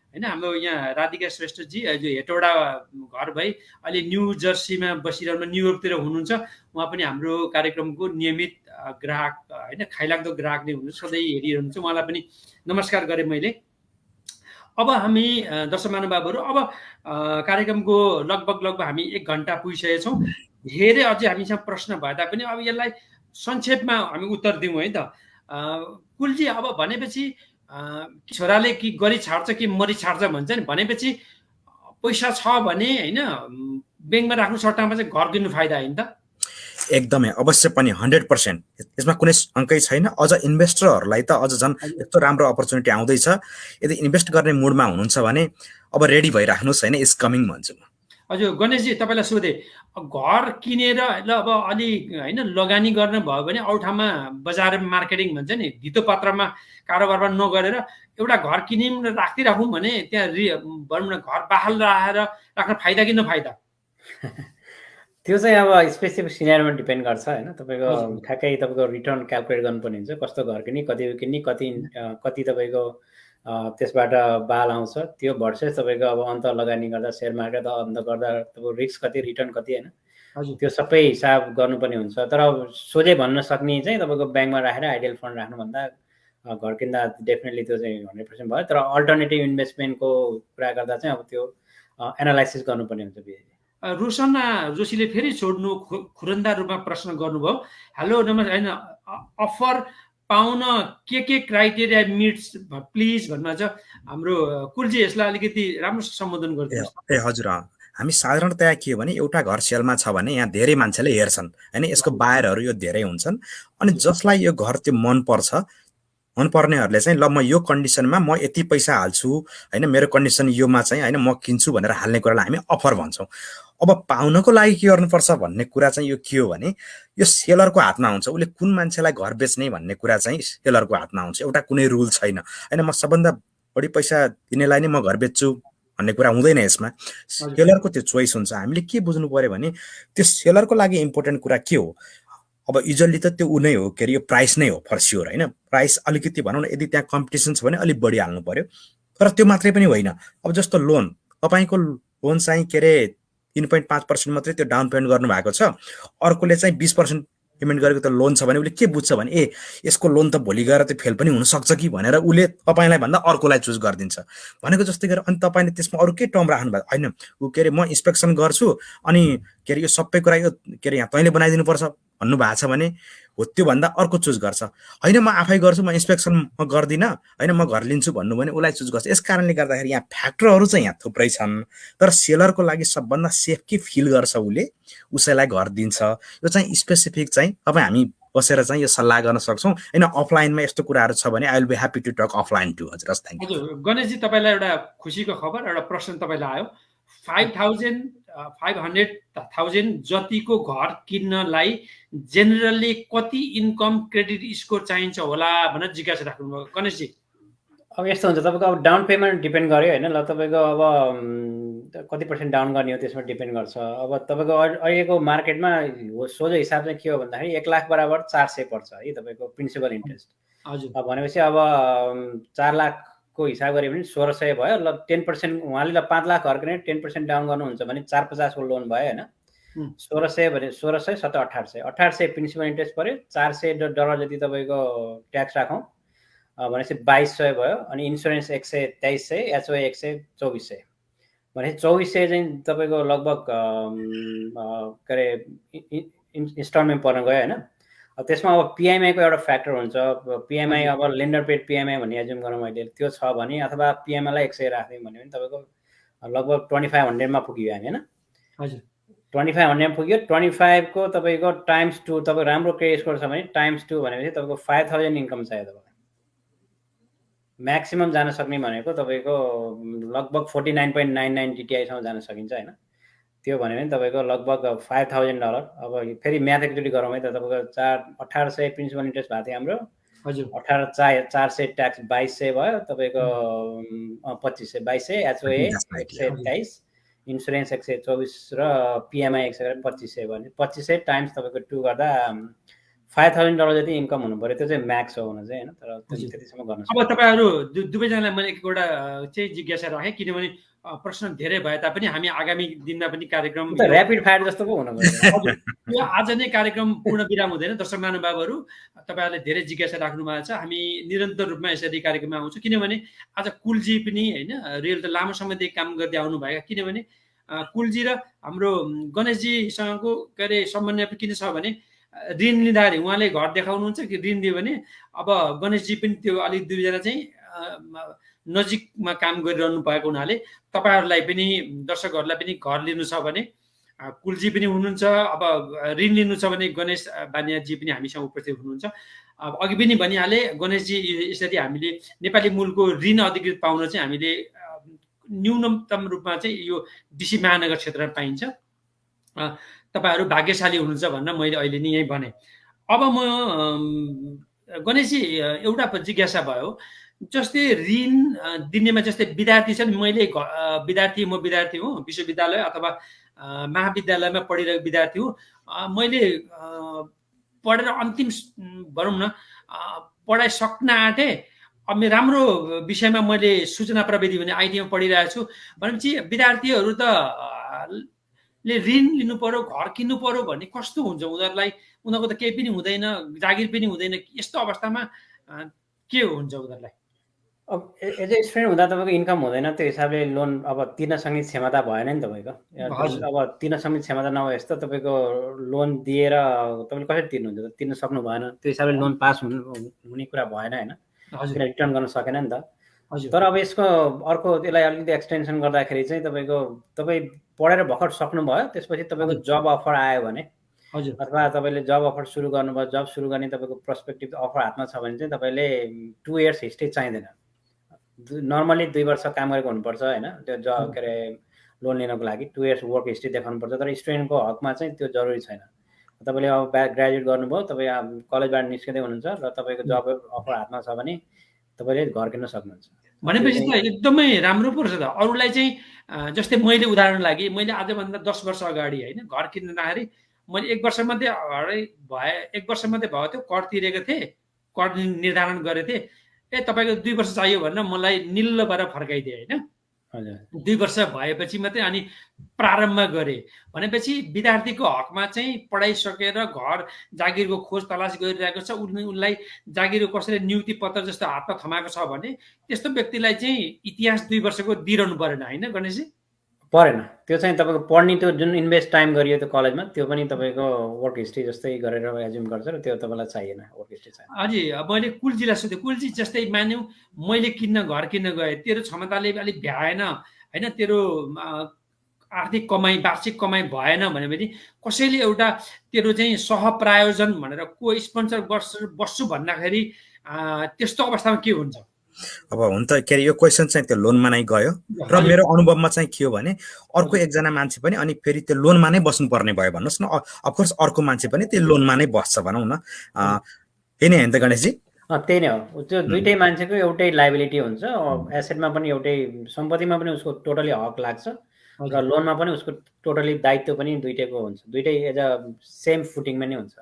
[SPEAKER 1] होइन। हाम्रो यहाँ राधिका श्रेष्ठजी जो हेटौडा घर भई अहिले न्यू जर्सीमा बसिरहनु, न्युयोर्कतिर हुनुहुन्छ, उहाँ पनि हाम्रो कार्यक्रमको नियमित ग्राहक होइन, खाइलाग्दो ग्राहक नै हुनुहुन्छ, सधैँ हेरिरहनुहुन्छ। उहाँलाई पनि नमस्कार गरेँ मैले। अब हामी दर्शक महानुभावहरू, अब कार्यक्रमको लगभग हामी 1 घन्टा पुगिसकेका छौँ। धेरै अझै हामीसँग प्रश्न भए तापनि अब यसलाई संक्षेपमा हामी उत्तर दिउँ है त। कुलजी, अब भनेपछि छोराले कि गरी छाड्छ कि मरी छाड्छ भन्छ नि, भनेपछि पैसा छ भने होइन ब्याङ्कमा राख्नु सट्टामा चाहिँ घर किन्नु फाइदा होइन त?
[SPEAKER 2] एकदमै अवश्य पनि 100%, यसमा कुनै शङ्कै छैन। अझ इन्भेस्टरहरूलाई त अझ झन् यस्तो राम्रो अपर्च्युनिटी आउँदैछ। यदि इन्भेस्ट गर्ने मुडमा हुनुहुन्छ भने अब रेडी भइराख्नुहोस् होइन, इज कमिङ भन्छु म।
[SPEAKER 1] हजुर, गणेशजी तपाईँलाई सोधेँ, घर किनेर ल अब अलि होइन लगानी गर्न भयो भने अरू ठाउँमा बजार मार्केटिङ भन्छ नि, धितो पत्रमा कारोबारमा नगरेर एउटा घर किन्यौँ र राख्दै राखौँ भने त्यहाँ भनौँ न घर बहाल राख्न फाइदा कि नफाइदा?
[SPEAKER 4] त्यो चाहिँ अब स्पेसिफिक सिनेरियोमा डिपेन्ड गर्छ होइन। तपाईँको ठ्याक्कै तपाईँको रिटर्न क्यालकुलेट गर्नुपर्ने हुन्छ, कस्तो घर किन्ने, कति तपाईँको त्यसबाट बाल आउँछ, त्यो भर्सेस तपाईँको अब अन्त लगानी गर्दा सेयर मार्केट अन्त गर्दा तपाईँको रिस्क कति, रिटर्न कति होइन, त्यो सबै हिसाब गर्नुपर्ने हुन्छ। तर सोझै भन्न सक्ने चाहिँ तपाईँको ब्याङ्कमा राखेर आइडियल फन्ड राख्नुभन्दा घर किन्दा डेफिनेटली त्यो चाहिँ 100% भयो। तर अल्टरनेटिभ इन्भेस्टमेन्टको कुरा गर्दा चाहिँ अब त्यो एनालाइसिस गर्नुपर्ने हुन्छ।
[SPEAKER 1] रोशना जोशीले फेरि छोड्नु खुरन्दा रूपमा प्रश्न गर्नुभयो, हेलो नमस्ते होइन, अफर पाउन के क्राइटेरिया मिट्स प्लिज भन्नुहुन्छ हाम्रो कुलजी, यसलाई अलिकति राम्रो सम्बोधन गरिदिनुहोस्।
[SPEAKER 2] ए हजुर, हामी साधारणतया के हो भने एउटा घर सेलमा छ भने यहाँ धेरै मान्छेले हेर्छन् होइन, यसको बायरहरू यो धेरै हुन्छन्। अनि जसलाई यो घर त्यो मनपर्नेहरूले चाहिँ ल म यो कन्डिसनमा म यति पैसा हाल्छु होइन, मेरो कन्डिसन योमा चाहिँ होइन म किन्छु भनेर हाल्ने कुरालाई हामी अफर भन्छौँ। अब पाउनको लागि के गर्नुपर्छ भन्ने कुरा चाहिँ यो के हो भने यो सेलरको हातमा हुन्छ, उसले कुन मान्छेलाई घर बेच्ने भन्ने कुरा चाहिँ सेलरको हातमा हुन्छ। एउटा कुनै रुल छैन होइन, म सबभन्दा बढी पैसा दिनेलाई नै म घर बेच्छु भन्ने कुरा हुँदैन यसमा। सेलरको त्यो चोइस हुन्छ। हामीले के बुझ्नु पर्यो भने त्यो सेलरको लागि इम्पोर्टेन्ट कुरा के हो, अब युजली त त्यो ऊ नै हो, के अरे यो प्राइस नै हो फर स्योर होइन। प्राइस अलिकति भनौँ न, यदि त्यहाँ कम्पिटिसन छ भने अलिक बढी हाल्नु पर्यो। तर त्यो मात्रै पनि होइन, अब जस्तो लोन, तपाईँको लोन चाहिँ के अरे 3.5% मात्रै त्यो डाउन पेमेन्ट गर्नुभएको छ, अर्कोले चाहिँ 20% पेमेन्ट गरेको त लोन छ भने उसले के बुझ्छ भने ए यसको लोन त भोलि गएर त्यो फेल पनि हुनसक्छ कि भनेर उसले तपाईँलाई भन्दा अर्कोलाई चुज गरिदिन्छ भनेको जस्तै गरेर। अनि तपाईँले त्यसमा अरू के टर्म राख्नु भएको होइन, ऊ के अरे म इन्सपेक्सन गर्छु अनि के अरे यो सबै कुरा यो के अरे यहाँ तैँले बनाइदिनुपर्छ भन्नुभएको छ भने हो त्योभन्दा अर्को चुज गर्छ। होइन म आफै गर्छु, म इन्सपेक्सन म गर्दिनँ, होइन म घर लिन्छु भन्नु भने उसलाई चुज गर्छ। यस कारणले गर्दाखेरि यहाँ फ्याक्टरहरू चाहिँ यहाँ थुप्रै छन्, तर सेलरको लागि सबभन्दा सेफ के फिल गर्छ उसले, उसैलाई घर दिन्छ। यो चाहिँ स्पेसिफिक चाहिँ तपाईँ हामी बसेर चाहिँ यो सल्लाह गर्न सक्छौँ। होइन अफलाइनमा यस्तो कुराहरू छ भने I will be happy to talk offline to. हजुर हस्, थ्याङ्क यू।
[SPEAKER 1] हजुर गणेशजी, तपाईँलाई एउटा खुसीको खबर, एउटा प्रश्न तपाईँलाई आयो। 500,000 जतिको घर किन्नलाई जेनरली कति इन्कम क्रेडिट स्कोर चाहिन्छ होला भनेर जिज्ञासा राख्नुभयो गणेशजी।
[SPEAKER 4] अब यस्तो हुन्छ, तपाईँको अब डाउन पेमेन्ट डिपेन्ड गर्यो होइन। ल तपाईँको अब कति % डाउन गर्ने हो त्यसमा डिपेन्ड गर्छ। अब तपाईँको अहिलेको मार्केटमा सोझो हिसाब चाहिँ के हो भन्दाखेरि 1 लाख बराबर 400 पर्छ है तपाईँको प्रिन्सिपल इन्ट्रेस्ट।
[SPEAKER 1] हजुर
[SPEAKER 4] अब भनेपछि अब 4 लाखको हिसाब गऱ्यो भने 1600 भयो। ल 10% उहाँले ल 5 लाख घर किने 10% डाउन गर्नुहुन्छ भने 450 को लोन भयो होइन। 1600 भने 1600 7 1800 1800 प्रिन्सिपल इन्ट्रेस्ट पर्यो। $400 जति तपाईँको ट्याक्स राखौँ भनेपछि 2200 भयो। अनि इन्सुरेन्स 12300, एचओए 12400 भनेपछि 2400 चाहिँ तपाईँको लगभग के अरे इन्स्टलमेन्ट पर्न गयो होइन। त्यसमा अब पिएमआईको एउटा फ्याक्टर हुन्छ। पिएमआई अब लेन्डर पेड पिएमआई भन्ने एज्युम गरौँ मैले, त्यो छ भने अथवा पिएमआईलाई 100 राख्दिउँ भन्यो भने तपाईँको लगभग 2500 पुग्यो हामी होइन।
[SPEAKER 1] हजुर
[SPEAKER 4] 2500 पुग्यो। 25 को तपाईँको टाइम्स 2, तपाईँको राम्रो क्रेडिट स्कोर छ भने टाइम्स 2 भनेपछि तपाईँको 5000 इन्कम चाहियो। तपाईँलाई म्याक्सिमम जान सक्ने भनेको तपाईँको लगभग 49.99 टिटिआईसम्म जान सकिन्छ होइन। त्यो भन्यो भने तपाईँको लगभग $5000। अब फेरि म्याथ एकचोटि गरौँ है त। तपाईँको 1800 प्रिन्सिपल इन्ट्रेस्ट भएको थियो हाम्रो।
[SPEAKER 1] हजुर
[SPEAKER 4] 400 ट्याक्स 2200 भयो। तपाईँको 2500 2200, एचओए 128, इन्सुरेन्स 124 र पिएमआई 12500 भने 2500 टाइम्स तपाईँको 2 गर्दा $5000 जति इन्कम हुनु पर्यो। त्यो चाहिँ म्याक्स हो हुन चाहिँ होइन, तर त्यतिसम्म गर्न सक्छ।
[SPEAKER 1] अब तपाईँहरू दुवैजनालाई मैले एकवटा चाहिँ जिज्ञासा राखेँ, किनभने प्रश्न धेरै भए तापनि हामी आगामी दिनमा पनि कार्यक्रम
[SPEAKER 4] ऱ्यापिड फायर जस्तो पो हुनु पर्यो।
[SPEAKER 1] यो आज नै कार्यक्रम पूर्ण विराम हुँदैन। दर्शक महानुभावहरू, तपाईँहरूले धेरै जिज्ञासा राख्नु भएको छ। हामी निरन्तर रूपमा यसरी कार्यक्रममा आउँछौँ, किनभने आज कुलजी पनि होइन रियल त लामो समयदेखि काम गर्दै आउनुभएका, किनभने कुलजी र हाम्रो गणेशजीसँगको के अरे समन्वय किन छ भने ऋण लिँदाखेरि उहाँले घर देखाउनुहुन्छ कि ऋण दियो भने अब गणेशजी पनि त्यो अलिक दुईजना चाहिँ नजिकमा काम गरिरहनु भएको हुनाले तपाईँहरूलाई पनि दर्शकहरूलाई पनि घर लिनु छ भने कुलजी पनि हुनुहुन्छ, अब ऋण लिनु छ भने गणेश बानियाजी पनि हामीसँग उपस्थित हुनुहुन्छ। अब अघि पनि भनिहाले गणेशजी, यसरी हामीले नेपाली मूलको ऋण अधिकृत पाउन चाहिँ हामीले न्यूनतम रूपमा चाहिँ यो डिसी महानगर क्षेत्रमा पाइन्छ। तपाईँहरू भाग्यशाली हुनुहुन्छ भनेर मैले अहिले नै यहीँ भने। अब म गणेशजी एउटा जिज्ञासा भयो, जस्तै ऋण दिनेमा जस्तै विद्यार्थी छन्। म विद्यार्थी हुँ, विश्वविद्यालय अथवा महाविद्यालयमा पढिरहेको विद्यार्थी हुँ। मैले पढेर अन्तिम भनौँ न पढाइ सक्न आँटेँ। अब राम्रो विषयमा मैले सूचना प्रविधि भने आइटीमा पढिरहेको छु भनेपछि विद्यार्थीहरू त ऋण लिनु पर्यो, घर किन्नु पर्यो भन्ने कस्तो हुन्छ उनीहरूलाई? उनीहरूको त केही पनि हुँदैन, जागिर पनि हुँदैन। यस्तो अवस्थामा के हुन्छ उनीहरूलाई?
[SPEAKER 4] अब एज ए स्टुडेन्ट हुँदा तपाईँको इन्कम हुँदैन, त्यो हिसाबले लोन अब तिर्न सक्ने क्षमता भएन नि तपाईँको। अब तिर्न सक्ने क्षमता नभए जस्तो तपाईँको लोन दिएर तपाईँले कसरी तिर्नुहुन्छ? तिर्न सक्नु भएन, त्यो हिसाबले लोन पास हुने कुरा भएन होइन, रिटर्न गर्न सकेन नि त। तर अब यसको अर्को यसलाई अलिकति एक्सटेन्सन गर्दाखेरि चाहिँ तपाईँ पढेर भर्खर सक्नुभयो, त्यसपछि तपाईँको जब अफर आयो भने अथवा तपाईँले जब अफर सुरु गर्नुभयो, जब सुरु गर्ने तपाईँको पर्सपेक्टिभ अफर हातमा छ भने चाहिँ तपाईँले 2 इयर्स हिस्ट्री चाहिँदैन। नर्मली 2 वर्ष काम गरेको हुनुपर्छ होइन, त्यो जब के अरे लोन लिनको लागि 2 इयर्स वर्क हिस्ट्री देखाउनुपर्छ। तर स्टुडेन्टको हकमा चाहिँ त्यो जरुरी छैन। तपाईँले अब ग्रेजुएट गर्नुभयो, तपाईँ कलेजबाट निस्किँदै हुनुहुन्छ र तपाईँको जब अफर हातमा छ भने तपाईँले घर किन्न सक्नुहुन्छ।
[SPEAKER 1] भनेपछि त एकदमै राम्रो पर्छ त। अरूलाई चाहिँ जस्तै मैले उदाहरण लागि मैले आजभन्दा 10 वर्ष अगाडि होइन घर किन्दाखेरि मैले 1 वर्ष मात्रै भयो त्यो कर तिरेको थिएँ, कर निर्धारण गरेको थिएँ। तपाईँको 2 वर्ष चाहियो भनेर मलाई निल्लो भएर फर्काइदिए होइन। 2 वर्ष भएपछि मात्रै अनि प्रारम्भ गरे भनेपछि विद्यार्थीको हकमा चाहिँ पढाइसकेर घर जागिरको खोज तलास गरिरहेको छ, उनलाई जागिरको कसैले नियुक्ति पत्र जस्तो हातमा थमाएको छ भने त्यस्तो व्यक्तिलाई चाहिँ इतिहास 2 वर्षको दिइरहनु परेन होइन गणेशजी?
[SPEAKER 4] परेन। त्यो चाहिँ तपाईँको पढ्ने त्यो जुन इन्भेस्ट टाइम गरियो त्यो कलेजमा त्यो पनि तपाईँको वर्क हिस्ट्री जस्तै गरेर एज्युम गर्छ र त्यो तपाईँलाई चाहिएन वर्क हिस्ट्री चाहिएन।
[SPEAKER 1] अझै मैले कुलजीलाई सोधेँ, कुलजी जस्तै मान्यौँ मैले घर किन्न गएँ, तेरो क्षमताले अलिक भ्याएन होइन, तेरो आर्थिक कमाइ वार्षिक कमाइ भएन भनेपछि कसैले एउटा तेरो चाहिँ सहप्रायोजन भनेर को स्पोन्सर बस्छु भन्दाखेरि त्यस्तो अवस्थामा के हुन्छ?
[SPEAKER 2] अब हुन त के अरे यो क्वेसन चाहिँ त्यो लोनमा नै गयो र मेरो अनुभवमा चाहिँ के हो भने अर्को एकजना मान्छे पनि अनि फेरि त्यो लोनमा नै बस्नुपर्ने भयो भन्नुहोस् न। अफकोर्स अर्को मान्छे पनि त्यो लोनमा नै बस्छ भनौँ न, त्यही नै होइन त गणेशजी?
[SPEAKER 4] त्यही नै हो। त्यो दुइटै मान्छेको एउटै लाइबिलिटी हुन्छ, एसेटमा पनि एउटै, सम्पत्तिमा पनि उसको टोटली हक लाग्छ र लोनमा पनि उसको टोटली दायित्व पनि दुइटैको हुन्छ, दुइटै एज अ सेम फुटिङमा नै हुन्छ।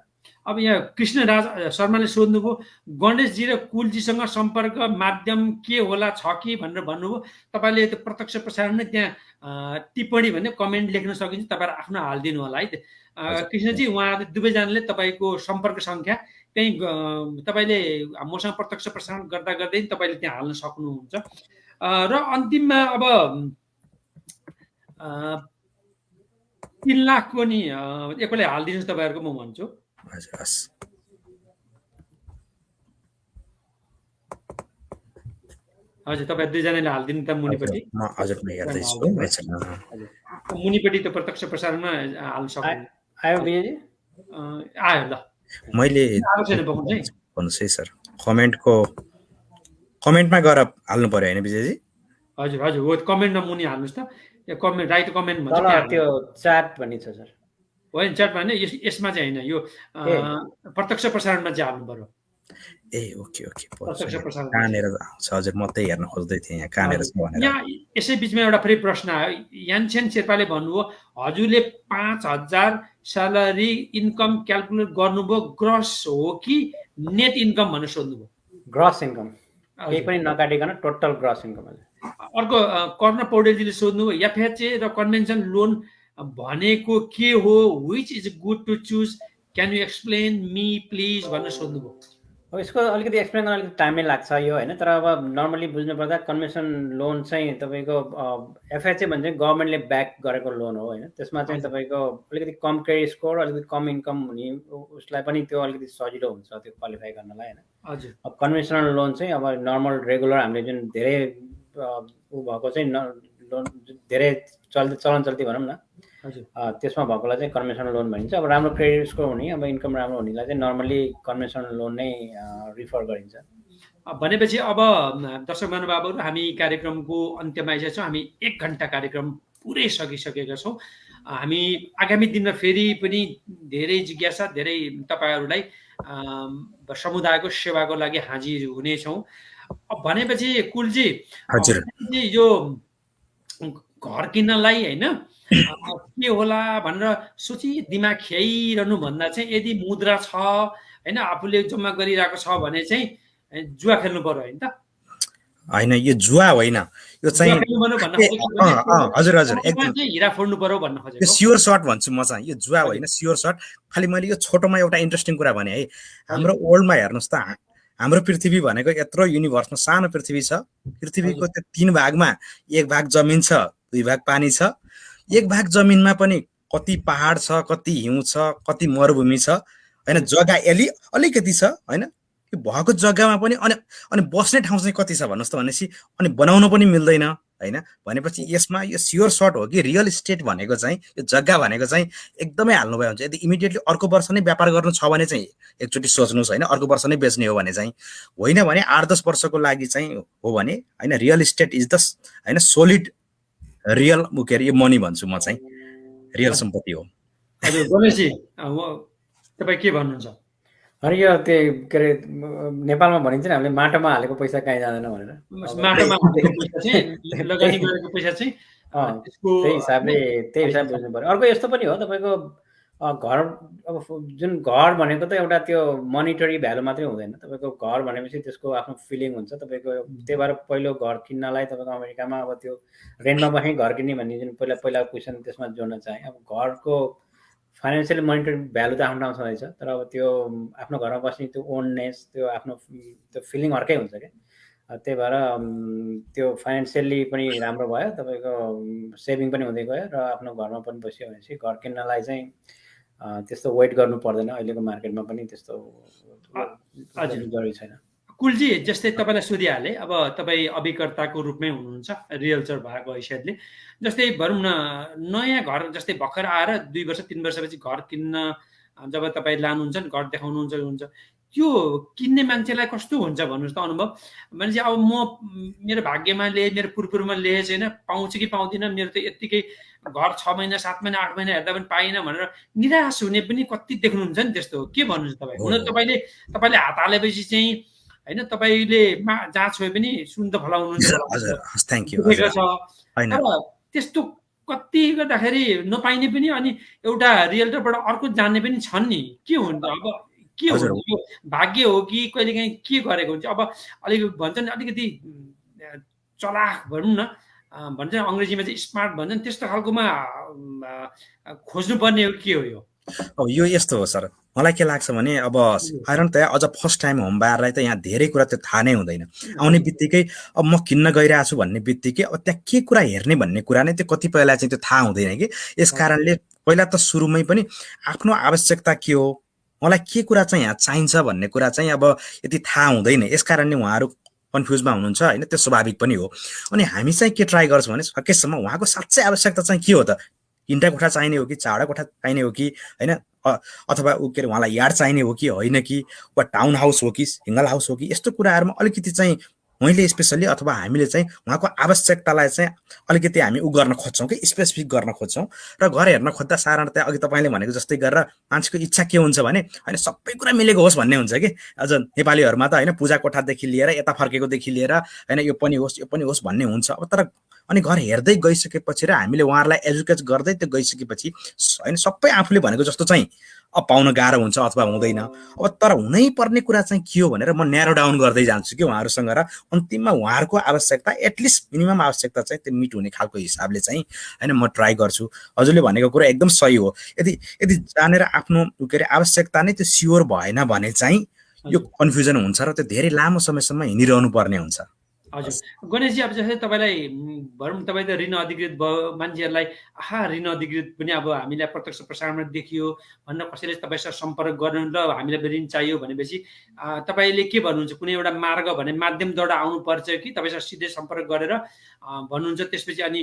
[SPEAKER 1] अब यहाँ कृष्णराज शर्माले सोध्नुभयो गणेशजी र कुलजीसँग सम्पर्क माध्यम के होला छ कि भनेर भन्नुभयो। तपाईँले त्यो प्रत्यक्ष प्रसारण त्यहाँ टिप्पणी भन्ने कमेन्ट लेख्न सकिन्छ, तपाईँहरू आफ्नो हालिदिनु होला है। कृष्णजी उहाँहरूले दुवैजनाले तपाईँको सम्पर्क सङ्ख्या त्यहीँ तपाईँले मसँग प्रत्यक्ष प्रसारण गर्दा गर्दै तपाईँले त्यहाँ हाल्न सक्नुहुन्छ। र अन्तिममा अब 3 लाखको नि एकपल्ट हालिदिनुहोस् तपाईँहरूको, म भन्छु।
[SPEAKER 2] हजुर हस्।
[SPEAKER 1] हजुर तपाईँ दुईजनाले हालिदिनु त मुनिपट्टि।
[SPEAKER 2] म हजुर म हेर्दैछु।
[SPEAKER 1] मुनिपट्टि त प्रत्यक्ष प्रसारणमा हाल्न सक्नु
[SPEAKER 4] आयो विजयजी?
[SPEAKER 1] आयो ल।
[SPEAKER 2] मैले भन्नुहोस् है सर, कमेन्टमा गएर हाल्नु पर्यो होइन विजयजी?
[SPEAKER 1] हजुर हजुर हो, कमेन्टमा मुनि हाल्नुहोस् त। कमेन्ट राइट कमेन्ट भन्छ
[SPEAKER 4] त्यो च्याट भन्ने छ सर।
[SPEAKER 1] होइन च्याटमा होइन, यसमा चाहिँ होइन, यो प्रत्यक्ष प्रसारणमा चाहिँ हाल्नु पर्यो।
[SPEAKER 2] ए ओके ओके,
[SPEAKER 1] प्रत्यक्ष प्रसारण
[SPEAKER 2] कहाँनिर आउँछ? हजुर म त्यही हेर्न खोज्दै थिएँ यहाँ कहाँनिर छ भनेर।
[SPEAKER 1] यहाँ यसै बिचमा एउटा फेरि प्रश्न आयो, यानछेन शेर्पाले भन्नुभयो हजुरले 5,000 स्यालेरी इन्कम क्यालकुलेट गर्नुभयो, ग्रस हो कि नेट इन्कम भनेर सोध्नुभयो।
[SPEAKER 4] ग्रस इन्कम, केही पनि नकाटिकन टोटल ग्रस इन्कम।
[SPEAKER 1] अर्को कर्ण पौडेलजीले सोध्नुभयो एफएचए र कन्भेन्सन लोन भनेको के हो, which is good to choose, can you explain me please भनेर सोध्नुभयो।
[SPEAKER 4] अब यसको अलिकति एक्सप्लेन गर्न अलिकति टाइमै लाग्छ यो होइन, तर अब नर्मली बुझ्नुपर्दा कन्भेन्सन लोन चाहिँ तपाईँको एफएचए भन्छ गभर्मेन्टले ब्याक गरेको लोन हो होइन। त्यसमा चाहिँ तपाईँको अलिकति कम क्रेडिट स्कोर, अलिकति कम इन्कम हुने उसलाई पनि त्यो अलिकति सजिलो हुन्छ त्यो क्वालिफाई गर्नलाई होइन। हजुर। अब कन्भेन्सनल लोन चाहिँ अब नर्मल रेगुलर हामीले जुन धेरै ऊ भएको चाहिँ लोन धेरै चलन चल्ती भनौँ न, त्यसमा भएकोलाई चाहिँ कन्भेन्सनल लोन भनिन्छ। अब राम्रो क्रेडिट स्कोर हुने, अब इन्कम राम्रो हुनेलाई चाहिँ नर्मली कन्भेन्सनल लोन नै रिफर गरिन्छ।
[SPEAKER 1] भनेपछि अब दर्शक महानुभावहरू हामी कार्यक्रमको अन्त्यमा आइसकेका छौँ। हामी 1 घन्टा कार्यक्रम पुरै सकिसकेका छौँ। हामी आगामी दिनमा फेरि पनि धेरै जिज्ञासा, धेरै तपाईँहरूलाई समुदायको सेवाको लागि हाजिर हुनेछौँ। भनेपछि कुलजी
[SPEAKER 2] हजुर
[SPEAKER 1] यो घर किन्नलाई होइन के होला भनेर सोची दिमाग खेलिरहनु भन्दा चाहिँ यदि मुद्रा छ होइन, आफूले जम्मा गरिरहेको छ भने चाहिँ जुवा खेल्नु पर्यो होइन त?
[SPEAKER 2] होइन यो जुवा होइन, यो चाहिँ हजुर हजुर एकदम
[SPEAKER 1] हिरा फोड्नु पर्यो भन्न खोजेको।
[SPEAKER 2] यो स्योर सर्ट भन्छु म चाहिँ, यो जुवा होइन स्योर सर्ट। खालि मैले यो छोटोमा एउटा इन्ट्रेस्टिङ कुरा भने है, हाम्रो वर्ल्डमा हेर्नुहोस् त, हाम्रो पृथ्वी भनेको यत्रो युनिभर्समा सानो पृथ्वी छ। पृथ्वीको त्यो 3 भागमा 1 भाग जमिन छ, 2 भाग पानी छ। 1 भाग जमिनमा पनि कति पहाड छ, कति हिउँ छ, कति मरुभूमि छ होइन, जग्गा अलिकति छ होइन। यो भएको जग्गामा पनि अनि बस्ने ठाउँ चाहिँ कति छ भन्नुहोस् त, भनेपछि अनि बनाउन पनि मिल्दैन होइन। भनेपछि यसमा यो स्योर सर्ट हो कि रियल इस्टेट भनेको चाहिँ यो जग्गा भनेको चाहिँ एकदमै हाल्नु भए हुन्छ। यदि इमिडिएटली अर्को वर्ष नै व्यापार गर्नु छ भने चाहिँ एकचोटि सोच्नुहोस् होइन, अर्को वर्ष नै बेच्ने हो भने चाहिँ होइन, भने 8-10 वर्षको लागि चाहिँ हो भने होइन। रियल इस्टेट इज द होइन सोलिड रियल के अरे यो मनी भन्छु म चाहिँ, रियल सम्पत्ति हो।
[SPEAKER 1] हजुर गणेशजी तपाईँ के भन्नुहुन्छ?
[SPEAKER 4] अनि यो त्यो के अरे नेपालमा भनिन्छ नि हामीले माटोमा हालेको पैसा कहीँ जाँदैन भनेर।
[SPEAKER 1] माटोमा हालेको पैसा चाहिँ लगानी गरेको पैसा चाहिँ
[SPEAKER 4] त्यही हिसाब बुझ्नु पर्यो। अर्को यस्तो पनि हो तपाईँको घर, अब जुन घर भनेको त एउटा त्यो मनिटरी भ्यालु मात्रै हुँदैन। तपाईँको घर भनेपछि त्यसको आफ्नो फिलिङ हुन्छ तपाईँको। त्यही भएर पहिलो घर किन्नलाई तपाईँको अमेरिकामा अब त्यो रेन्टमा बस्ने घर किन्ने भन्ने जुन पहिला क्वेसन त्यसमा जोड्न चाहे। अब घरको फाइनेन्सियल मोनिटरी भ्यालु त आफ्नो ठाउँ छँदैछ, तर अब त्यो आफ्नो घरमा बस्ने त्यो ओननेस, त्यो आफ्नो त्यो फिलिङ अर्कै हुन्छ क्या। त्यही भएर त्यो फाइनेन्सियली पनि राम्रो भयो, तपाईँको सेभिङ पनि हुँदै गयो र आफ्नो घरमा पनि बस्यो भनेपछि घर किन्नलाई चाहिँ त्यस्तो वेट गर्नु पर्दैन। अहिलेको मार्केटमा पनि त्यस्तो
[SPEAKER 1] हजुर
[SPEAKER 4] जरुरी छैन।
[SPEAKER 1] कुलजी, जस्तै तपाईँलाई सोधिहालेँ, अब तपाईँ अभिकर्ताको रूपमै हुनुहुन्छ, रियल्टर भएको हैसियतले। जस्तै भनौँ न, नयाँ घर जस्तै भर्खर आएर 2 वर्ष 3 वर्षपछि घर किन्न जब तपाईँ लानुहुन्छ नि, घर देखाउनुहुन्छ, त्यो किन्ने मान्छेलाई कस्तो हुन्छ भन्नुहोस् त अनुभव? भनेपछि अब मेरो भाग्यमा मेरो पुर्पुरमा लेखेको छैन, पाउँछु कि पाउँदिनँ, मेरो त यत्तिकै घर 6 महिना 7 महिना 8 महिना हेर्दा पनि पाइनँ भनेर निराश हुने पनि कति देख्नुहुन्छ नि त्यस्तो। के भन्नुहुन्छ तपाईँ? हुन तपाईँले हात हालेपछि चाहिँ होइन, तपाईँले जहाँ छोए पनि सुन त फलाउनुहुन्छ,
[SPEAKER 2] हजुर थ्यांक यू।
[SPEAKER 1] देखेको छ।
[SPEAKER 2] हैन
[SPEAKER 1] तर त्यस्तो कति गर्दाखेरि नपाइने पनि, अनि एउटा रियल्टरबाट अर्को जान्ने पनि छन् नि। के हुन्छ अब? के
[SPEAKER 2] हजुर
[SPEAKER 1] हुन्छ? यो भाग्य हो कि कहिलेकाहीँ के गरेको हुन्छ? अब अलिक भन्छ नि, अलिकति चलाख भनौँ न, भन्छ अङ्ग्रेजीमा चाहिँ स्मार्ट भन्छ नि, त्यस्तो खालकोमा खोज्नुपर्ने हो के हो यो?
[SPEAKER 2] अब यो यस्तो हो सर, मलाई के लाग्छ भने अब आइरनतया अझ फर्स्ट टाइम होम बायरलाई त यहाँ धेरै कुरा त्यो थाहा नै हुँदैन। आउने बित्तिकै अब म किन्न गइरहेको छु भन्ने बित्तिकै अब त्यहाँ के कुरा हेर्ने भन्ने कुरा नै त्यो कतिपयलाई चाहिँ त्यो थाहा हुँदैन कि। यस कारणले पहिला त सुरुमै पनि आफ्नो आवश्यकता के हो, मलाई के कुरा चाहिँ यहाँ चाहिन्छ भन्ने कुरा चाहिँ अब यति थाहा हुँदैन। यस कारणले उहाँहरू कन्फ्युजमा हुनुहुन्छ होइन, त्यो स्वाभाविक पनि हो। अनि हामी चाहिँ के ट्राई गर्छौँ भने सकेसम्म उहाँको साँच्चै आवश्यकता चाहिँ के हो त, इन्टा कोठा चाहिने हो कि चाडा कोठा चाहिने हो कि होइन, अथवा के अरे उहाँलाई यार्ड चाहिने हो कि होइन कि, वा टाउन हाउस हो कि सिङ्गल हाउस हो कि, यस्तो कुराहरूमा अलिकति चाहिँ मैले स्पेसल्ली अथवा हामीले चाहिँ उहाँको आवश्यकतालाई चाहिँ अलिकति हामी उ गर्न खोज्छौँ कि स्पेसिफिक गर्न खोज्छौँ। र घर हेर्न खोज्दा साधारणतया अघि तपाईँले भनेको जस्तै गरेर मान्छेको इच्छा के हुन्छ भने होइन सबै कुरा मिलेको होस् भन्ने हुन्छ कि। अझ नेपालीहरूमा त होइन पूजा कोठादेखि लिएर यता फर्केकोदेखि लिएर होइन यो पनि होस् भन्ने हुन्छ। अब तर अनि घर हेर्दै गइसकेपछि र हामीले उहाँहरूलाई एजुकेट गर्दै त्यो गइसकेपछि होइन सबै आफूले भनेको जस्तो चाहिँ अब पाउन गाह्रो हुन्छ अथवा हुँदैन। अब तर हुनै पर्ने कुरा चाहिँ के हो भनेर म न्यारो डाउन गर्दै जान्छु कि उहाँहरूसँग, र अन्तिममा उहाँहरूको आवश्यकता एटलिस्ट मिनिमम आवश्यकता चाहिँ त्यो मिट हुने खालको हिसाबले चाहिँ होइन म ट्राई गर्छु। हजुरले भनेको कुरा एकदम सही हो। यदि जानेर आफ्नो के अरे आवश्यकता नै त्यो स्योर भएन भने चाहिँ यो कन्फ्युजन हुन्छ र त्यो धेरै लामो समयसम्म हिँडिरहनु पर्ने हुन्छ।
[SPEAKER 1] हजुर गणेशजी, अब जस्तै तपाईँलाई भनौँ, तपाईँ त ऋण अधिकृत भयो, मान्छेहरूलाई ऋण अधिकृत पनि अब हामीलाई प्रत्यक्ष प्रसारणमा देखियो भनेर कसैले तपाईँसँग सम्पर्क गर्नु र हामीलाई ऋण चाहियो भनेपछि तपाईँले के भन्नुहुन्छ? कुनै एउटा मार्ग भने माध्यमद्वारा आउनुपर्छ कि तपाईँसँग सिधै सम्पर्क गरेर भन्नुहुन्छ? त्यसपछि अनि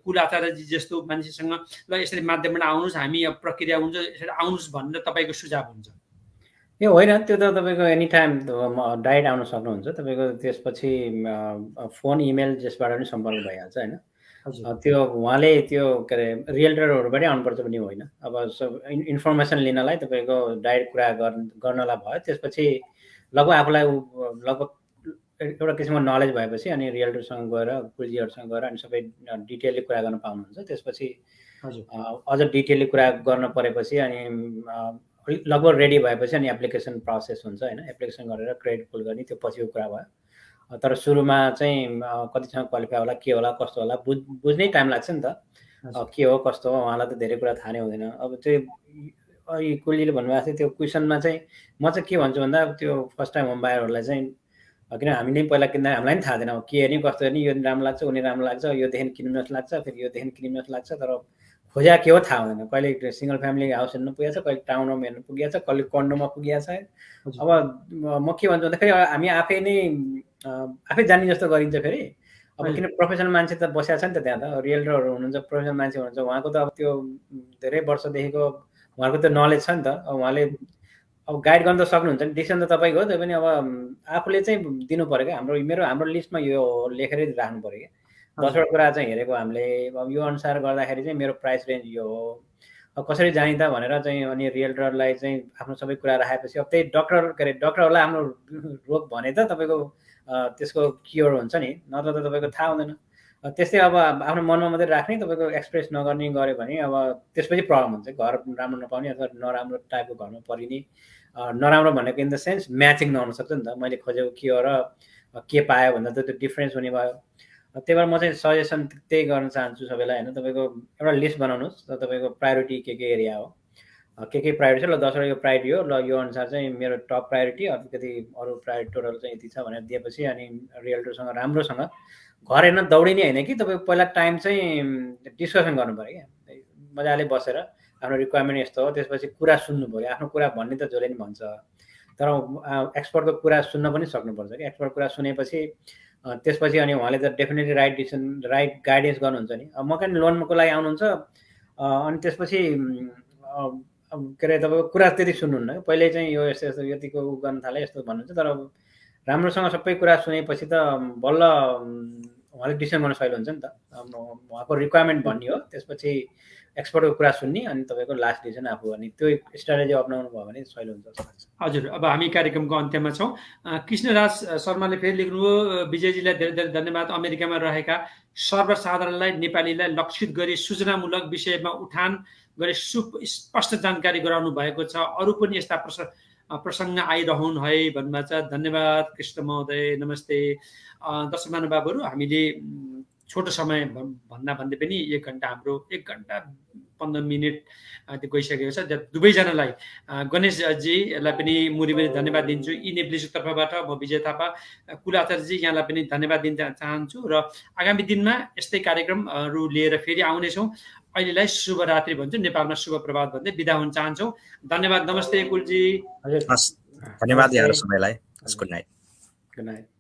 [SPEAKER 1] कुल आचार्यजी जस्तो मान्छेसँग ल यसरी माध्यमबाट आउनुहोस्, हामी अब प्रक्रिया हुन्छ यसरी आउनुहोस् भनेर तपाईँको सुझाव हुन्छ?
[SPEAKER 4] ए होइन, त्यो त तपाईँको एनी टाइम डाइरेक्ट आउन सक्नुहुन्छ। तपाईँको त्यसपछि फोन इमेल जसबाट पनि सम्पर्क भइहाल्छ होइन। त्यो उहाँले त्यो के अरे रियल्टरहरूबाटै आउनुपर्छ पनि होइन। अब इन्फर्मेसन लिनलाई तपाईँको डाइरेक्ट कुरा गर्नलाई भयो। त्यसपछि लगभग आफूलाई लगभग एउटा किसिमको नलेज भएपछि अनि रियल्टरसँग गएर कुलजीहरूसँग गएर अनि सबै डिटेलली कुरा गर्न पाउनुहुन्छ। त्यसपछि अझ डिटेलली कुरा गर्न परेपछि अनि लगभग रेडी भएपछि अनि एप्लिकेसन प्रोसेस हुन्छ होइन। एप्लिकेसन गरेर क्रेडिट पुल गर्ने त्यो पछिको कुरा भयो। तर सुरुमा चाहिँ कतिसँग क्वालिफाई होला, के होला, कस्तो होला बुझ्नै टाइम लाग्छ नि त। के हो कस्तो हो उहाँलाई त धेरै कुरा थाहा नै हुँदैन। अब चाहिँ कुलीले भन्नुभएको थियो त्यो क्वेसनमा चाहिँ म चाहिँ के भन्छु भन्दा त्यो फर्स्ट टाइम होम बायरहरूलाई चाहिँ किन हामीले पहिला किन्दा हामीलाई पनि थाहा थिएन के हेर्ने कस्तो हेर्ने, यो राम्रो लाग्छ उनी राम्रो लाग्छ, योदेखि किन्नु जस्तो लाग्छ, फेरि योदेखि किन्नु जस्तो लाग्छ, तर खोज्या के हो थाहा हुँदैन। कहिले सिङ्गल फ्यामिली हाउस हेर्नु पुगेको छ, कहिले टाउन होम हेर्नु पुगेको छ, कहिले कन्डोमा पुगेको छ। अब म के भन्छु भन्दाखेरि हामी आफै जान्ने जस्तो गरिन्छ। फेरि अब किन प्रोफेसनल मान्छे त बसेको छ नि त त्यहाँ त, रियल्टरहरू हुनुहुन्छ, प्रोफेसनल मान्छे हुनुहुन्छ, उहाँको त अब त्यो धेरै वर्षदेखिको उहाँहरूको त नलेज छ नि त। अब उहाँले अब गाइड गर्न त सक्नुहुन्छ नि, डिसिसन त तपाईँको हो। त्यो पनि अब आफूले चाहिँ दिनु पऱ्यो क्या। हाम्रो लिस्टमा यो लेखेरै राख्नु पऱ्यो क्या। 10वटा कुरा चाहिँ हेरेको हामीले, अब यो अनुसार गर्दाखेरि चाहिँ मेरो प्राइस रेन्ज यो हो, अब कसरी जाने त भनेर चाहिँ अनि रियल्टरलाई चाहिँ आफ्नो सबै कुरा राखेपछि अब त्यही डक्टरहरूलाई आफ्नो रोग भने त तपाईँको त्यसको क्योर हुन्छ नि, नत्र त तपाईँको थाहा हुँदैन। त्यस्तै अब आफ्नो मनमा मात्रै राख्ने, तपाईँको एक्सप्रेस नगर्ने गऱ्यो भने अब त्यसपछि प्रब्लम हुन्छ। घर राम्रो नपाउने अथवा नराम्रो टाइपको घरमा परिने, नराम्रो भनेको इन द सेन्स म्याचिङ नहुन सक्छ नि त। मैले खोजेको के हो र के पायो भन्दा त त्यो डिफ्रेन्स हुने भयो। त्यही भएर म चाहिँ सजेसन त्यही गर्न चाहन्छु सबैलाई होइन। तपाईँको एउटा लिस्ट बनाउनुहोस् र तपाईँको प्रायोरिटी के एरिया हो, के प्रायोरिटी छ, ल 10 यो प्रायोरिटी हो, ल यो अनुसार चाहिँ मेरो टप प्रायोरिटी, अलिकति अरू प्रायोरिटी टोटल चाहिँ यति छ भनेर दिएपछि अनि रियल्टरसँग राम्रोसँग घर हेर्न दौडिने होइन कि तपाईँ पहिला टाइम चाहिँ डिस्कसन गर्नु पऱ्यो क्या, मजाले बसेर आफ्नो रिक्वायरमेन्ट यस्तो हो, त्यसपछि कुरा सुन्नु पऱ्यो। आफ्नो कुरा भन्ने त जसले नि भन्छ, तर एक्सपर्टको कुरा सुन्न पनि सक्नुपर्छ कि। एक्सपर्ट कुरा सुनेपछि त्यसपछि अनि उहाँले त definitely right decision, right guidance गर्नुहुन्छ नि। अब मकैनी लोनको लागि आउनुहुन्छ अनि त्यसपछि के अरे तपाईँको कुरा त्यति सुन्नुहुन्न, पहिले चाहिँ यो यस्तो यस्तो यतिको उ गर्न थाले यस्तो भन्नुहुन्छ, तर राम्रोसँग सबै कुरा सुनेपछि त बल्ल उहाँले डिसिसन गर्न सजिलो हुन्छ नि त। उहाँको रिक्वायरमेन्ट भन्ने हो, त्यसपछि एक्सपर्टको कुरा सुन्ने, अनि तपाईँको लास्ट डिसिसन आफू गर्ने, त्यो स्ट्राटेजी अप्नाउनु भयो भने सजिलो हुन्छ जस्तो लाग्छ।
[SPEAKER 1] हजुर, अब हामी कार्यक्रमको अन्त्यमा छौँ। कृष्णराज शर्माले फेरि लेख्नुभयो, विजयजीलाई धेरै धेरै धन्यवाद। अमेरिकामा रहेका सर्वसाधारणलाई, नेपालीलाई लक्षित गरी सूचनामूलक विषयमा उठान गरी स्पष्ट जानकारी गराउनु भएको छ। अरू पनि यस्ता प्रसङ्ग आइरहन् है भन्नुभएको छ। धन्यवाद कृष्ण महोदय, नमस्ते। दर्शक महानुभावहरू, हामीले छोटो समय भन्दा भन्दै पनि 1 घन्टा, हाम्रो 1 घन्टा 15 मिनट त्यो गइसकेको छ। दुवैजनालाई, गणेशजीलाई पनि मुरीमुरी धन्यवाद दिन्छु इनेप्लिजको तर्फबाट। म विजय थापा, कुल आचार्यजी यहाँलाई पनि धन्यवाद दिन चाहन्छु र आगामी दिनमा यस्तै कार्यक्रमहरू लिएर फेरि आउनेछौँ। अहिलेलाई शुभरात्रि भन्छु, नेपालमा शुभ प्रभात भन्दै बिदा हुन चाहन्छौँ। धन्यवाद, नमस्ते कुलजी।
[SPEAKER 4] हजुर,
[SPEAKER 2] धन्यवाद यहाँहरू सबैलाई। Good night.
[SPEAKER 4] Good night.